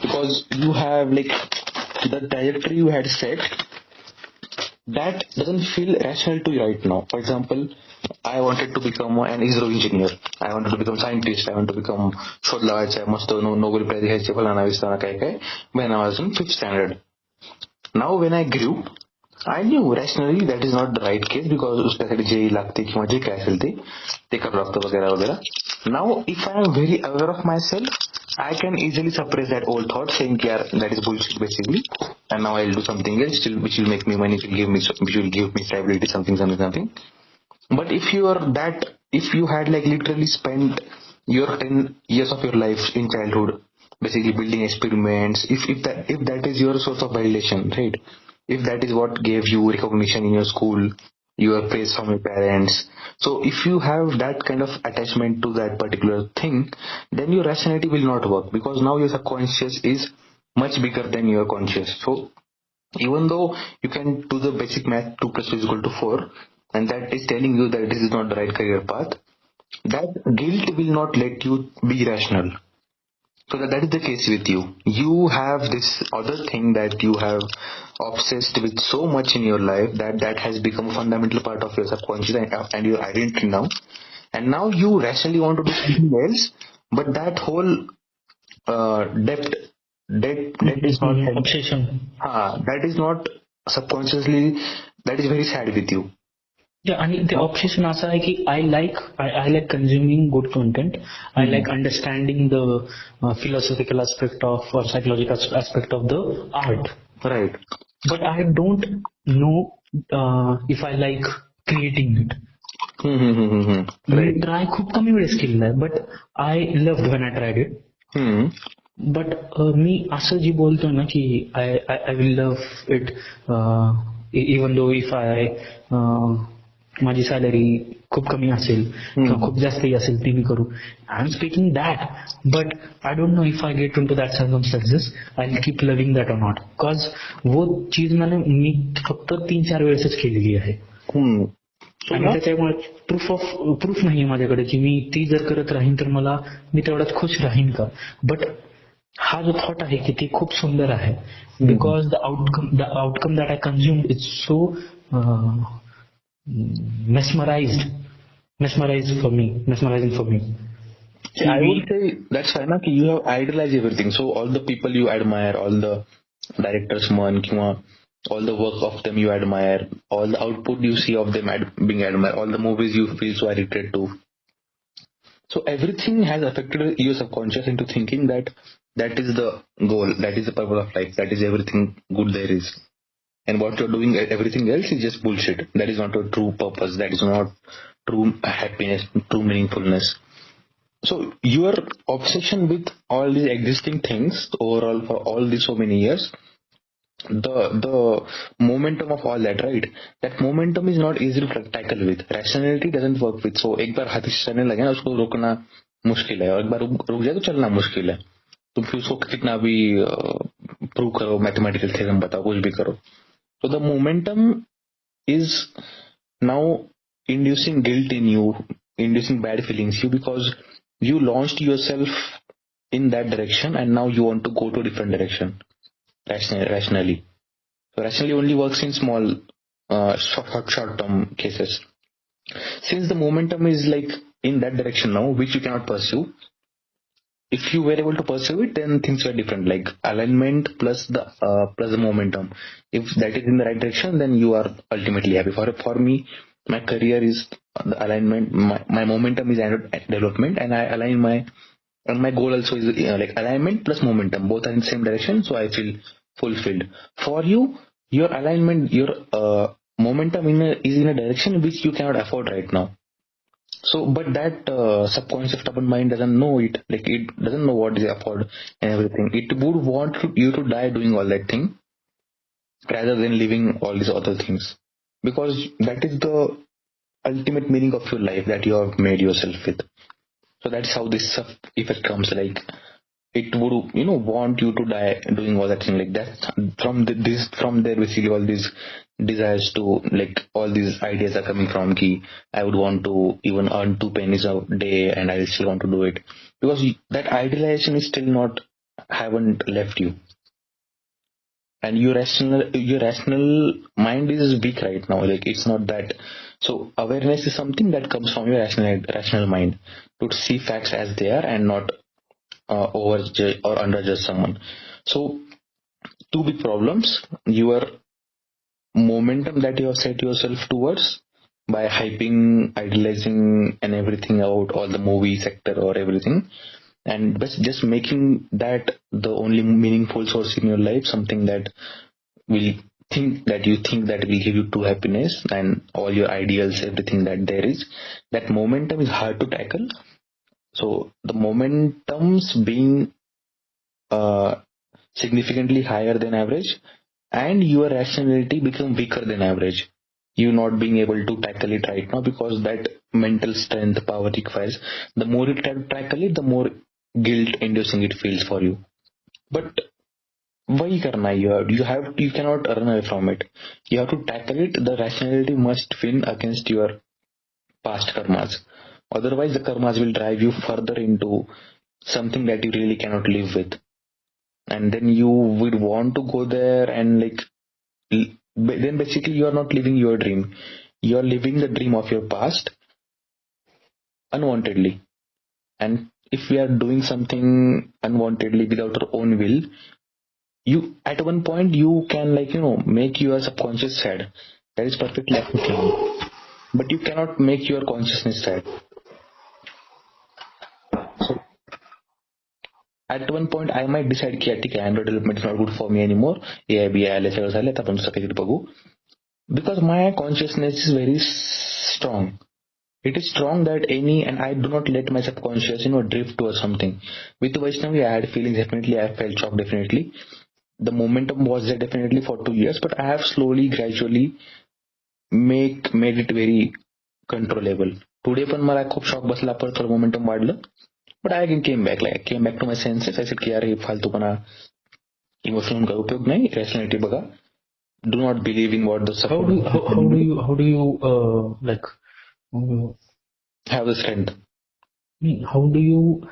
because you have like the trajectory you had set that doesn't feel rational to you right now. For example, I wanted to become an ISRO engineer, I wanted to become scientist, I want to become शोध लावायचा, मस्त Nobel Prize घ्यायचे, फलाना विस्ताना काय when I was in 5th standard. Now when I grew, I knew rationally that is not the right case, because उसच्यासाठी जे लागते किंवा जे काय असेल ते करावं लागतं वगैरे वगैरे. Now if I am very aware of myself, I can easily suppress that old thought saying that is bullshit basically, and now I'll do something else which will make me money, which will give me stability, something. But if you had like literally spent your 10 years of your life in childhood basically building experiments, if that is your source of validation, right? If that is what gave you recognition in your school, your praise from your parents, so if you have that kind of attachment to that particular thing, then your rationality will not work, because now your subconscious is much bigger than your conscious. So even though you can do the basic math, 2 + 2 = 4, and that is telling you that this is not the right career path, that guilt will not let you be rational. So that is the case with you. You have this other thing that you have obsessed with so much in your life that has become a fundamental part of your subconscious and your identity now. And now you rationally want to do something else, but that whole depth is not Obsession. that is not subconsciously, that is very sad with you. आणि ते obsession असं आहे की I like consuming good content. I like understanding the philosophical aspect of और psychological aspect of the art. Right. But I don't know if I like creating it. मी try खूप कमी वेळेस केलेलं आहे, but I love when I tried it. But मी असं जी बोलतो ना की I will love it even though if माझी सॅलरी खूप कमी असेल किंवा खूप जास्तही असेल ती मी करू. I am speaking that, but I don't know if I get into that circumstances I will keep loving that or not. Because वो चीज मी फक्त 3-4 वेळेसच केलेली आहे. आणि त्याच्यामुळे प्रूफ नाहीये माझ्याकडे की मी ती जर करत राहीन तर मी तेवढाच खुश राहीन का. बट हा जो थॉट आहे की ते खूप सुंदर आहे. Because the outcome that I consume is so mesmerizing for me. I would say that's fine na, you have idealized everything. So all the people you admire, all the directors all the work of them you admire, all the output you see of them being admired, all the movies you feel so addicted to. So everything has affected your subconscious into thinking that is the goal, that is the purpose of life, that is everything good there is. And what you're doing, everything else is just bullshit. That is not a true purpose. That is not true happiness, true meaningfulness. So your obsession with all these existing things overall for all these so many years, the momentum of all that, right? That momentum is not easy to tackle with. Rationality doesn't work with. So एक बार हाथी से चलने लगे ना, उसको रोकना मुश्किल है, और एक बार रुक जाए तो चलना मुश्किल है. तुम फिर उसको कितना भी प्रूव करो, मैथमेटिकल थ्योरम बताओ, कुछ भी करो. So the momentum is now inducing guilt in you, inducing bad feelings in you, because you launched yourself in that direction and now you want to go to a different direction rationally. So rationally only works in small short term cases. Since the momentum is like in that direction now, which you cannot pursue, if you were able to pursue it, then things were different, like alignment plus the momentum. If that is in the right direction, then you are ultimately happy. For me, my career is the alignment, my momentum is development, and I align my goal also is like alignment plus momentum, both are in the same direction, so I feel fulfilled. For you, your alignment, your momentum is in a direction which you cannot afford right now. So, but that subconscious stubborn mind doesn't know it. Like, it doesn't know what is afford and everything. It would want you to die doing all that thing rather than living all these other things, because that is the ultimate meaning of your life that you have made yourself with. So that's how this effect comes. Like, it would want you to die doing all that thing like that. From there basically all these desires to, like, all these ideas are coming from ki I would want to even earn 2 pennies a day and I still want to do it, because that idealization is still not haven't left you, and your rational mind is weak right now. Like, it's not that. So awareness is something that comes from your rational mind to see facts as they are and not overjudge or underjudge someone. So 2 big problems: your momentum that you have set yourself towards by hyping, idealizing and everything out, all the movie sector or everything, and just making that the only meaningful source in your life, something that will you think that will give you true happiness and all your ideals, everything that there is. That momentum is hard to tackle. So the momentum's being significantly higher than average, and your rationality become weaker than average. You not being able to tackle it right now because that mental strength, power requires. The more you try to tackle it, the more guilt inducing it feels for you. But वही करना है. You cannot run away from it. You have to tackle it. The rationality must win against your past karmas. Otherwise, the karmas will drive you further into something that you really cannot live with, and then you would want to go there and like then basically you are not living your dream, you are living the dream of your past unwantedly. And if we are doing something unwantedly without our own will, you at one point you can make your subconscious sad. That is perfectly acceptable, but you cannot make your consciousness sad. So at one point I might decide की ठीक आहे Android development is not good for me anymore, AI BI आले सगळं झालं आता आपण दुसरं काहीतरी बघू, because my consciousness is very strong. It is strong that and I do not let my subconscious drift towards something. With Vaishnavi I had feelings, definitely I felt shocked, definitely the momentum was there definitely for 2 years, but I have slowly gradually made it very controllable. Today पण मला खूप shock बसला, पण थोडं momentum वाढलं, but I again came back to my senses. I said की यार हे फालतूपणा emotional का उपयोग नाही, रॅशनॅलिटी बघा. Do not believe in what the how do you have the strength. How do you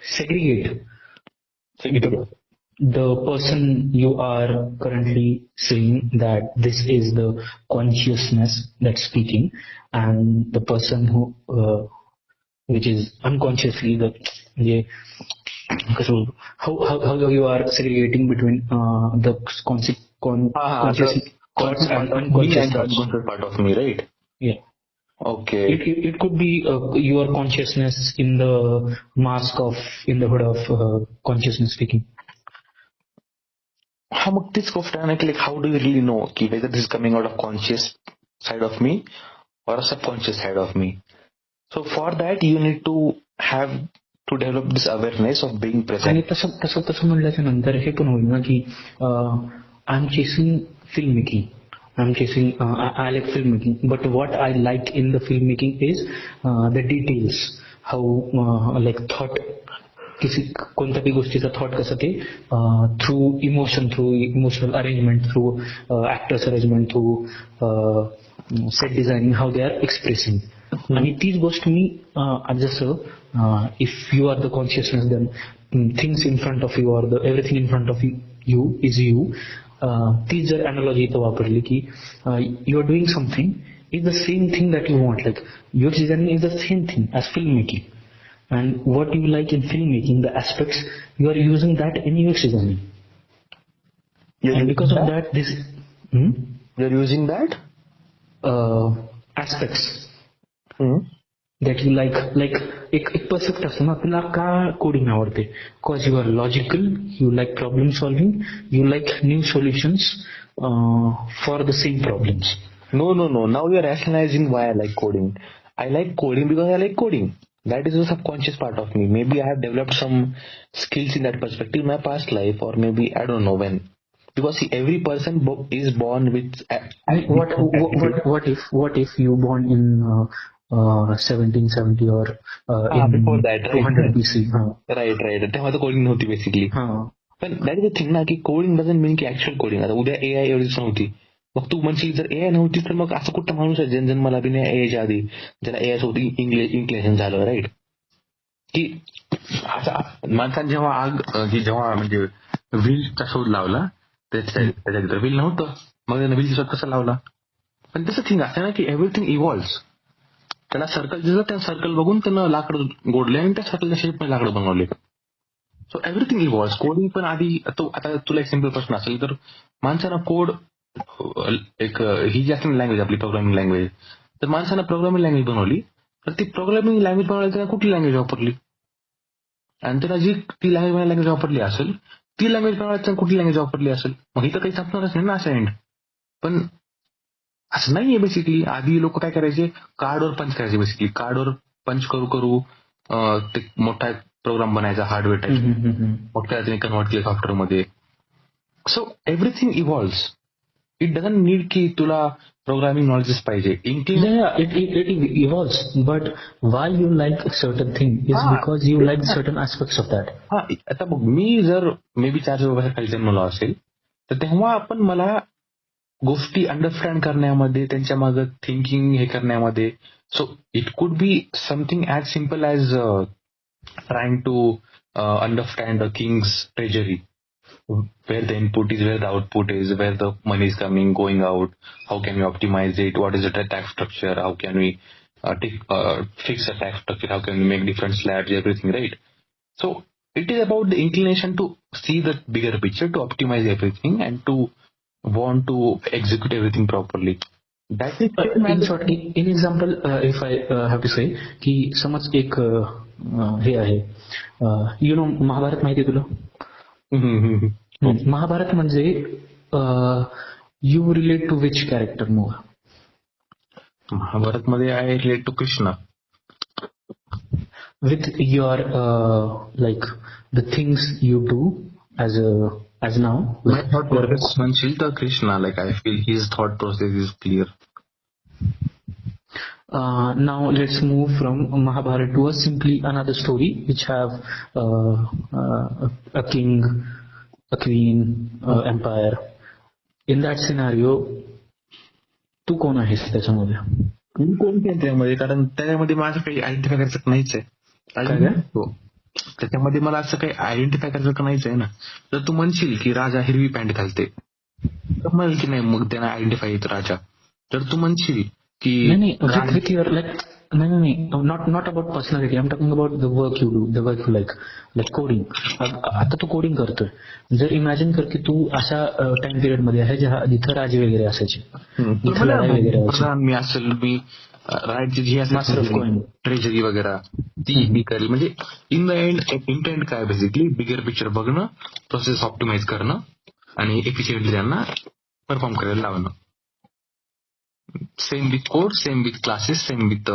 segregate the person you are currently saying that this is the consciousness that's speaking, and the person who which is unconsciously how you are segregating between the conscious thoughts and unconscious thoughts? Unconscious part of me, right? Yeah. Okay. It could be your consciousness in the hood of consciousness speaking. हा मग तीच गोष्ट आहे ना की like how do you really know की whether this is coming out of conscious side of me or a subconscious side of me? So for that you need to have to develop this awareness of being present. आणि तसं म्हणल्याच्या नंतर हे पण होईल ना की I am chasing film making, I'm chasing, I like filmmaking, but what I like in the filmmaking is the details, how like thought, कोणत्या बी गोष्टीचा थॉट कसं ते through emotional arrangement, through actors arrangement, through set designing, how they are expressing. आणि तीच गोष्ट मी जसं if you are the consciousness, then things in front of you, or the everything in front of you is you. ती जर analogy इथं वापरली की you are doing something is the same thing that you want, like your designing is the same thing as film making. And what you like in filmmaking, the aspects, you are using that in your designing. And because of that, this... You're using that? Aspects. That you like एक perfect असतो ना, तुला का coding आवडते? Because you are logical, you like problem solving, you like new solutions for the same problems. No. Now you are rationalizing why I like coding. I like coding because I like coding. That is the subconscious part of me. Maybe I have developed some skills in that perspective in my past life, or maybe I don't know when. Because see, every person is born with. What if you born in 1770 or in before that, right? 200 BC? Right. तेव्हा तर coding नव्हती basically. पण that is the thing ना की coding doesn't mean की actual coding. आता उद्या AI एवढीच नव्हती, मग तू म्हणशील जर AI नव्हती तर मग असं कुठं माणूस आहे जन्माला बी नाही AIच्या आधी ज्याला AI सोबत इन्क्लेशन झालं, राईट? की असं माणसाने जेव्हा म्हणजे व्हीलचा शोध लावला, त्याच्या व्हील नव्हतं, मग त्यानं व्हीलचा शोध कसा लावला? पण तसं थिंग असं ना की एव्हरीथिंग इव्हॉल्व्स. त्याला सर्कल दिलं, त्या सर्कल बघून त्यानं लाकडं गोडले आणि त्या सर्कलच्या शेपमध्ये लाकडं बनवले. सो एव्हरीथिंग इव्हॉल्व्स. कोडिंग पण आधी आता तुला एक सिम्पल प्रश्न असेल तर माणसानं कोड एक ही जी असते लँग्वेज आपली प्रोग्रामिंग लँग्वेज, तर माणसानं प्रोग्रामिंग लँग्वेज बनवली, तर ती प्रोग्रामिंग लँग्वेज बनवायला त्याला कुठली लँग्वेज वापरली? आणि त्याला जी ती लँग्वेज वापरली असेल, ती लँग्वेज बनवायला त्याला कुठली लँग्वेज वापरली असेल? मग इथं काही संपणारच नाही ना असं एंड. पण असं नाहीये बेसिकली. आधी लोक काय करायचे, कार्डवर पंच करायचे. बेसिकली कार्डवर पंच करू ते मोठा प्रोग्राम बनायचा, हार्डवेअर टाईप, मोठ्या त्याने कन्वर्ट केलं सॉफ्टवेअरमध्ये. So everything evolves. It doesn't need की तुला प्रोग्रामिंग नॉलेजेस पाहिजे. It evolves, but why you like a certain thing is because you like certain aspects of that. आता बघ, मी जर मे बी 4 वर्षाखाली खाली जन्मलो असेल तर तेव्हा आपण मला गोष्टी अंडरस्टँड करण्यामध्ये, त्यांच्या मागे थिंकिंग हे करण्यामध्ये, so it could be something as simple as trying to understand the king's treasury, where the input is, where the output is, where the money is coming, going out, how can we optimize it, what is the tax structure, how can we fix the tax structure, how can we make different slabs, everything, right? So it is about the inclination to see the bigger picture, to optimize everything, and to want to execute everything properly. That is in short in example if I have to say की समज एक हे आहे you know Mahabharat माहिती आहे तुला महाभारत म्हणजे you relate to which character more Mahabharata मध्ये I relate to Krishna with your like the things you do as now my thought process म्हणशील तर Krishna like I feel his thought process is clear. Now let's move from Mahabharata to simply another story which have a king, a queen, empire. In that scenario, तू कोण आहेस त्याच्यामध्ये? मी कोणते त्यामध्ये, कारण त्याच्यामध्ये माझं काही आयडेंटिफाय करायचं नाहीच आहे. त्याच्यामध्ये मला असं काही आयडेंटिफाय करायचं नाहीच आहे ना. जर तू म्हणशील की राजा हिरवी पॅन्ट घालते तर म्हणेल की नाही मग त्यांना आयडेंटिफाय येतो राजा. जर तू म्हणशील की विथ युअर लाईक नाही not about personality, I am talking about the work you do, the work you like coding. आता तू कोडिंग करतोय, जर इमॅजिन कर की तू अशा टाइम पिरियड मध्ये आहे जिथं राजे वगैरे असायचे, जिथं लढाई वगैरे मी असेल, मी राईटची जी असेल ट्रेजरी वगैरे ती मी करेल. म्हणजे इन द एंड इंटेंट काय बेसिकली बिगर पिक्चर बघणं, प्रोसेस ऑप्टिमाइज करणं आणि एफिशियंटली त्यांना परफॉर्म करायला लावणं. Same with code, same with classes, same with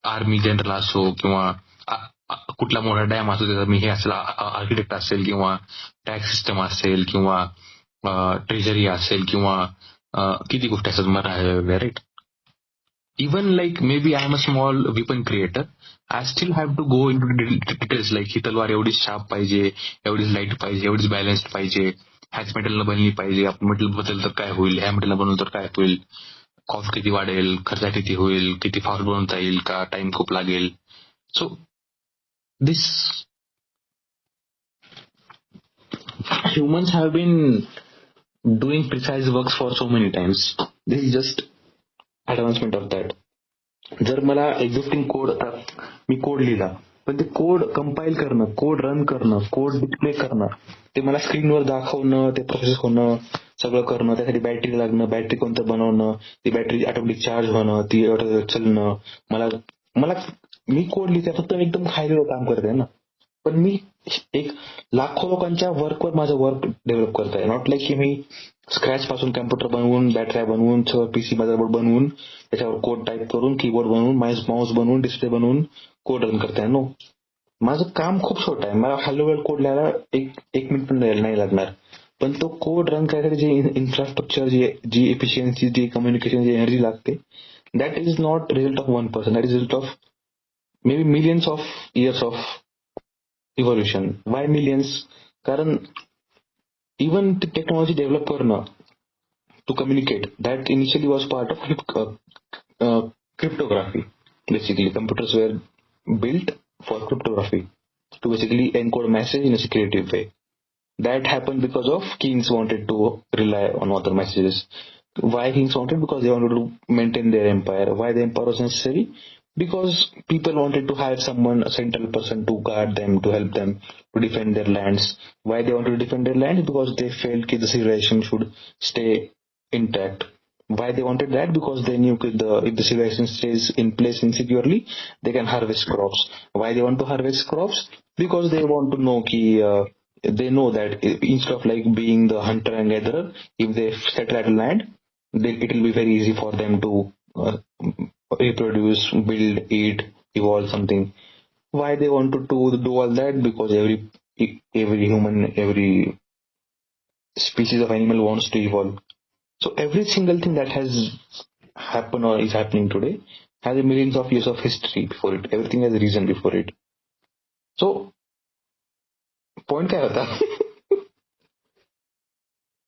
army general असो किंवा कुठला मोठा डॅम असो त्याचा मी हे असेल आर्किटेक्ट असेल किंवा टॅक्स सिस्टम असेल किंवा ट्रेजरी असेल किंवा किती गोष्टी असतात मला right. Even like maybe I am a small weapon creator, I still have to go into details like ही तलवार एवढीच शार्प पाहिजे, एवढीच लाईट पाहिजे, एवढीच बॅलन्स्ड पाहिजे, ह्याच मेटलनं बनली पाहिजे, आपण मेटल बदल तर काय होईल, ह्या मेटलनं बनवलं तर काय होईल, कॉस्ट किती वाढेल, खर्च किती होईल, किती फास्ट बनवता येईल का, टाइम खूप लागेल. So this humans have been doing precise works for so many times. This is just advancement of that. जर मला एक्झिस्टिंग कोड, मी कोड लिहिला पण ते कोड कंपाईल करणं, कोड रन करणं, कोड डिस्प्ले करणं, ते मला स्क्रीनवर दाखवणं, ते प्रोसेस होणं, सगळं करणं, त्यासाठी बॅटरी लागणं, बॅटरी कोणतं बनवणं, ती बॅटरी ऑटोमॅटिक चार्ज होणं, ती चालणं, मला मी कोड लिहिते फक्त एकदम हाय लेवल काम करते ना, पण मी एक लाखो लोकांच्या वर्कवर माझं वर्क डेव्हलप करत आहे. नॉट लाईक की मी स्क्रॅच पासून कम्प्युटर बनवून, बॅटऱ्या बनवून, पीसी मदरबोर्ड बनवून, त्याच्यावर कोड टाईप करून, कीबोर्ड बनवून, माऊस बनवून, डिस्प्ले बनवून कोड रन करताय. नो, माझं काम खूप छोटं आहे. मला हॅलो वर्ल्ड कोड लिहायला एक मिनिट पण नाही लागणार, पण तो कोड रन करायसाठी जी इन्फ्रास्ट्रक्चर, जी एफिशियन्सी, जी कम्युनिकेशन, जी एनर्जी लागते, that is not result of one person, that is result of may be millions of years of evolution. Y millions? कारण इवन ती टेक्नॉलॉजी डेव्हलप करणं to communicate, that initially was part of cryptography. Basically, computers were built for cryptography to basically encode message in a secretive way. That happened because of kings wanted to rely on other messages. Why kings wanted? Because they wanted to maintain their empire. Why the empire was necessary? Because people wanted to hire someone, a central person, to guard them, to help them to defend their lands. Why they wanted to defend their lands? Because they felt that the civilization should stay intact. Why they wanted that? Because they knew that if the civilization stays in place insecurely, they can harvest crops. Why they want to harvest crops? Because they want to know they know that instead of like being the hunter and gatherer, if they settle at land, it will be very easy for them to reproduce, build, eat, evolve something. Why they want to do all that? Because every human, every species of animal wants to evolve. So every single thing that has happened or is happening today has millions of years of history before it. Everything has a reason before it. So, point काय होता?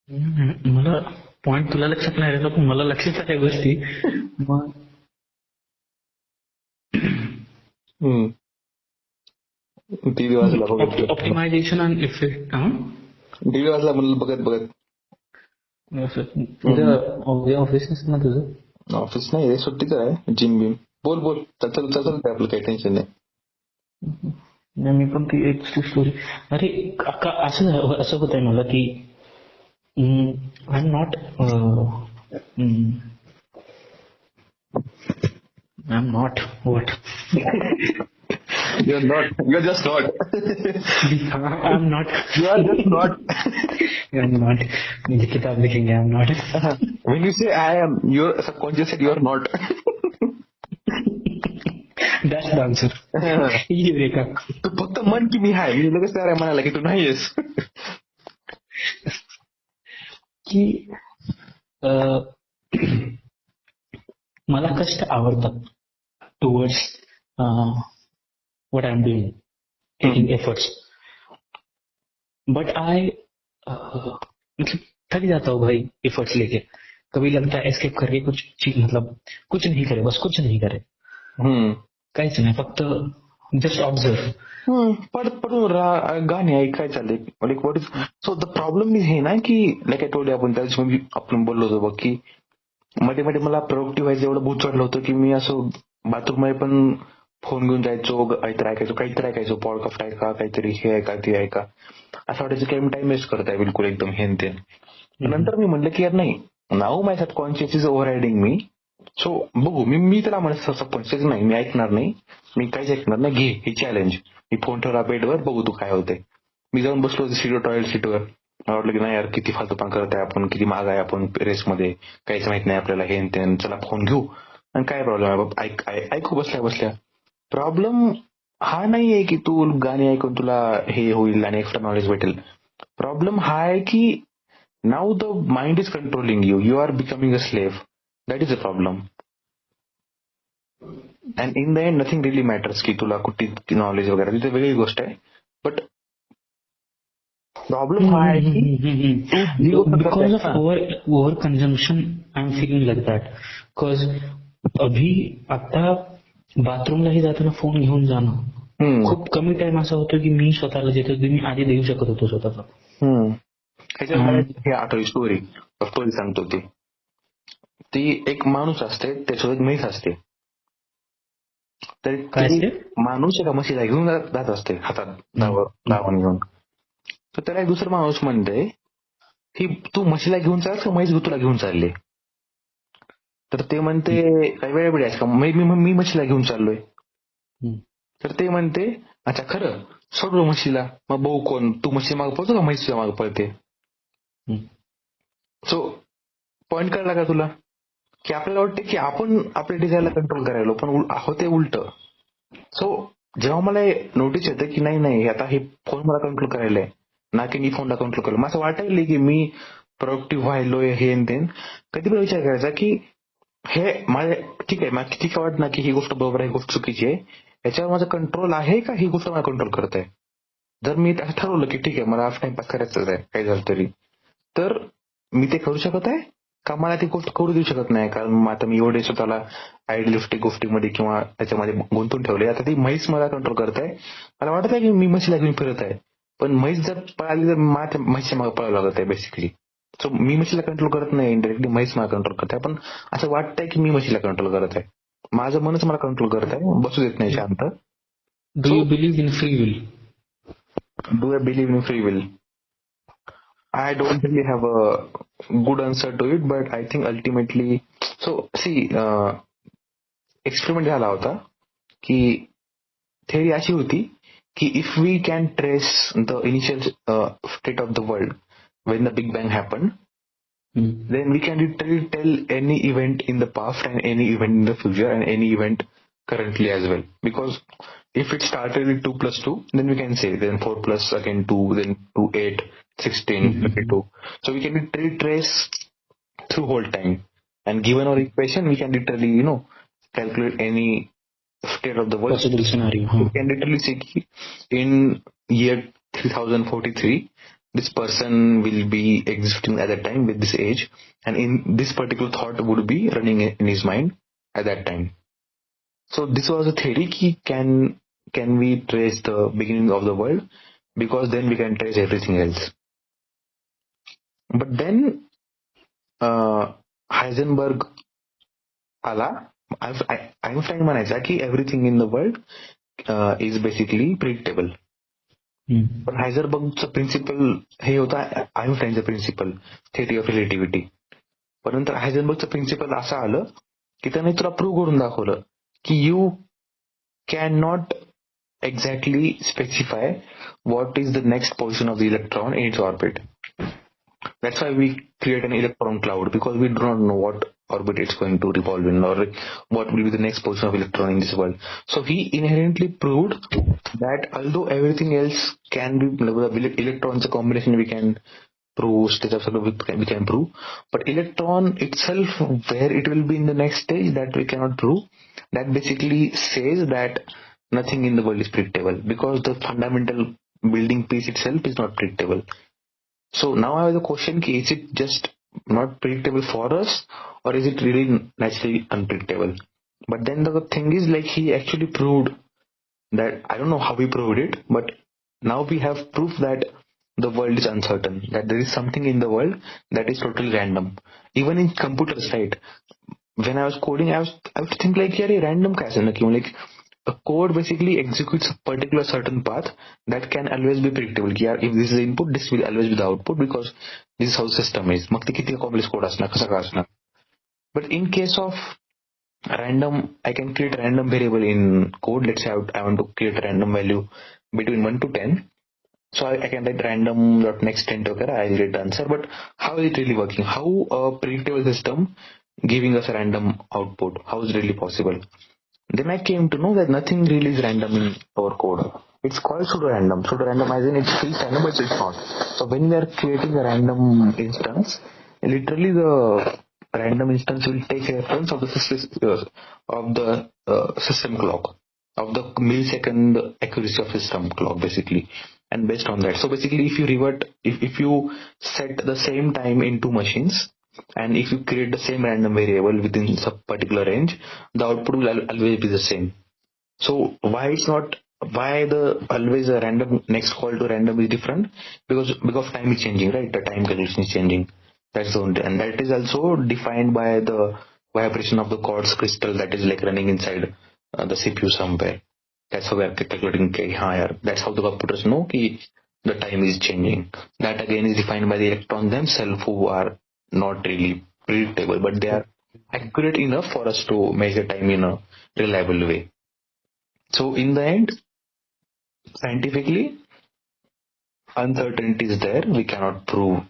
मला point तुला लक्षात नाही राहिला, पण मला लक्षात आहे गोष्टी. टीव्ही वाजला बघत ऑप्टिमायझेशन अँड इफेक्ट. टीव्ही वाजला म्हणलं बघत ऑफिस ना तुझं? ऑफिस नाही रे, सुट्टीच आहे. जिम बिम. बोल चालतं आपलं, काही टेन्शन नाही. नाही, मी पण ती एक स्टोरी. अरे असं होत आहे मला की I am not what You're just not. I am not. You are just not. I am not. किताब लिखेंगे I am not. When you say I am, your subconscious said you are not. That's the answer. ये का तू फक्त मन की मी आहे, मी लगेच तयार आहे म्हणाला की तू नाहीयेस. की मला कष्ट आवडतात towards what I am doing, taking efforts. But I थक जाता हूँ भाई एफर्ट्स लेके. कभी लगता है एस्केप करके कुछ नहीं करे, बस कुछ नहीं करे, काहीच नाही, फक्त जस्ट ऑब्झर्व. पडून राहा, गाणे ऐक, काय चाललंय. Like what is so the problem is हे ना की लाईक आय टोल्ड यू, आपण त्याच आपण बोललो होतो बघ की मध्ये मला प्रोडक्टिव्ह व्हायचं एवढं भूत चढलं होतं की मी असं बाथरूम मध्ये पण फोन घेऊन जायचो, काहीतरी ऐकायचो, पॉडकास्ट ऐका, काहीतरी हे ऐका ते ऐका, असं वाटायचं की मी टाइम वेस्ट करत आहे बिलकुल एकदम हे ते. नंतर मी म्हणलं की यार नाही, now my subconscious is overriding me. So बघू, मी त्याला म्हणत सबकॉन्शियस नाही, मी ऐकणार नाही, मी काहीच ऐकणार नाही, घे हे चॅलेंज. मी फोन ठेवला बेडवर, बघू तू काय होतंय. मी जाऊन बसलो टॉयलेट सीटवर. मला वाटलं की नाही यार, किती फालतूपणा करत आहे आपण, किती महाग आहे आपण रेसमध्ये, काहीच माहित नाही आपल्याला हे ते, चला फोन घेऊ आणि काय प्रॉब्लेम आहे, ऐकू बसल्या. प्रॉब्लेम हा नाहीये की तू गाणी ऐकून तुला हे होईल आणि एक्स्ट्रा नॉलेज भेटेल. प्रॉब्लेम हा आहे की now the mind is controlling you, you are becoming a slave. That is a problem. And in the end nothing really matters की तुला कुठे नॉलेज वगैरे, तिथे वेगळी गोष्ट आहे. बट प्रॉब्लेम हा आहे की because of over consumption I am feeling like that. Because आता बाथरूमलाही जाताना फोन घेऊन जाणं खूप कमी टाइम असा होतो की मी स्वतःला देतो, मी आधी देऊ शकत होतो स्वतःचा. हे आठवली स्टोरी सांगतो. ती एक माणूस असते, त्याच्यासोबत म्हैस असते. तर माणूस एका म्हशीला घेऊन जात असते हातात दावण घेऊन. तर त्याला एक दुसरा माणूस म्हणते की तू म्हशीला घेऊन चाल का म्हैस तुला घेऊन चालले. तर ते म्हणते काही वेळेवेळी आहेस का, मी म्हशीला घेऊन चाललोय. तर ते म्हणते अच्छा खरं, सोडलो म्हशीला, मग बघू कोण, तू म्हशी मागे पळतो का म्हशीच्या मागे पळते. सो पॉइंट कळला का तुला, की आपल्याला वाटतं की आपण आपल्या डिझायरला कंट्रोल करायलो, पण होते उलट. सो जेव्हा मला नोटीस येतं की नाही आता हे फोन मला कंट्रोल करायलाय ना की मी फोनला कंट्रोल करलो, मला असं वाटायला की मी प्रोडक्टिव्ह व्हायलोय हे तेन, कधी पण विचार करायचा की हे माझ्या ठीक आहे, मला किती वाटत ना की ही गोष्ट बरोबर आहे, ही गोष्ट चुकीची आहे, याच्यावर माझा कंट्रोल आहे का ही गोष्ट मला कंट्रोल करत आहे. जर मी असं ठरवलं की ठीक आहे मला आज टाइमपास करायचंच आहे काही झालं तरी, तर मी ते करू शकत आहे का मला ती गोष्ट करू देऊ शकत नाही. कारण आता मी एवढे स्वतःला आयडियलिस्टिक गोष्टीमध्ये किंवा त्याच्यामध्ये गुंतून ठेवले, आता ती म्हैस मला कंट्रोल करत आहे. मला वाटत आहे की मी म्हशीला घेऊन फिरत आहे, पण म्हैस जर पळाली तर मला म्हशीच्या मागे पळावं लागत आहे बेसिकली. सो मी म्हशीला कंट्रोल करत नाही, इंडिरेक्टली म्हैस मला कंट्रोल करत आहे. पण असं वाटतंय की मी म्हशीला कंट्रोल करत आहे, माझं मनच मला कंट्रोल करत आहे, बसू देत नाही शांत. Do you believe in free will? Do I believe in free will? I don't really have a good answer to it, but I think ultimately, so see, experiment झाला होता की थेअरी अशी होती की if we can trace the initial state of the world when the Big Bang happened, then we can literally tell any event in the past and any event in the future and any event currently as well. Because if it started with 2 plus 2, then we can say then 4 plus again 2, then 2, 8, 16, 32. So we can literally trace through whole time. And given our equation, we can literally, calculate any state of the world. Possible scenario. We can literally say in year 3043, this person will be existing at that time with this age, and in this particular thought would be running in his mind at that time. So this was a theory ki can can we trace the beginning of the world, because then we can trace everything else. But then Heisenberg आला. Einstein म्हणायचा की everything in the world is basically predictable. पण हायझनबर्गचं principal हे होता आइन्स्टाईनचं principal theory of relativity. पण नंतर हायझनबर्गचं principal असं आलं की त्याने तुला प्रूव्ह करून दाखवलं की you can not exactly specify what is the next position of the electron in its orbit. That's why we create an electron cloud, because we do not know what orbit it's going to revolve in, or what will be the next position of electron in this world. So he inherently proved that although everything else can be electrons a combination, we can prove, state of we can prove, but electron itself, where it will be in the next stage, that we cannot prove. That basically says that nothing in the world is predictable, because the fundamental building piece itself is not predictable. So now I have the question, is it just not predictable for us, or is it really naturally unpredictable? But then the thing is, like, he actually proved that, I don't know how he proved it, but now we have proof that the world is uncertain, that there is something in the world that is totally random. Even in computers, right? When I was coding, I was thinking like, yeah, random कैसे ना क्यों? Like, a code basically executes a particular certain path that can always be predictable. कि यार, if this is the input, this will always be the output, because this is how the system is. मग ते किती complex code असणार, कसा का असणार. But in case of random, I can create a random variable in code. Let's say I want to create a random value between 1 to 10. So I can write random.next 10 together, I'll get the answer. But how is it really working? How a predictable system giving us a random output? How is it really possible? Then I came to know that nothing really is random in our code. It's called pseudo-random. Pseudo-random as in it feels random, but it's not. So when we are creating a random instance, literally the random instance will take reference of the system clock, of the millisecond accuracy of system clock, basically. And based on that, so basically, if you revert, if you set the same time in two machines, and if you create the same random variable within some particular range, the output will always be the same. So why the always a random next call to random is different? Because time is changing, right? The time calculation is changing. That's the only, and that is also defined by the vibration of the quartz crystal that is like running inside the CPU somewhere. That's how we are calculating higher. That's how the computers know that the time is changing. That again is defined by the electrons themselves, who are not really predictable, but they are accurate enough for us to measure time in a reliable way. So in the end, scientifically, uncertainty is there. We cannot prove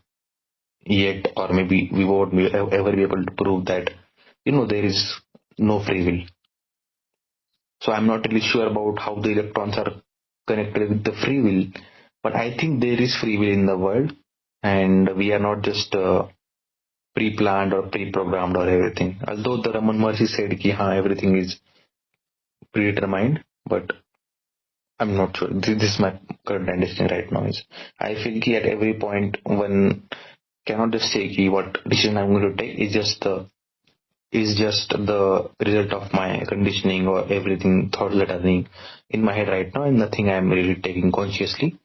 yet, or maybe we won't ever be able to prove that, there is no free will. So I'm not really sure about how the electrons are connected with the free will, but I think there is free will in the world, and we are not just pre-planned or pre-programmed or everything. Although the Raman Maharshi said that everything is predetermined, but I'm not sure. This is my current understanding right now. I feel that at every point one cannot just say what decision I'm going to take is just the result of my conditioning or everything thoughts that are running in my head right now, and nothing I'm really taking consciously.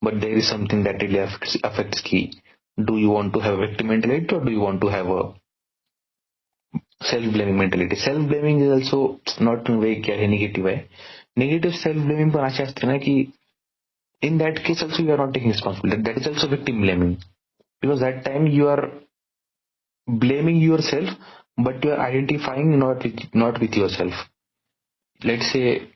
But there is something that really affects key. Do you want to have a victim mentality, or do you want to have a self-blaming mentality? Self-blaming is also not in a way negative way. Negative self-blaming पण अशी असते ना की in that case also you are not taking responsibility. That is also victim blaming, because that time you are blaming yourself, but you are identifying not with yourself. Let's say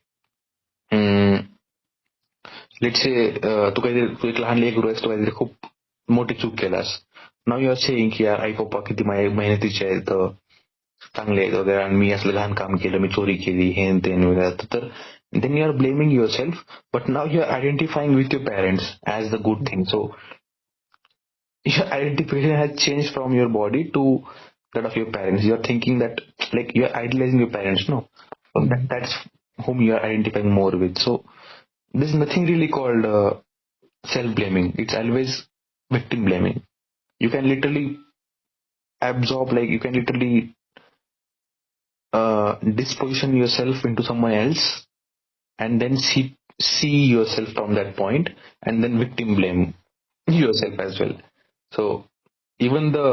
तू काहीतरी एक लहान लेकरू आहेस, तू काहीतरी खूप मोठी चूक केलास. नाव यू आर सेइंग की यार आई पप्पा किती मेहनतीचे आहेत, चांगले आहेत वगैरे, आणि मी असलं लहान काम केलं, मी चोरी केली, हे ते वगैरे. तर then you are blaming yourself, but now you are identifying with your parents as the good thing. So your identification has changed from your body to that of your parents. You are thinking that, like, you are idolizing your parents, no? So that's whom you are identifying more with. So there's nothing really called self-blaming. It's always victim blaming. You can literally absorb, like, you can literally disposition yourself into someone else, and then see yourself from that point, and then victim blame yourself as well. So even the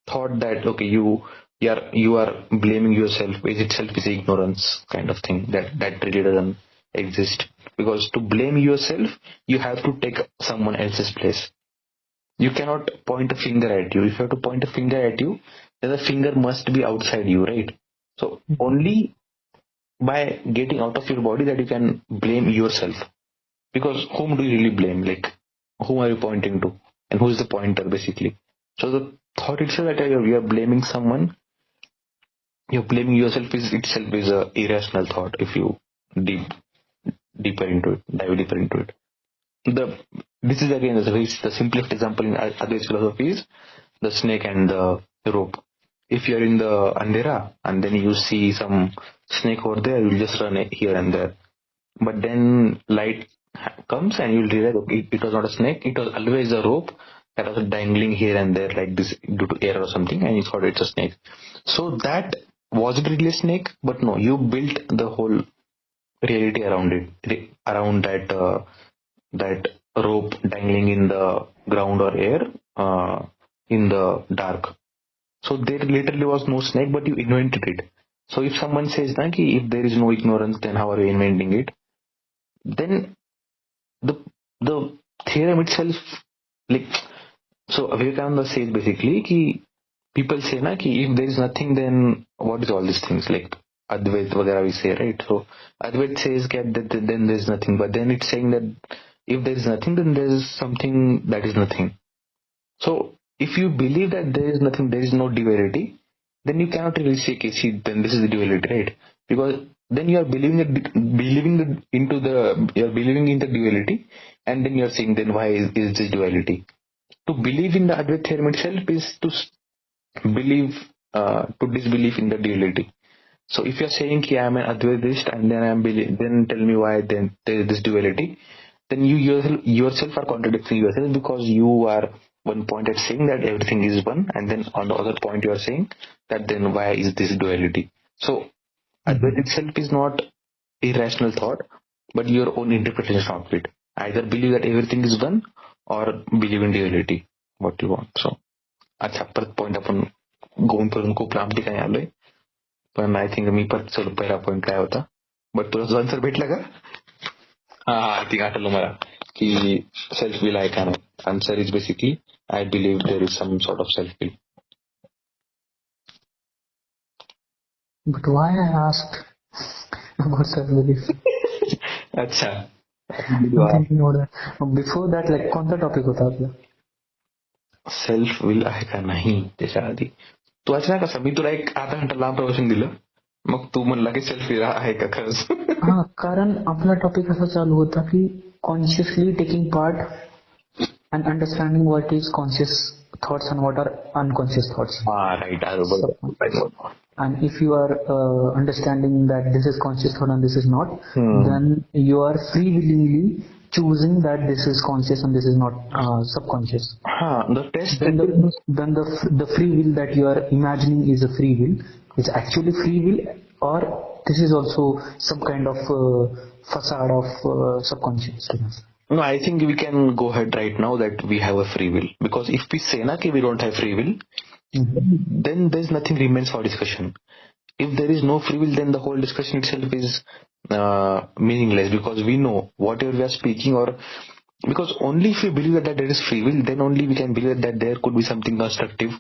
thought that okay, you are blaming yourself is itself is ignorance kind of thing that really doesn't exist, because to blame yourself you have to take someone else's place. You cannot point a finger at you. If you have to point a finger at you, then the finger must be outside you, right? So only by getting out of your body that you can blame yourself. Because whom do you really blame? Like, whom are you pointing to? And who is the pointer, basically? So the thought itself that you are blaming someone, you're blaming yourself itself is a irrational thought if you dive deeper into it. This is again the simplest example in Advaita philosophy is the snake and the rope. If you're in the Andhera and then you see some snake over there, you'll just run here and there. But then light comes and you'll realize okay, it was not a snake, it was always a rope that was dangling here and there like this due to air or something, and you thought it's a snake. So that wasn't really a snake, but no, you built the whole reality around it, around that rope dangling in the ground or air in the dark. So there literally was no snake, but you invented it. So if someone says that if there is no ignorance, then how are you inventing it? Then the theorem itself, like, so Vivekananda says basically कि people say na कि if there is nothing, then what is all these things like Advait वगैरह we say, right? So Advait says that then there is nothing, but then it's saying that if there is nothing, then there is something that is nothing. So if you believe that there is nothing, there is no duality, then you cannot really say, okay, see, then this is the duality, right? Because then you are believing in the duality, and then you are saying, then why is this duality? To believe in the Advaita theorem itself is to disbelieve in the duality. So if you are saying I am an Advaitist and then tell me why then there is this duality, then you yourself are contradicting yourself, because you are one point at saying that everything is one, and then on the other point you are saying that then why is this duality? So Advaita itself is not irrational thought, but your own interpretation of it. Either believe that everything is one or believe in duality, what you want. So अच्छा परत point आपण गोवून करून खूप लांब ठिकाणी आलोय, पण I think मी परत चल पहिला पॉइंट काय होता, बट तुला जो आन्सर भेटला का? हा आय थिंक आठवलं मला की सेल्फ विल आहे का नाही. Answer is basically I believe there is some sort of self will. But why I asked about self-belief? अच्छा I'm thinking about that. Before that, like कोणता टॉपिक होता आपला? सेल्फ विल आहे का नाही त्याच्या आधी तू अच्छा कसं मी तुला एक आधा घंटा लांब प्रवचन दिलं, मग तू म्हणला की सेल्फ विल आहे का खरंच? हा, कारण आपला टॉपिक असा चालू होता की consciously taking part and understanding what is conscious thoughts and what are unconscious thoughts. Right. And if you are understanding that this is conscious thought and this is not, then you are free willingly choosing that this is conscious and this is not subconscious. The test. Then the free will that you are imagining is a free will. Is actually free will, or this is also some kind of facade of subconsciousness. No, I think we can go ahead right now that we have a free will. Because if we say that we don't have free will, then there's nothing remains for discussion. If there is no free will, then the whole discussion itself is meaningless, because we know whatever we are speaking, or because only if we believe that there is free will, then only we can believe that there could be something constructive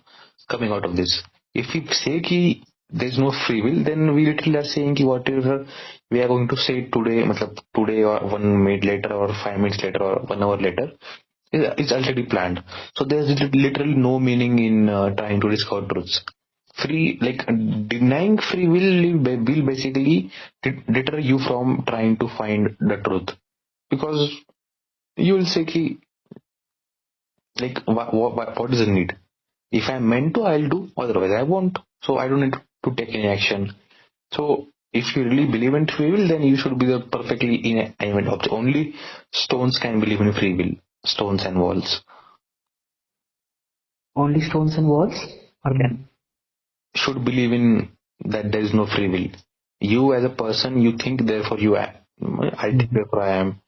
coming out of this. If we say that there is no free will, then we literally are saying that whatever we are going to say today or 1 minute later or 5 minutes later or 1 hour later is already planned. So there's literally no meaning in trying to discover truths. Denying free will basically deter you from trying to find the truth, because you will say what is the need? If I'm meant to, I'll do, otherwise I won't. So I don't need to take any action. So if you really believe in free will, then you should be the perfectly inanimate object. Only stones can believe in free will. Stones and walls. Only stones and walls? Should believe in that there is no free will. You as a person, you think, therefore you I'll take where I am.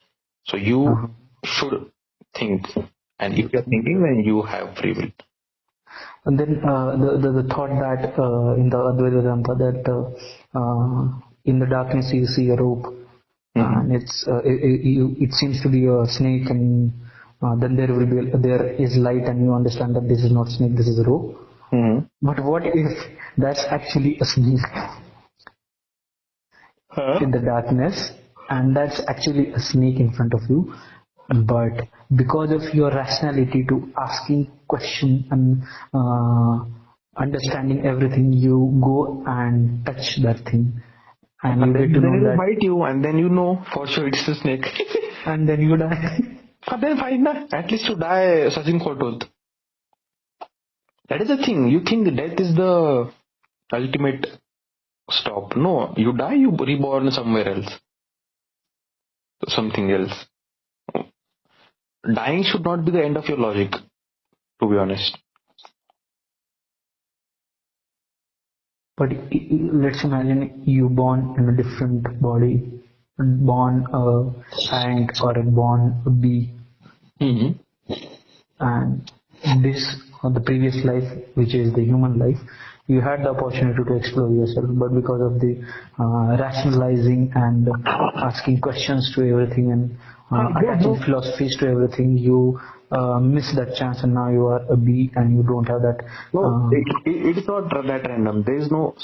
So you should think, and if you're thinking, then you have free will. And then the thought that in the Advaita Vedanta that in the darkness you see a rope, and it seems to be a snake, and then there is light, and you understand that this is not snake, this is a rope. But what if that's actually a snake in the darkness, and that's actually a snake in front of you? But because of your rationality to asking question and understanding everything, you go and touch that thing, and you get to know that. Bite you, and then you know for sure it's a snake. And then you die. Then fine, na? At least you die searching for truth. That is the thing. You think death is the ultimate stop. No, you die, you reborn somewhere else. Something else. Dying should not be the end of your logic, to be honest. But let's imagine you born in a different body, born a ant or born a bee, and this or the previous life, which is the human life, you had the opportunity to explore yourself, but because of the rationalizing and asking questions to everything and attaching philosophies to everything, you miss that chance, and now you are a bee and you don't have that. No, it is not that random. There is no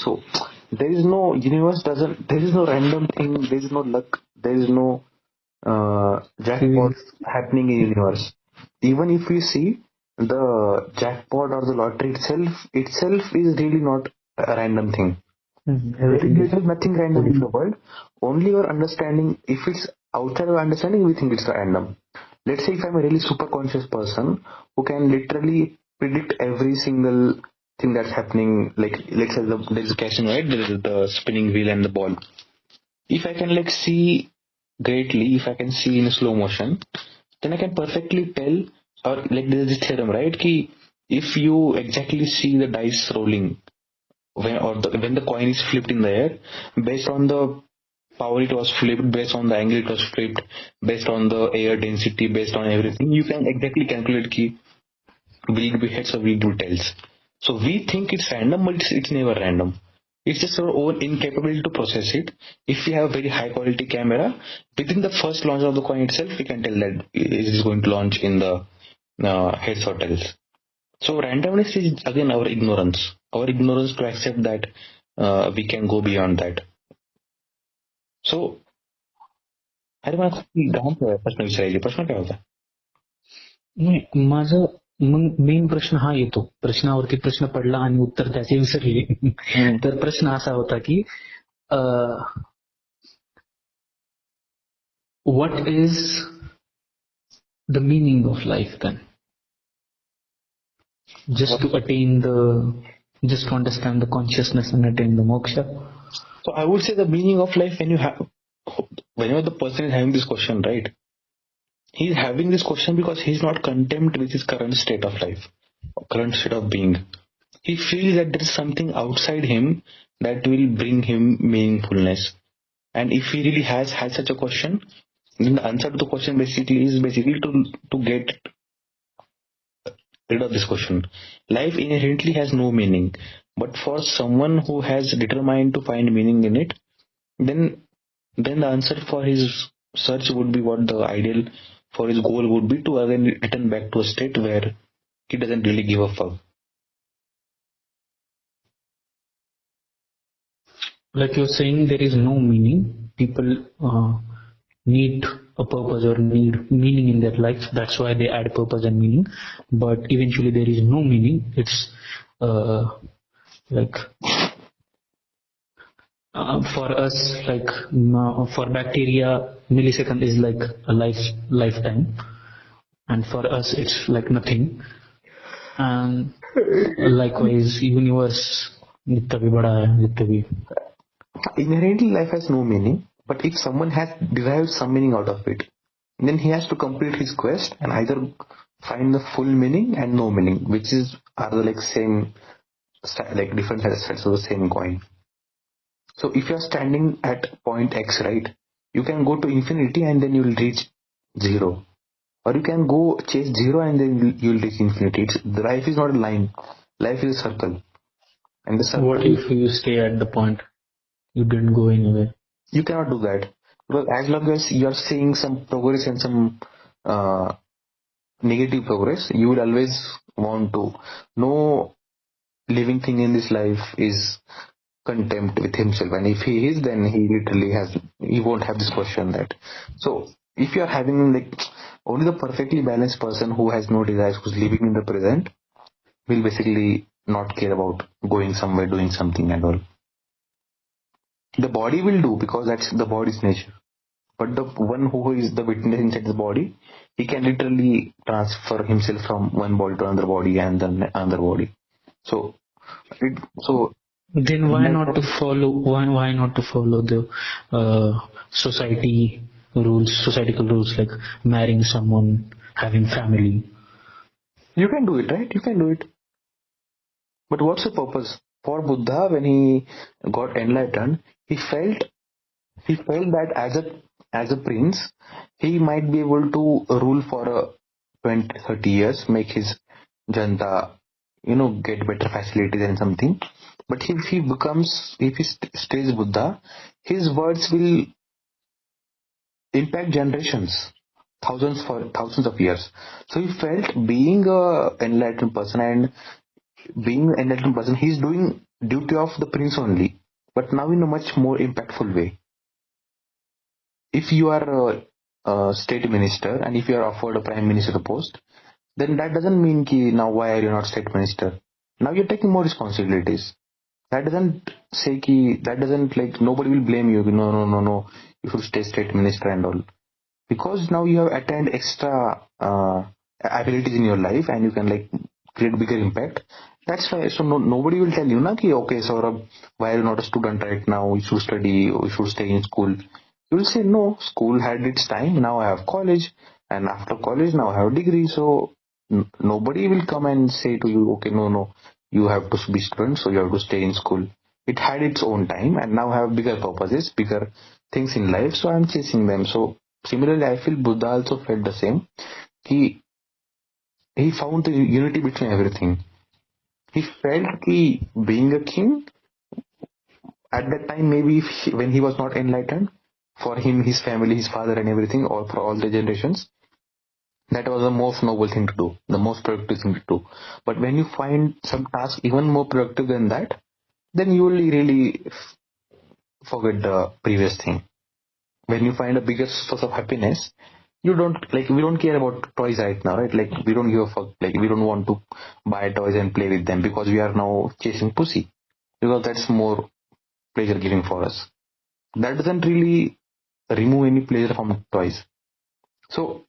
universe there is no random thing, there is no luck, there is no jackpot happening in universe. Even if we see the jackpot or the lottery itself is really not a random thing. There is nothing random in the world. Only your understanding, if it's outside of understanding, we think it's random. Let's say if I'm a really super conscious person who can literally predict every single thing that's happening, like let's say there's a casino, right? There is the spinning wheel and the ball. If I can see greatly, if I can see in slow motion, then I can perfectly tell, or there's this theorem, right? Ki if you exactly see the dice rolling when the coin is flipped in the air, based on the power it was flipped, based on the angle it was flipped, based on the air density, based on everything, you can exactly calculate ki will it be heads or will it be tails. So we think it's random, but it's never random. It's just our own incapability to process it. If we have a very high quality camera, within the first launch of the coin itself, we can tell that it is going to launch in the heads or tails. So randomness is again our ignorance to accept that we can go beyond that. So अरे मला खूप प्रश्न विचारायचे. प्रश्न काय होता? नाही, माझं मग मेन प्रश्न हा येतो, प्रश्नावरती प्रश्न पडला आणि उत्तर त्याचे विसरले. तर प्रश्न असा होता की what is the meaning of life then? Just to understand the consciousness and attain the moksha. So I would say the meaning of life, whenever the person is having this question, right? He is having this question because he is not content with his current state of life, current state of being. He feels that there is something outside him that will bring him meaningfulness. And if he really has such a question, then the answer to the question basically to get rid of this question. Life inherently has no meaning, but for someone who has determined to find meaning in it, then the answer for his search would be what the ideal for his goal would be, to again return back to a state where he doesn't really give a fuck. Like you're saying, there is no meaning. People need a purpose or need meaning in their life. That's why they add purpose and meaning. But eventually there is no meaning. It's for us, for bacteria, millisecond is like a lifetime. And for us, it's like nothing. And likewise, universe, जितना भी बड़ा है, जितना भी. Inherently, life has no meaning. But if someone has derived some meaning out of it, then he has to complete his quest and either find the full meaning and no meaning, which are the same, different sides of the same coin. So if you're standing at point X, right, You can go to infinity and then you'll reach zero, or you can go chase zero and then you'll reach infinity. The life is not a line. Life is a circle, and the circle. What if you stay at the point you didn't go anywhere? You cannot do that, because as long as you are seeing some progress and some uh, negative progress, you will always want to. No living thing in this life is contempt with himself, and if he is, then he won't have this question that. So if you are having like only the perfectly balanced person who has no desires, who's living in the present, will basically not care about going somewhere, doing something and all. The body will do, because that's the body's nature. But the one who is the witness inside the body, he can literally transfer himself from one body to another body and then another body. So Then why not to follow? Why not to follow the societal rules like marrying someone, having family? you can do it, right? You can do it. But what's the purpose? For Buddha, when he got enlightened, he felt that as a prince, he might be able to rule for 20-30 years, make his janta, get better facilities and something. But if he stays Buddha, his words will impact generations, thousands of years. So he felt being a enlightened person, and being an enlightened person, he's doing duty of the prince only, but now in a much more impactful way. If you are a state minister and if you are offered a prime minister post, then that doesn't mean ki now why are you not state minister? Now you're taking more responsibilities. That doesn't like nobody will blame you. No. You should stay state minister and all, because now you have attained extra abilities in your life and you can like create bigger impact. That's why. So nobody will tell you na ki okay Saurabh, why are you not a student right now? You should study, or you should stay in school. You will say no, school had its time, now I have college, and after college now I have a degree. So nobody will come and say to you, okay, no, you have to be student, so you have to stay in school. It had its own time and now I have bigger purposes, bigger things in life, so I'm chasing them. So similarly, I feel Buddha also felt the same. He found the unity between everything. He felt that being a king at that time, maybe when he was not enlightened, for him, his family, his father and everything, or for all the generations, that was the most noble thing to do, the most productive thing to do. But when you find some task even more productive than that, then you will really forget the previous thing. When you find a bigger source of happiness, we don't care about toys right now, right? Like we don't give a fuck, like we don't want to buy toys and play with them because we are now chasing pussy, because that's more pleasure giving for us. That doesn't really remove any pleasure from toys. So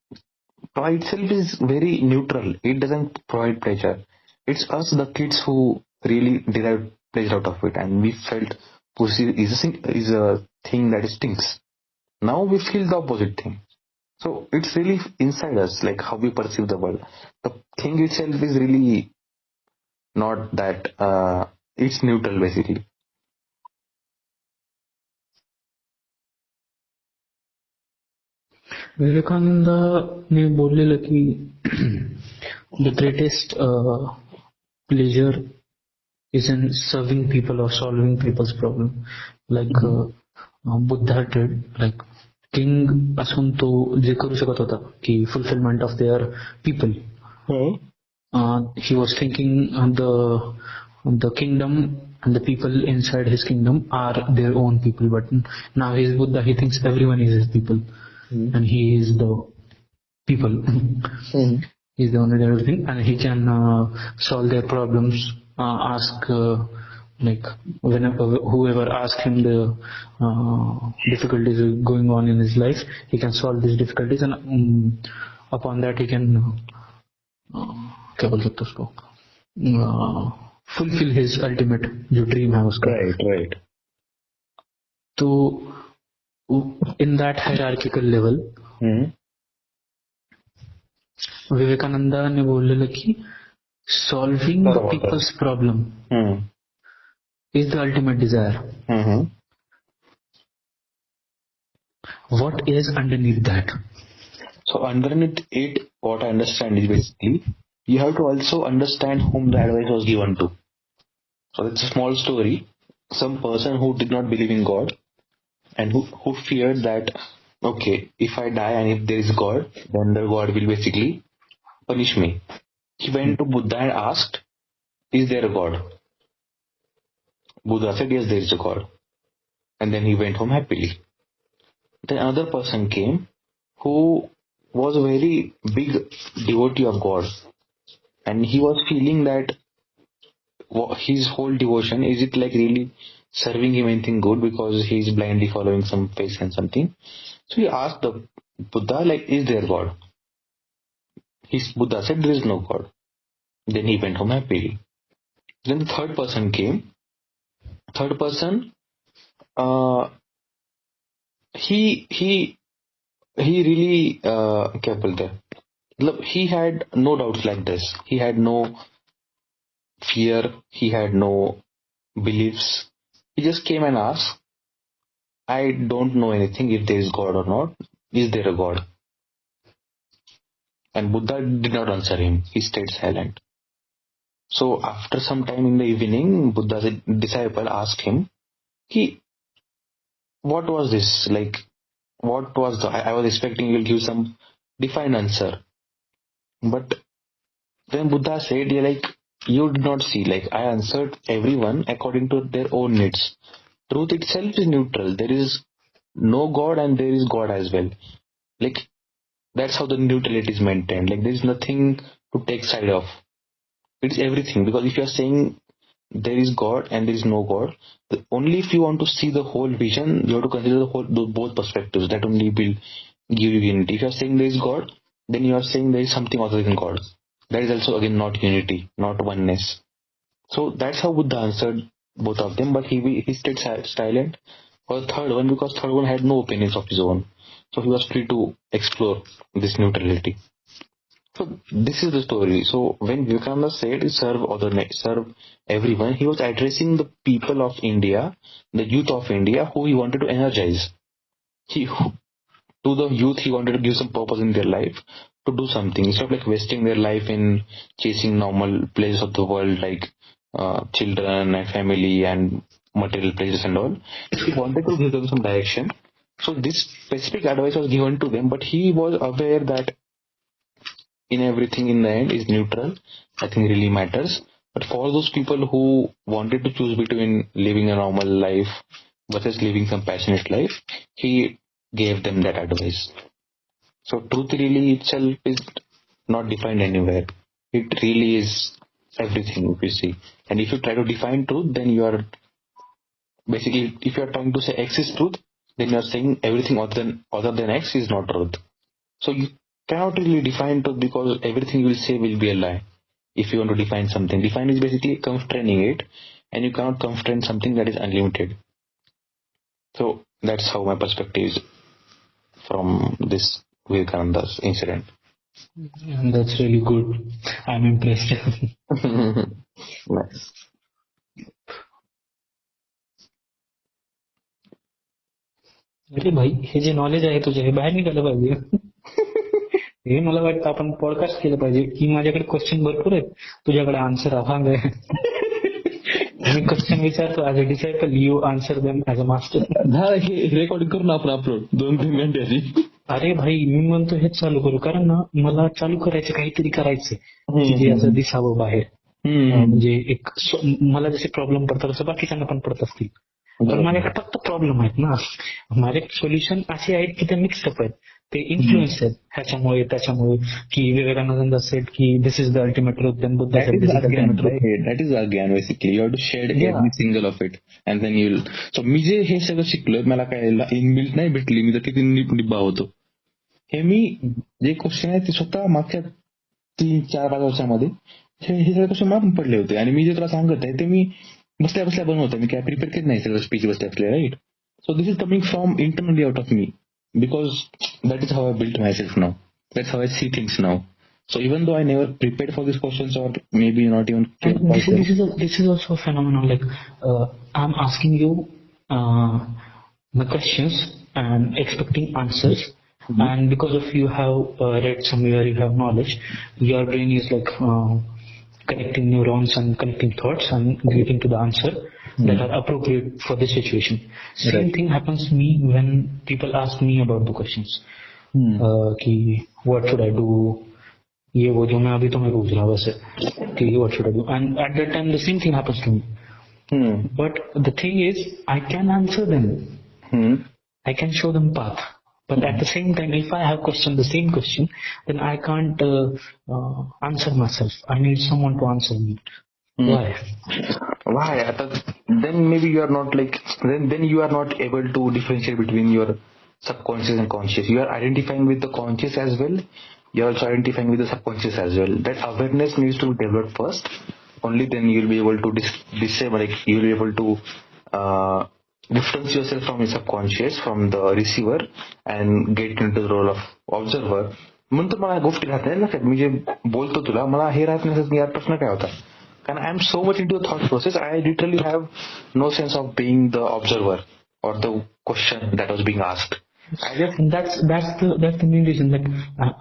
toy itself is very neutral. It doesn't provide pleasure. It's us, the kids, who really derive pleasure out of it, and we felt pussy is a thing that stinks. Now we feel the opposite thing. So it's really inside us, like how we perceive the world. The thing itself is really not that. It's neutral basically. Vivekananda ने बोललेलं की the greatest pleasure is in serving people or solving people's problem. Like Buddha did. Like king असून तो जे करू शकत होता की fulfillment of their people. He was thinking the kingdom and the people inside his kingdom are their own people, but now he is Buddha. He thinks everyone is his people, and he is the people. He's the only everything, and he can solve their problems. Ask like whenever whoever asks him the difficulties going on in his life, he can solve these difficulties, and upon that he can क्या बोल सकते उसको fulfill his ultimate जो dream है उसका. Right. तो in that hierarchical level Vivekananda ने बोललेलं की solving the people's problem is the ultimate desire. What is underneath that? So underneath it, what I understand is basically you have to also understand whom the advice was given to. So it's a small story. Some person who did not believe in God and who feared that, okay, if I die and if there is God, then the God will basically punish me. He went to Buddha and asked, is there a God? Buddha said, yes, there is a God. And then he went home happily. Then another person came who was a very big devotee of God. And he was feeling that his whole devotion, is it like really serving him anything good, because he is blindly following some face and something. So he asked the Buddha, like, is there God? His Buddha said, there is no God. Then he went home happily. Then the third person came. Third person, he really क्या बोलते हैं, मतलब he had no doubts like this. He had no fear. He had no beliefs. He just came and asked, I don't know anything if there is God or not. Is there a God? And Buddha did not answer him. He stayed silent. So after some time in the evening, Buddha's disciple asked him, what was this? Like, what was I was expecting you'll give some defined answer. But then Buddha said, yeah, like, you did not see, like, I answered everyone according to their own needs. Truth itself is neutral. There is no God and there is God as well. Like, that's how the neutrality is maintained. Like, there is nothing to take side of. It's everything. Because if you are saying there is God and there is no God, only if you want to see the whole vision, you have to consider both perspectives. That only will give you unity. If you are saying there is God, then you are saying there is something other than God. That is also again not unity, not oneness. So that's how Buddha answered both of them, but he stayed silent for the third one, because third one had no opinions of his own. So he was free to explore this neutrality. So this is the story. So when Vivekananda said serve everyone, he was addressing the people of India, the youth of India, who he wanted to energize. To the youth, he wanted to give some purpose in their life, to do something instead of like wasting their life in chasing normal pleasures of the world, like children and family and material pleasures and all. He wanted to give them some direction. So this specific advice was given to them, but he was aware that in everything in the end is neutral. Nothing really matters. But for those people who wanted to choose between living a normal life versus living some passionate life, he gave them that advice. So truth really itself is not defined anywhere. It really is everything, if you see. And if you try to define truth, then you are basically, if you are trying to say X is truth, then you are saying everything other than X is not truth. So you cannot really define truth, because everything you will say will be a lie. If you want to define something, define is basically constraining it, and you cannot constrain something that is unlimited. So that's how my perspective is from this Vivekananda's incident. And that's really good. I'm impressed. Nice. अरे भाई, हे जे knowledge आहे तुझे, हे बाहेर निघालं पाहिजे. हे मला वाटतं आपण पॉडकास्ट केलं पाहिजे, की माझ्याकडे क्वेश्चन भरपूर आहेत, तुझ्याकडे आन्सर अभांग आहे. मी क्वेश्चन विचारतो as a disciple, you answer them as a master. हे रेकॉर्डिंग करून आपण अपलोड 2-3 घंटे. अरे भाई, मी म्हणतो हेच चालू करू, कारण ना मला चालू करायचं, काहीतरी करायचंय की जे असं दिसावं बाहेर. म्हणजे एक मला जसे प्रॉब्लेम पडतात तसं बाकीच्यांना पण पडत असतील, पण माझ्याकडे फक्त प्रॉब्लेम आहेत ना. माझे सोल्युशन असे आहेत की ते मिक्सअप आहेत, ते इन्फ्लुएन्स आहेत ह्याच्यामुळे त्याच्यामुळे. की विवेकानंद सेड की this is the ultimate truth, then Buddha said this is the ultimate truth. That is again basically you have to share every single of it and then you'll. So मी जे हे सगळं शिकलोय, मला काय इनबिल्ट नाही भेटली, मी तर किती निब्बा होतो. हे मी जे क्वेश्चन आहे ते स्वतः मागच्या 3-4-5 वर्षामध्ये हे सगळे क्वेश्चन मला पण पडले होते, आणि मी जे तुला सांगत आहे ते मी बसल्या बसल्या बनवतो. मी काय प्रिपेअर केलं नाही सगळं स्पीच बसल्या बसल्या, right. So this is coming from internally out of me, because that is how I built myself now. That's how I see things now. So even though I never prepared for these questions, or maybe not even this is also a phenomenon. Like I'm asking you the questions and expecting answers. And because of you have read somewhere, you have knowledge, your brain is like connecting neurons and connecting thoughts and getting to the answer that are appropriate for the situation. Same thing happens to me when people ask me about the questions. कि what should I do? ये वो जो मैं अभी तुम्हें पूछ रहा हूँ वैसे कि what should I do? And at that time the same thing happens to me. But the thing is, I can answer them. I can show them path. But at the same time, if I have questioned the same question, then I can't answer myself. I need someone to answer me. Why? Then maybe you are not like, then you are not able to differentiate between your subconscious and conscious. You are identifying with the conscious as well. You are also identifying with the subconscious as well. That awareness needs to be developed first. Only then you will be able to disable, like you will be able to distance yourself from your subconscious, from the receiver, and get into the role of observer. म्हणून तर मला गोष्टी राहत नाही लक्षात. मी जे बोलतो तुला, मला हे राहत नाही की यार प्रश्न काय होता. कारण I am so much into the thought process, I literally have no sense of being the observer or the question that was being asked. And that's the main reason that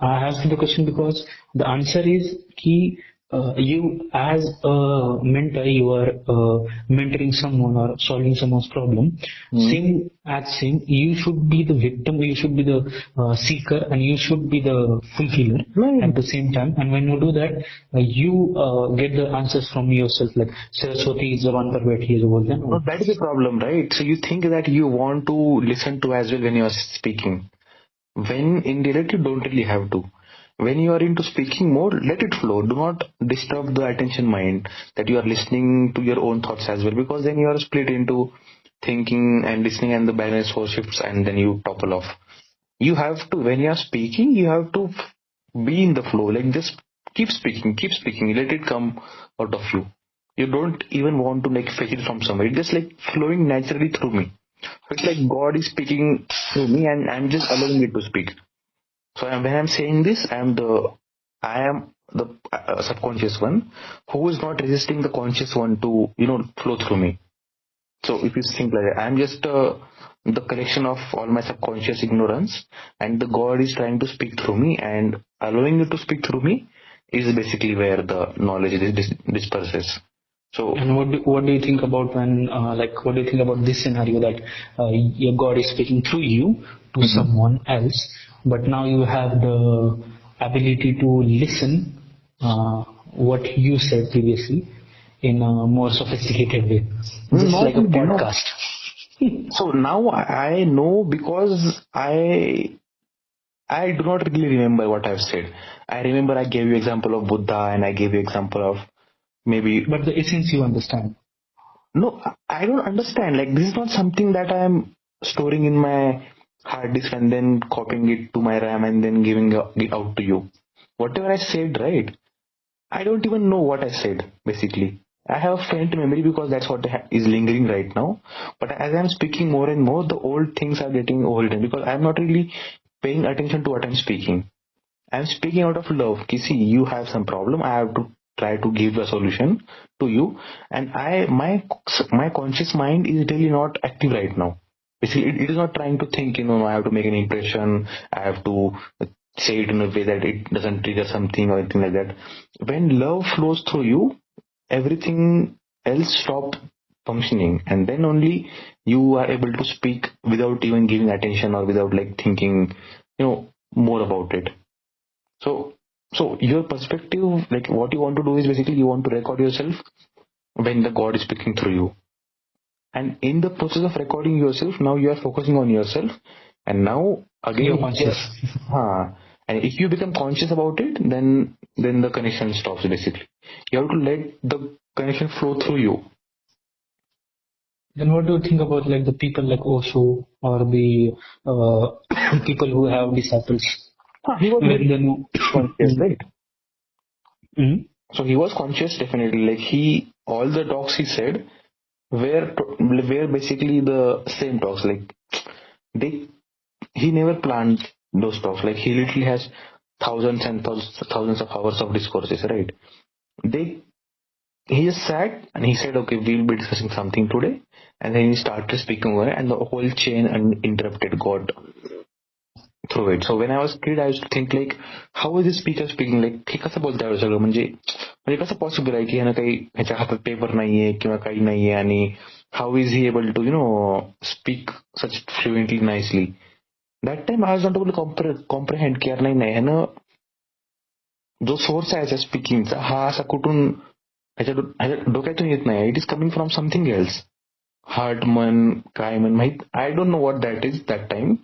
I asked the question, because the answer is कि you as a mentor, you are mentoring someone or solving someone's problem. Same, you should be the victim, you should be the seeker, and you should be the fulfiller at the same time. And when you do that, you get the answers from yourself. Like Saraswati is the one पर बैठी है जो बोलते हैं. No, that is the problem, right? So you think that you want to listen to as well when you are speaking. When in reality you don't really have to. When you are into speaking mode, let it flow. Do not disturb the attention mind that you are listening to your own thoughts as well, because then you are split into thinking and listening, and the balance four shifts, and then you topple off. You have to, when you are speaking, you have to be in the flow. Like just keep speaking, let it come out of you. You don't even want to like fetch it from somewhere. It's just like flowing naturally through me. So it's like God is speaking through me, and I'm just allowing it to speak. So when I'm saying this, I am the subconscious one who is not resisting the conscious one to flow through me. So if you think like that, I'm just the collection of all my subconscious ignorance, and the God is trying to speak through me, and allowing it to speak through me is basically where the knowledge disperses. So, and what do you think about when what do you think about this scenario that your God is speaking through you to someone else, but now you have the ability to listen what you said previously in a more sophisticated way, just like a podcast. So now I know, because I do not really remember what I've said. I remember I gave you example of Buddha, and I gave you example of maybe. But the essence you understand. No, I don't understand. Like, this is not something that I am storing in my hard disk and then copying it to my RAM and then giving it out to you. Whatever I said, right? I don't even know what I said, basically. I have faint memory because that's what is lingering right now. But as I'm speaking more and more, the old things are getting older, because I'm not really paying attention to what I'm speaking. I'm speaking out of love. See, you have some problem. I have to try to give a solution to you, and my conscious mind is really not active right now. Basically, it is not trying to think, I have to make an impression, I have to say it in a way that it doesn't trigger something or anything like that. When love flows through you, everything else stops functioning, and then only you are able to speak without even giving attention or without like thinking more about it. So your perspective, like what you want to do is basically you want to record yourself when the God is speaking through you. And in the process of recording yourself, now you are focusing on yourself, and now again you're conscious. And if you become conscious about it, then the connection stops basically. You have to let the connection flow through you. Then what do you think about like the people like Osho or the people who have disciples? He was conscious, right? So he was conscious, definitely. Like all the talks he said were basically the same talks. Like he never planned those talks. Like he literally has thousands and thousands of hours of discourses, right? he just sat and he said, okay, we'll be discussing something today. And then he started speaking over, and the whole chain uninterrupted got through it. So when I was a kid, I used to think like, how is this speaker speaking? Like, हे कसं बोलतोय सगळं, म्हणजे कसं possible आहे की ह्यानं काही ह्याच्या हातात पेपर नाहीये किंवा काही नाहीये, आणि how is he able to speak such fluently nicely. That time I was not able comprehend की यार नाही ह्यानं जो सोर्स आहे याच्या स्पीकिंगचा हा असा कुठून ह्याच्या डोक्यातून येत नाही. It is coming from something else. Heart मन काय मन माहित, I don't know what that is that time.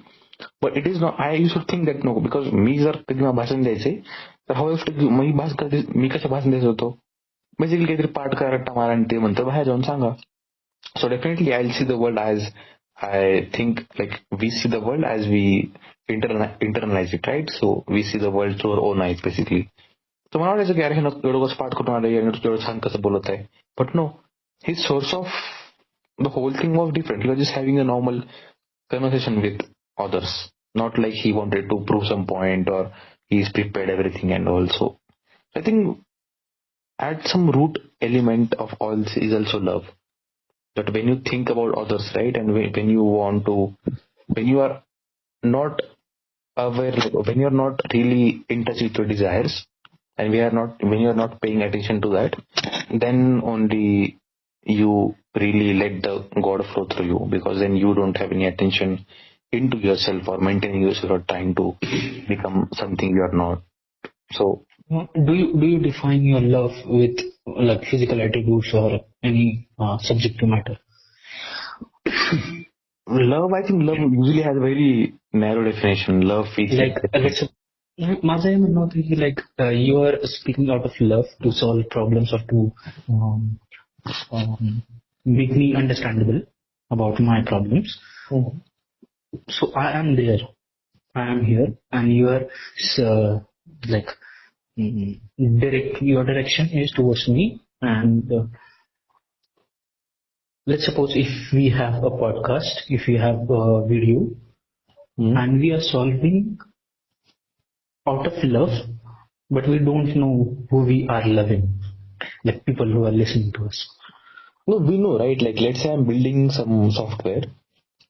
But it is not, I use to think that no, because मी जर कधी मला भाषण द्यायचे तर हाऊ मी कसं भाषण द्यायचं होतो, बेसिकली काहीतरी पाठ करा रट्टा मारा आणि ते म्हणतं बाहेर जाऊन सांगा. So definitely I see the world as I think like we see the world as we internalize it, right. So we see the world through our own eyes basically. तर मला वाटायचं की अरे हे एवढं कसं पाठ करून आलं, एवढं छान कसं बोलत आहे. But no, his source of the whole thing was different. He was just having a normal conversation with others, not like he wanted to prove some point or he's prepared everything and also. I think at some root element of all this is also love. That when you think about others, right, and when you want to, when you are not aware, like, when you're not really in touch with your desires, and when you're not paying attention to that, then only you really let the God flow through you, because then you don't have any attention into yourself or maintaining yourself or trying to become something you are not. So Do you define your love with like physical attributes or any subjective matter? love, I think love usually has a very narrow definition. Love feels Like let's माझं हे म्हणणं होतं की like you are speaking out of love to solve problems or to make me understandable about my problems. So I am there, I am here, and you are like your direction is towards me. And let's suppose if we have a podcast, if we have a video, and we are solving out of love, but we don't know who we are loving, like people who are listening to us. No, we know, right? Like, let's say I'm building some software.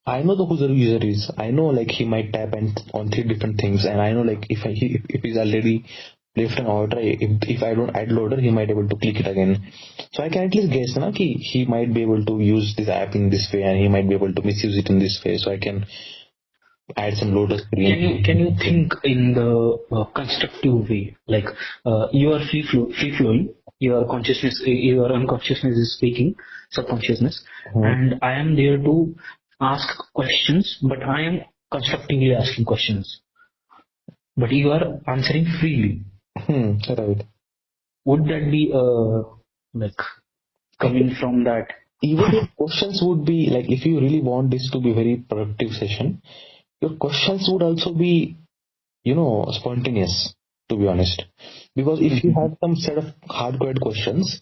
I know who the user is. I know like he might tap on 3 different things, and I know like if he's already left an order, if I don't add loader, he might able to click it again. So I can at least guess na ki he might be able to use this app in this way, and he might be able to misuse it in this way. So I can add some loaders. Can you think in the constructive way? Like you are free flowing. Your consciousness, your unconsciousness is speaking, subconsciousness, and I am there to ask questions, but I am constructively asking questions. But you are answering freely. Right. Would that be like coming from that? Even your questions would be like, if you really want this to be a very productive session, your questions would also be, spontaneous, to be honest. Because if you have some set of hard-coded questions,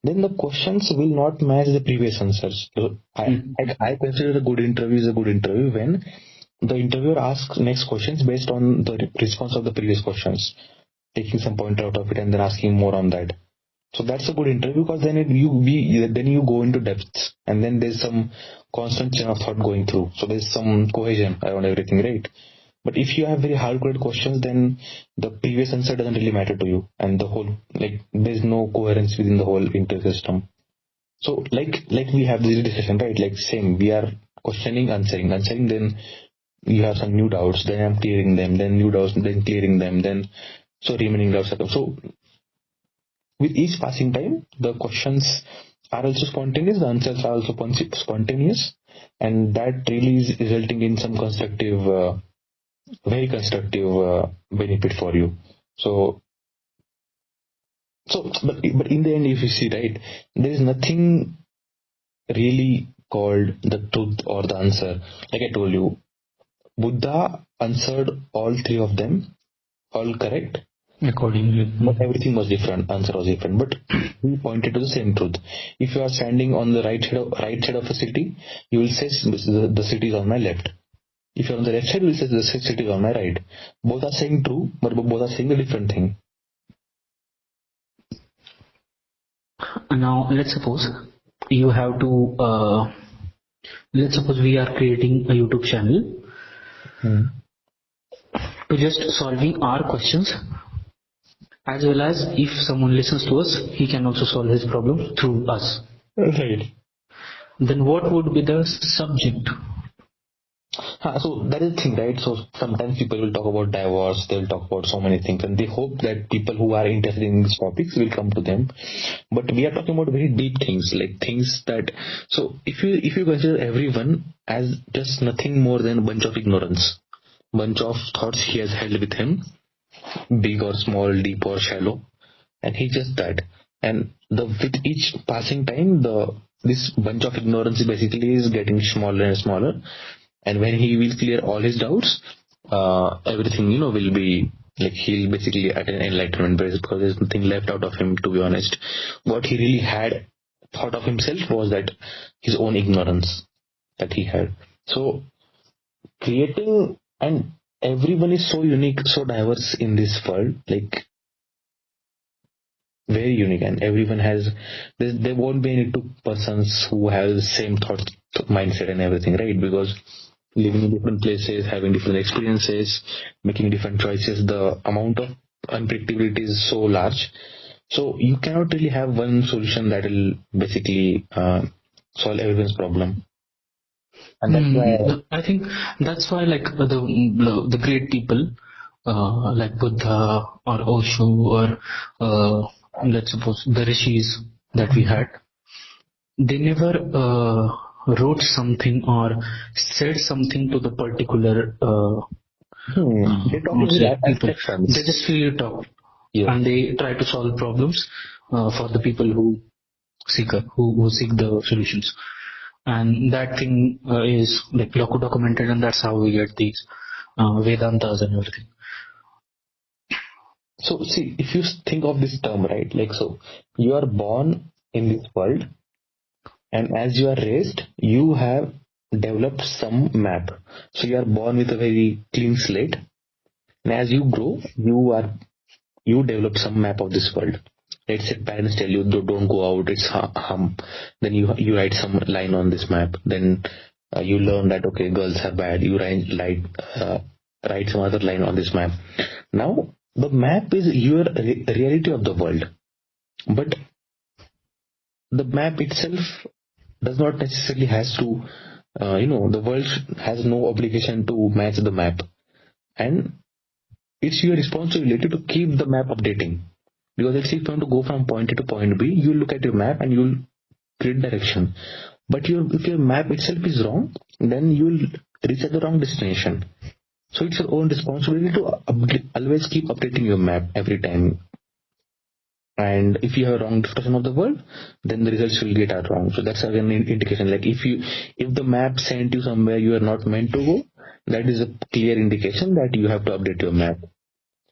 then the questions will not match the previous answers. So I consider a good interview is a good interview when the interviewer asks next questions based on the response of the previous questions, taking some point out of it and then asking more on that. So that's a good interview, because then you go into depths, and then there's some constant chain of thought going through. So there's some cohesion around everything, right? But if you have very hard-coded questions, then the previous answer doesn't really matter to you, and the whole, like, there's no coherence within the whole interview system. So like we have this discussion, right? Like same, we are questioning, answering, then you have some new doubts, then I'm clearing them, then new doubts, then clearing them, then so remaining doubts. So with each passing time, the questions are also spontaneous, the answers are also spontaneous, and that really is resulting in some constructive, very constructive benefit for you. So but in the end, if you see, right, there is nothing really called the truth or the answer. Like I told you, Buddha answered all 3 of them, all correct. Accordingly. But everything was different, answer was different, but we pointed to the same truth. If you are standing on the right side of a city, you will say the city is on my left. If you're on the left side, you will say the city is on my right. Both are saying true, but both are saying a different thing. Now let's suppose you have to let's suppose we are creating a YouTube channel to just solving our questions, as well as if someone listens to us, he can also solve his problem through us. Right. Then what would be the subject? So that is the thing, right? So sometimes people will talk about divorce, they'll talk about so many things, and they hope that people who are interested in these topics will come to them. But we are talking about very deep things, like things that. So if you consider everyone as just nothing more than a bunch of ignorance, bunch of thoughts he has held with him, big or small, deep or shallow, and he just that. And with each passing time, this bunch of ignorance basically is getting smaller and smaller. And when he will clear all his doubts, everything will be like he'll basically attain enlightenment, because there's nothing left out of him, to be honest. What he really had thought of himself was that his own ignorance that he had. So creating, and everyone is so unique, so diverse in this world, like very unique, and everyone has there won't be any two persons who have the same thought mindset and everything, right? Because living in different places, having different experiences, making different choices, the amount of unpredictability is so large. So you cannot really have one solution that will basically solve everyone's problem. And that's why I think that's why, like the great people like Buddha or Osho or let's suppose the rishis that we had, they never wrote something or said something to the particular they talk in say people. abstract terms. They just freely talk, Yeah. and they try to solve problems for the people who seek the solutions. And that thing is like documented, and that's how we get these Vedantas and everything. So see, if you think of this term, right, like, so you are born in this world, and as you are raised, you have developed some map. So you are born with a very clean slate, and as you grow, you develop some map of this world. Let's say parents tell you don't go out, it's harm. Then you write some line on this map. Then you learn that okay, girls are bad. You write some other line on this map. Now the map is your reality of the world, but the map itself does not necessarily has to. The world has no obligation to match the map, and it's your responsibility to keep the map updating. Because let's say if you want to go from point A to point B, you look at your map and you'll create direction. But if your map itself is wrong, then you'll reach at the wrong destination. So it's your own responsibility to always keep updating your map every time. And if you have a wrong discussion of the world, then the results will get wrong. So that's again an indication. Like if the map sent you somewhere you are not meant to go, that is a clear indication that you have to update your map.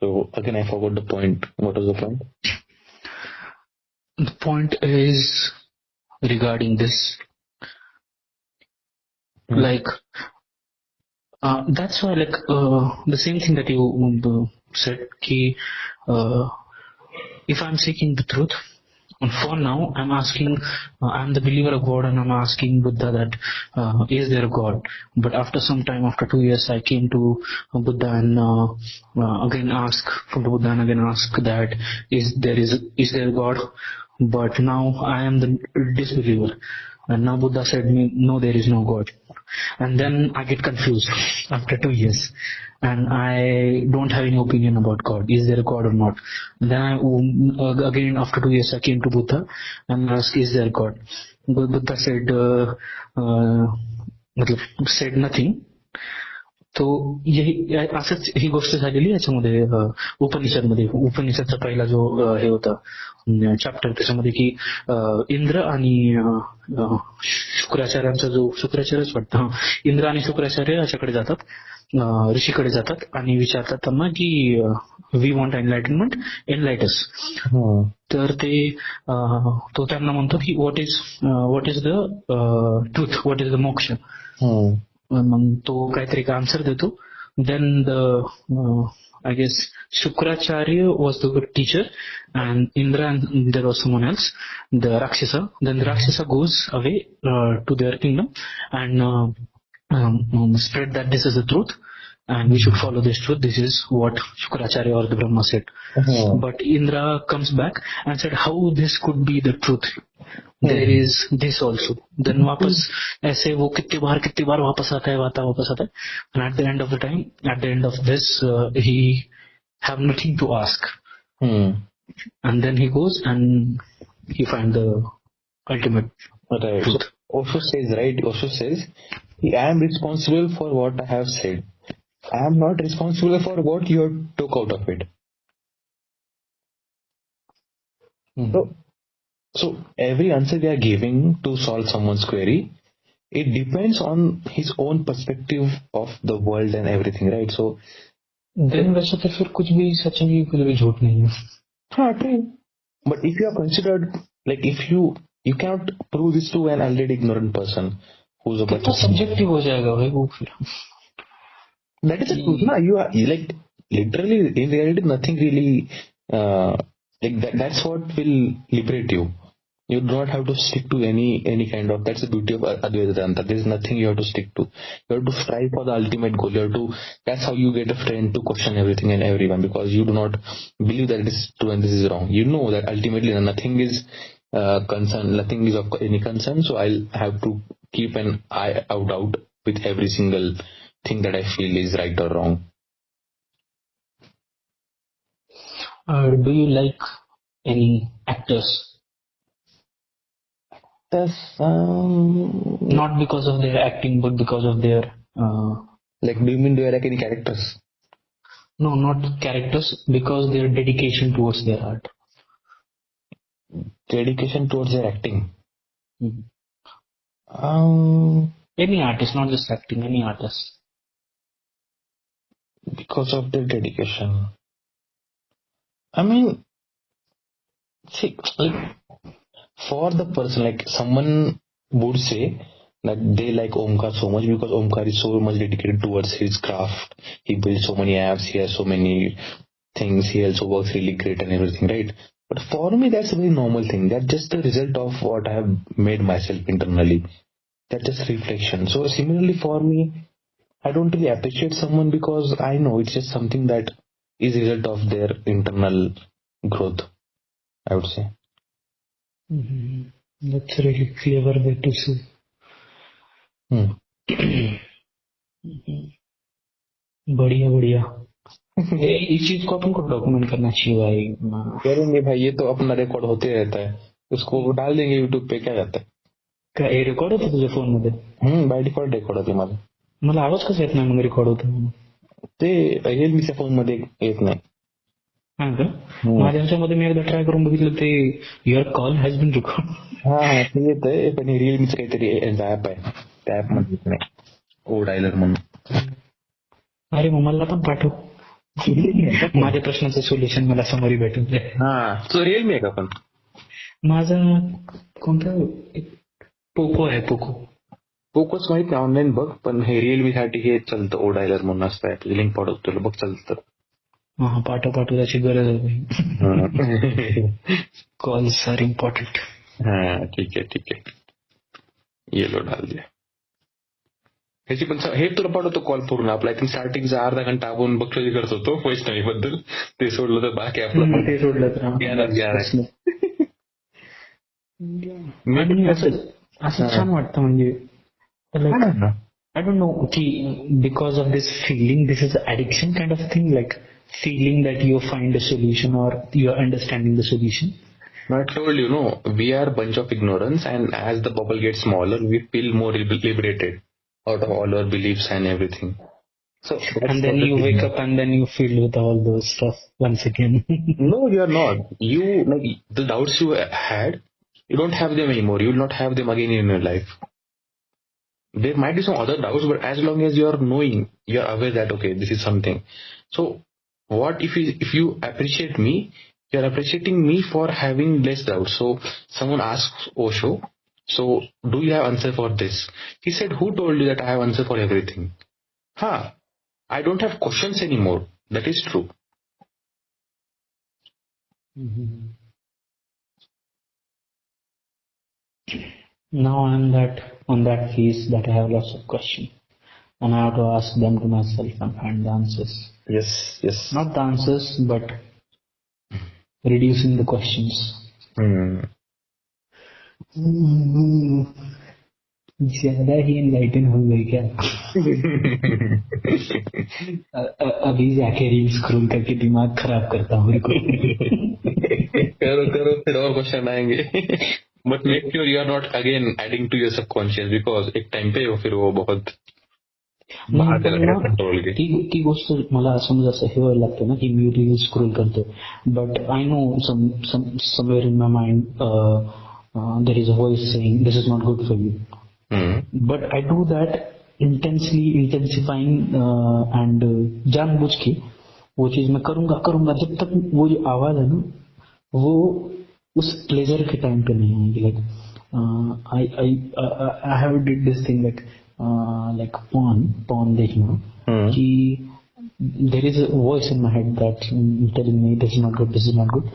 So again, I forgot the point. What was the point? The point is regarding this, like that's why, like the same thing that you said, ki, if I'm seeking the truth, and for now I'm asking, I'm the believer of God, and I'm asking Buddha that is there a God? But after some time, after 2 years, I came to Buddha and again ask from the Buddha and again ask that is there a God? But now I am the disbeliever, and now Buddha said me, no, there is no God. And then I get confused after 2 years, and I don't have any opinion about God. Is there a God or not? Then again after 2 years I came to Buddha and asked, is there a God? Buddha said nothing. तो असंच ही गोष्ट झालेली याच्यामध्ये उपनिषदचा पहिला जो हे होता chapter, त्याच्यामध्ये की इंद्र आणि शुक्राचार्यांचा जो शुक्राचार्यच वाटतं इंद्र आणि शुक्राचार्य याच्याकडे जातात, ऋषीकडे जातात आणि विचारतात त्यांना की we want enlightenment, enlight us. तर तो त्यांना म्हणतो की what is the truth, what is the moksha. मग तो काहीतरी आन्सर देतो. Then I guess Shukracharya was the good teacher, and Indra and there was someone else, the Rakshasa. Then the Rakshasa goes away to their kingdom and spread that this is the truth and we should follow this truth. This is what Shukracharya or the Brahma said. But Indra comes back and said how this could be the truth. There is this also. Then वापस ऐसे वो कितनी बार वापस आता है and at the end of the time, at the end of this he have nothing to ask. And then he goes and he finds the ultimate Right. truth. So Osho says, I am responsible for what I have said. I am not responsible for what you have took out of it. So every answer we are giving to solve someone's query, it depends on his own perspective of the world and everything, right? So then वैसे तो फिर कुछ भी सच नहीं कुछ भी झूठ नहीं है. हाँ, true. But if you are considered, like if you cannot prove this to an already ignorant person who's a bunch of subjective हो जाएगा भाई वो फिर. That is the truth, na? You are like literally in reality nothing really like that. That's what will liberate you. You do not have to stick to any kind of. That's the beauty of Advaita Vedanta. There is nothing you have to stick to. You have to strive for the ultimate goal. You have to. That's how you get a friend to question everything and everyone, because you do not believe that it is true and this is wrong. You know that ultimately nothing is concern. Nothing is of any concern. So I'll have to keep an eye out with every single thing that I feel is right or wrong. Do you like any actors? Not because of their acting, but because of their. Like, do you mean do you like any characters? No, not characters. Because their dedication towards their art. Dedication towards their acting. Any artist, not just acting. Any artist. Because of their dedication. I mean, see, like, for the person, like someone would say that they like Omkar so much because Omkar is so much dedicated towards his craft. He builds so many apps, he has so many things, he also works really great and everything, right? But for me, that's a very normal thing. That's just the result of what I have made myself internally. That's just reflection. So similarly for me, I don't really appreciate someone because I know it's just something that is a result of their internal growth, I would say. That's a really clever way to say. बढ़िया इस चीज को अपन को document करना चाहिए भाई. करेंगे भाई, ये तो अपना रिकॉर्ड होते रहता है, उसको डाल देंगे यूट्यूब पे. क्या जाता है? काय रेकॉर्ड होतं तुझ्या फोन मध्ये? बाय डिफॉल्ट रेकॉर्ड होते. मला आवाज कसा येत नाही मग रेकॉर्ड होतं? ते रिअलमीच्या फोन मध्ये येत नाही. हा का? माझ्या ह्याच्यामध्ये मी एकदा ट्राय करून बघितलं ते your call has been record. हा ते येतंय, पण रिअलमीचं काहीतरी ऍप आहे, त्या ऍप मध्ये येत नाही. ओ डायलर म्हणून. अरे मग मला पण पाठव. माझ्या प्रश्नाचं सोल्युशन मला समोर भेटून जाईल. हा, तो रिअलमी आहे का? पण माझा कोणता पोको आहे. पोकोच माहित नाही, ऑनलाईन बघ. पण हे रिअलमी साठी हे चालतं, ओ डायलर म्हणून असतं, लिंक पाठवतो तुला, बघ चालतं. हा पाठव त्याची गरज आहे. Calls are important. हा ठीक आहे. येलो डाल द्या. ह्याची पण हे तुला पाठवतो कॉल पूर्ण आपला. आय थिंक स्टार्टिंगचा अर्धा घंटा आपण बक्षी करत होतो वैष्णवी बद्दल. ते सोडलं तर बाकी आपलं ते सोडलं तर असं छान वाटतं. म्हणजे I don't know because of this feeling, this is addiction kind of thing, like feeling that you find a solution or you're understanding the solution. I told you, we are a bunch of ignorance, and as the bubble gets smaller, we feel more liberated out of all our beliefs and everything. So, and then you wake up and then you feel with all those stuff once again. No, you are not. You, like, the doubts you had, you don't have them anymore. You will not have them again in your life. There might be some other doubts, but as long as you are knowing, you are aware that, okay, this is something. So what if you appreciate me, you are appreciating me for having less doubts. So someone asks Osho, so do you have answer for this? He said, who told you that I have answer for everything? I don't have questions anymore. That is true. Now I'm on that phase that I have lots of questions, and I have to ask them to myself and find the answers. Yes. Not the answers, but reducing the questions. ज्यादा ही enlighten हो गए क्या? अभी जाके reel scroll करके दिमाग खराब करता हूँ मेरे को. करो फिर और क्वेश्चन आएंगे. But make sure you are not again adding to your subconscious, because एक टाइम पे फिर वो बहुत बाहर चला गया कंट्रोल के. ती गोष्ट मला समजा असं हे व्हायला लागतं ना की मी रील स्क्रोल करतो, but I know somewhere in my mind there is a voice saying this is not good for you. But I do that intensifying and जानबूझ के वो चीज मैं करूंगा जब तक वो जो आवाज है ना वो उस प्लेजर के टाइम पे नहीं आएगी. Like I have did this thing like porn देखना कि there is a voice in my head that telling me this is not good,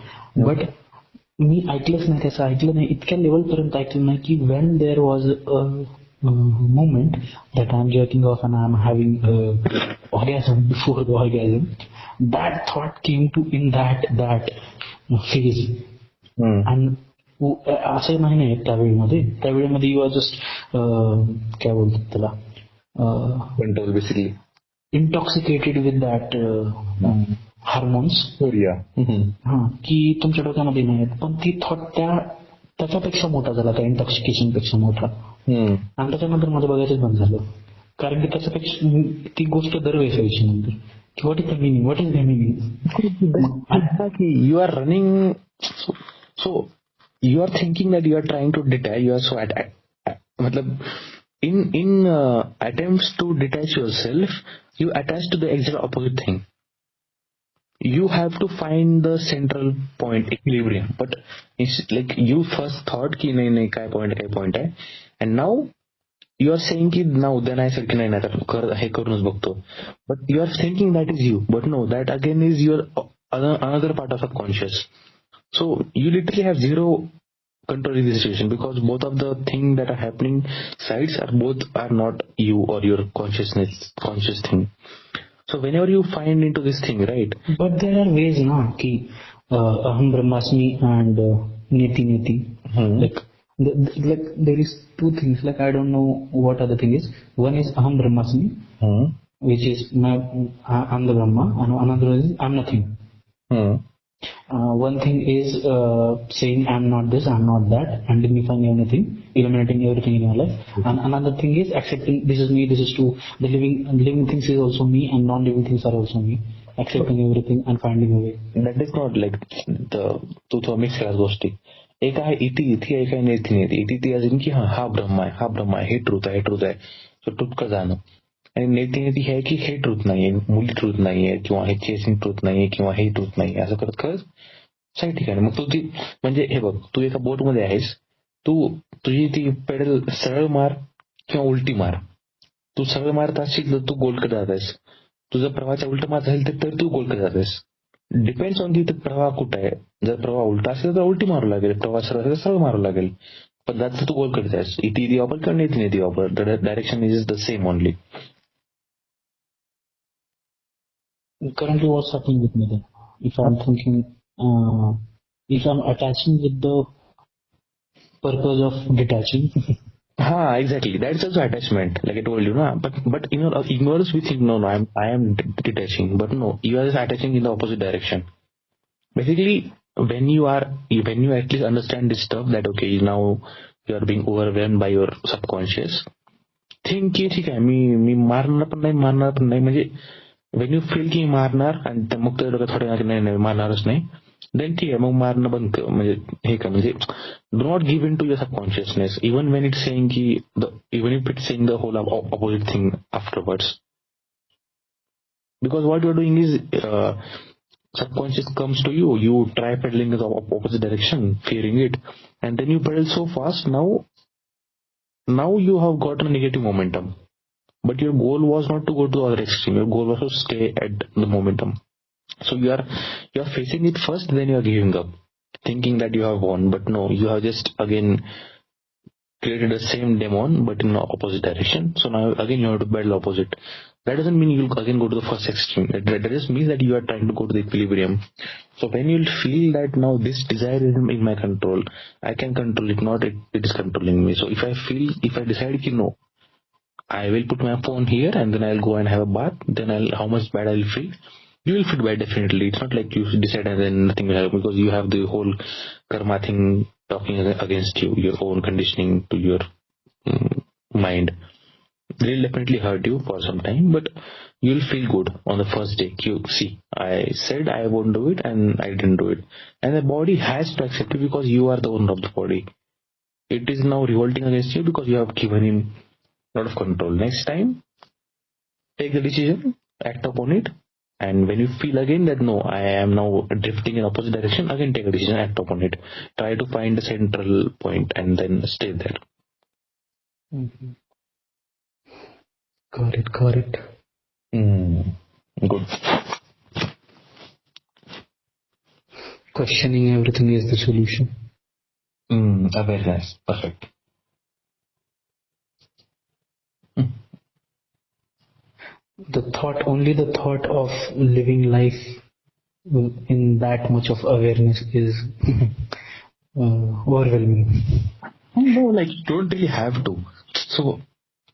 but मी ऐकलंच नाही, त्याचं ऐकलं नाही, इतक्या लेवलपर्यंत ऐकलं नाही की when there was a moment that I'm jerking off and I'm having orgasm before the orgasm, that thought came to in that phase. And असं नाही त्यावेळेमध्ये यू आर जस्ट काय बोलतात त्याला control basically intoxicated with that hormones की तुमच्या डोक्यामध्ये नाही आहेत, पण ती थॉट त्याच्यापेक्षा मोठा झाला, त्या इंटॉक्सिकेशन पेक्षा मोठा. आणि त्याच्यानंतर माझं बघायचंच बंद झालं, कारण की त्याच्यापेक्षा ती गोष्ट दरवेळेस यायची नंतर की what is the meaning you are running. So you are thinking that you are trying to detach, you are so matlab in attempts to detach yourself, you attach to the exact opposite thing. You have to find the central point, equilibrium, but it's like you first thought ki nahi kai point hai, and now you are saying ki now then I said ki nahi he karunच bagto, but you are thinking that is you, but no, that again is your another part of subconscious. So you literally have zero control in this situation, because both of the things that are happening sides are not you or your conscious thing. So whenever you find into this thing, right? But there are ways na ki aham brahmasmi and neti. Like there is two things, like I don't know what other thing is. One is aham brahmasmi, which is I'm the Brahma, and another is I'm nothing. One thing is saying I'm not this, I'm not that, and dignifying everything, eliminating everything in your life. And another thing is accepting this is me, this is true. The living things is also me, and non-living things are also me. Accepting everything and finding a way. That is not like तू तो mix केलास गोष्टी. एक आहे इति, एक आहे नेती. इति अजून की हा ब्रह्मा आहे, हे ट्रूथ आहे. सो ट्रूथ का जाणं. आणि नेती हे की हे ट्रूथ नाहीये, मुली ट्रूथ नाहीये, किंवा हे चेसिंग ट्रूथ नाहीये, किंवा हे ट्रूथ नाहीये, असं करत सही ठिकाणी. मग तू ती म्हणजे हे बघ, तू एका बोट मध्ये आहेस, तुझी ती पेडल सरळ मार किंवा उलटी मार. तू सरळ मारत असशील तर तू गोलकडे जात आहेस, तुझा प्रवाहाचा उलटा मार झाला तर तू गोलकडे जात आहेस. डिपेंड्स ऑन की प्रवाह कुठं आहे. जर प्रवाह उलटा असेल तर उलटी मारू लागेल, प्रवाह सरळ असेल तर सरळ मारू लागेल, पण जात तू गोलकडे जायस. इथे वापर किंवा नेती वापर, the direction is the same only. Currently what's happening with me then? If I'm thinking, if I'm attaching with the purpose of detaching. Exactly. That's also attachment, like I told you, na. But in your ignorance we think no, I am detaching, but no, you are just attaching in the opposite direction. Basically, when you at least understand this stuff, that okay, now you are being overwhelmed by your subconscious, think की ठीक आहे, मी मारणार पण नाही, म्हणजे when you feel की मारणार आणि मग तर थोड्या नाही मारणारच नाही, then ठीक आहे, मग मारणं बंद कर. म्हणजे हे का, म्हणजे do not give in to your subconsciousness, even when it's saying की even if it's saying the whole opposite thing afterwards, because what you're doing is subconscious comes to you try pedaling in the opposite direction, fearing it, and then you pedal so fast. Now you have got a negative momentum, but your goal was not to go to the other extreme. Your goal was to stay at the momentum. So you are facing it first, then you are giving up, thinking that you have won, but no, you have just again created the same demon but in the opposite direction. So now again you have to battle opposite. That doesn't mean you'll again go to the first extreme. That just means that you are trying to go to the equilibrium. So when you'll feel that now this desire is in my control, I can control it, not it is controlling me. So if I decide no, I will put my phone here and then I'll go and have a bath, then how much bad I'll feel. You will feel bad definitely. It's not like you decide and then nothing will happen, because you have the whole karma thing talking against you, your own conditioning to your mind. They'll definitely hurt you for some time, but you'll feel good on the first day. You see, I said I won't do it and I didn't do it. And the body has to accept it because you are the owner of the body. It is now revolting against you because you have given him a lot of control. Next time, take the decision, act upon it, and when you feel again that no, I am now drifting in opposite direction, again take a decision, act upon it. Try to find the central point and then stay there. Mm-hmm. Got it. Good. Questioning everything is the solution. Awareness. Perfect. Only the thought of living life in that much of awareness is overwhelming. No, like you don't really have to. So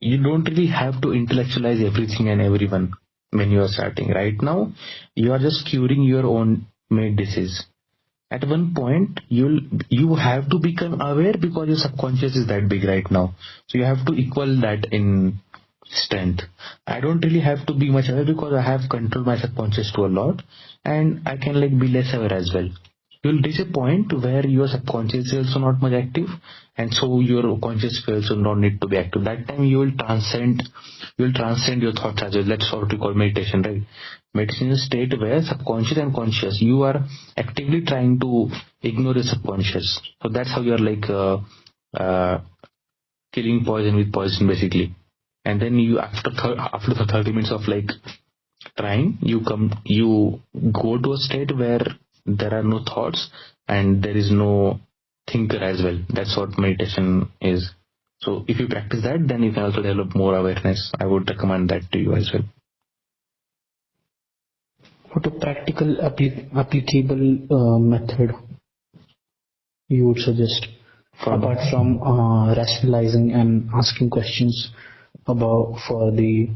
you don't really have to intellectualize everything and everyone when you are starting. Right now, you are just curing your own made disease. At one point, you have to become aware because your subconscious is that big right now. So you have to equal that in strength. I don't really have to be much aware because I have controlled my subconscious to a lot, and I can be less aware as well. You'll reach a point where your subconscious is also not much active, and so your conscious also don't need to be active. That time you will transcend your thoughts as well. That's what we call meditation, right? Meditation is a state where subconscious and conscious, you are actively trying to ignore the subconscious. So that's how you are killing poison with poison basically. And then you after the 30 minutes of trying, you go to a state where there are no thoughts and there is no thinker as well. That's what meditation is. So if you practice that, then you can also develop more awareness. I would recommend that to you as well. What a practical applicable method you would suggest, apart from rationalizing and asking questions for the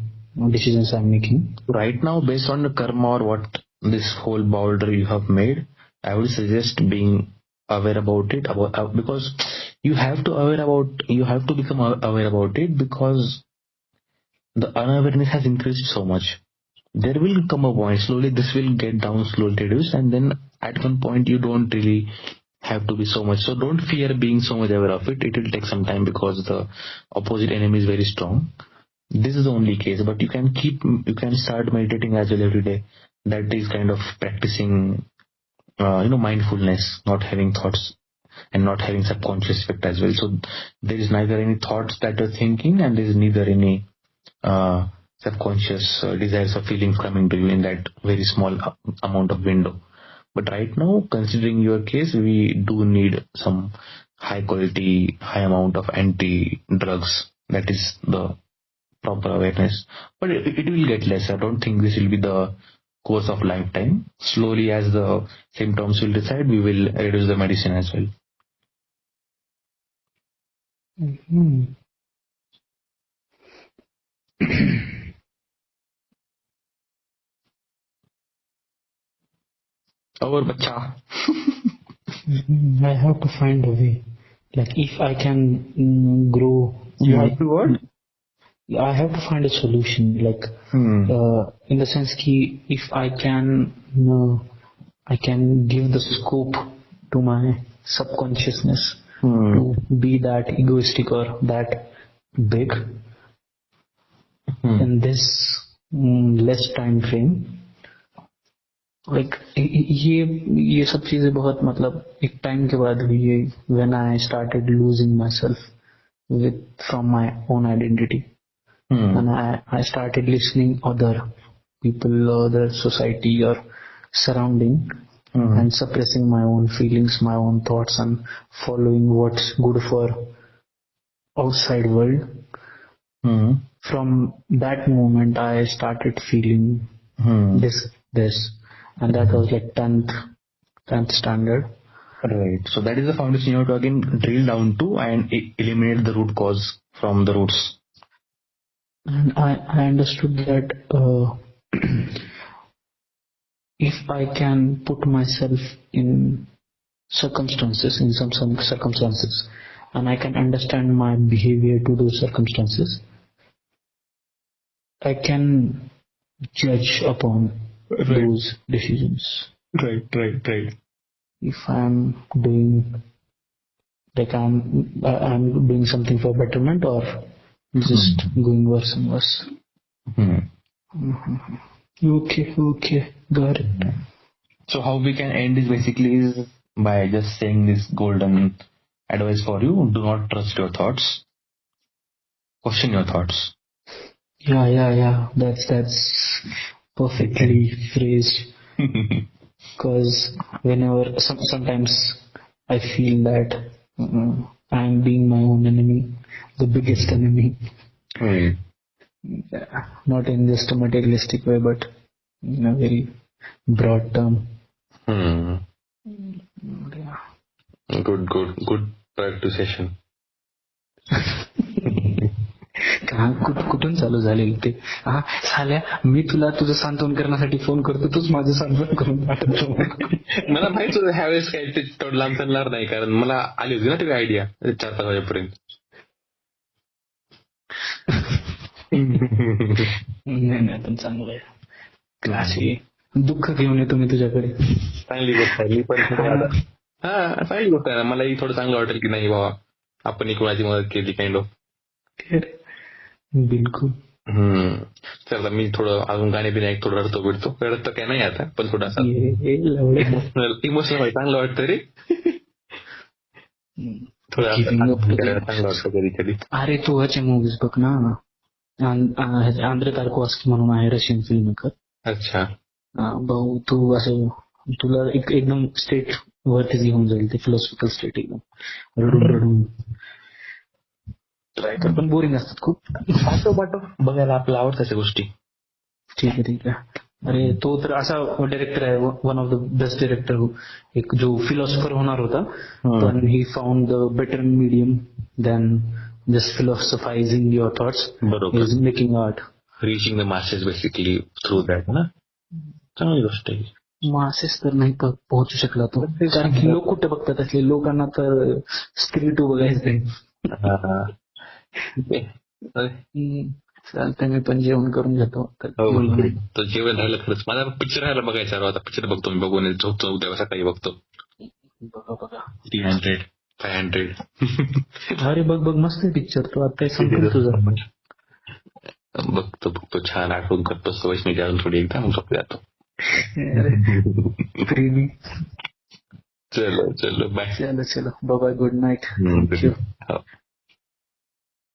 decisions I'm making? Right now, based on the karma or what this whole boundary you have made, I would suggest being aware about it, because you have to become aware about it, because the unawareness has increased so much. There will come a point, slowly this will get down, slowly reduce, and then at one point you don't really have to be so much. So don't fear being so much aware of it. It will take some time because the opposite enemy is very strong. This is the only case, but you can start meditating as well every day. That is kind of practicing, mindfulness, not having thoughts and not having subconscious effect as well. So there is neither any thoughts that you're thinking, and there is neither any subconscious desires or feelings coming to you in that very small amount of window. But right now, considering your case, we do need some high quality, high amount of anti-drugs. That is the proper awareness. But it will get less. I don't think this will be the course of lifetime. Slowly, as the symptoms will decide, we will reduce the medicine as well. Mm-hmm. Our bacha. I have to find a way. If I can grow. You have to what? I have to find a solution. In the sense that if I can give the scope to my subconsciousness to be that egoistic or that big in this less time frame. ये सब चीजें बहुत एक time के बाद हुई है when I started losing myself from my own identity. And I started listening other people, other society or surrounding and suppressing my own feelings, my own thoughts, and following what's good for outside world. From that moment, I started feeling this, and that was like 10th standard. Right. So that is the foundation you have to again drill down to and eliminate the root cause from the roots. And I understood that if I can put myself in circumstances, in some circumstances, and I can understand my behavior to those circumstances, I can judge upon those decisions. Right. If I'm doing I'm doing something for betterment, or just going worse and worse. Okay, got it. So how we can end this basically is by just saying this golden advice for you: do not trust your thoughts. Question your thoughts. Yeah. That's perfectly phrased. Because whenever sometimes I feel that I'm being my own enemy, the biggest enemy. Not in just a materialistic way, but in a very broad term. Yeah. Good practice session. कुठून चालू झालेलं ते? साल्या, मी तुला तुझं सांत्वन करण्यासाठी phone करतो, तूच माझं सांत्वन करून पाठवतो. मला माहित होतं ह्यावेळेस काही ते तेवढं लांब चालणार नाही, कारण मला आली होती ना ती आयडिया 4-5 वाजेपर्यंत. नाही पण चांगलं आहे. अशी दुःख घेऊन येतो मी तुझ्याकडे. चांगली गोष्ट आहे. मी पण चांगली गोष्ट आहे. मलाही थोडं चांगलं वाटेल की नाही बाबा, आपण कोणाची मदत केली काइंड ऑफ. बिलकुल. चला, मी थोडं अजून गाणे बिने ऐक, थोडं रडतो तर काय नाही आता, पण थोडासा इमोशनल चांगलं वाटतं रे. थोडं चांगलं वाटतं कधी. अरे तू ह्याचे मूवीज बघ ना, आंद्रे तार्कोव्स्की म्हणून आहे, रशियन फिल्म मेकर. अच्छा. भाऊ, तू असं तुला एकदम स्टेट वरतीच घेऊन जाईल ते, फिलॉसॉफिकल स्टेट, एकदम रडून ट्राय कर. पण बोरिंग असतात खूप. पाठव बघायला, आपल्याला आवडतात अशा गोष्टी. ठीक आहे. अरे तो तर असा डायरेक्टर आहे, one of the best director, एक जो फिलॉसॉफर होणार होता, पण he found the better medium than just philosophizing your thoughts. बरोबर. Is making art, reaching the masses basically through that ना. चांगली गोष्ट आहे. मासेस तर नाही पोहोचू शकला तो, कारण की लोक कुठे बघतात असले, लोकांना तर स्क्रीन टू बघायचंय. चालतंय, मी पण जेवण करून घेतो. तर जेवण राहिलं खरंच. मला पिक्चर राहायला बघायचा, आता पिक्चर बघतो मी, बघून झोपतो, उद्या सकाळी बघतो. बघा 300-500. अरे बघ मस्त पिक्चर, तो आता संपेल तुझं. बघतो छान, आठवून करतो वैष्णवी अजून थोडी, एकदा मग झोप जातो. चलो बाय. चलो बाय, गुड नाईट.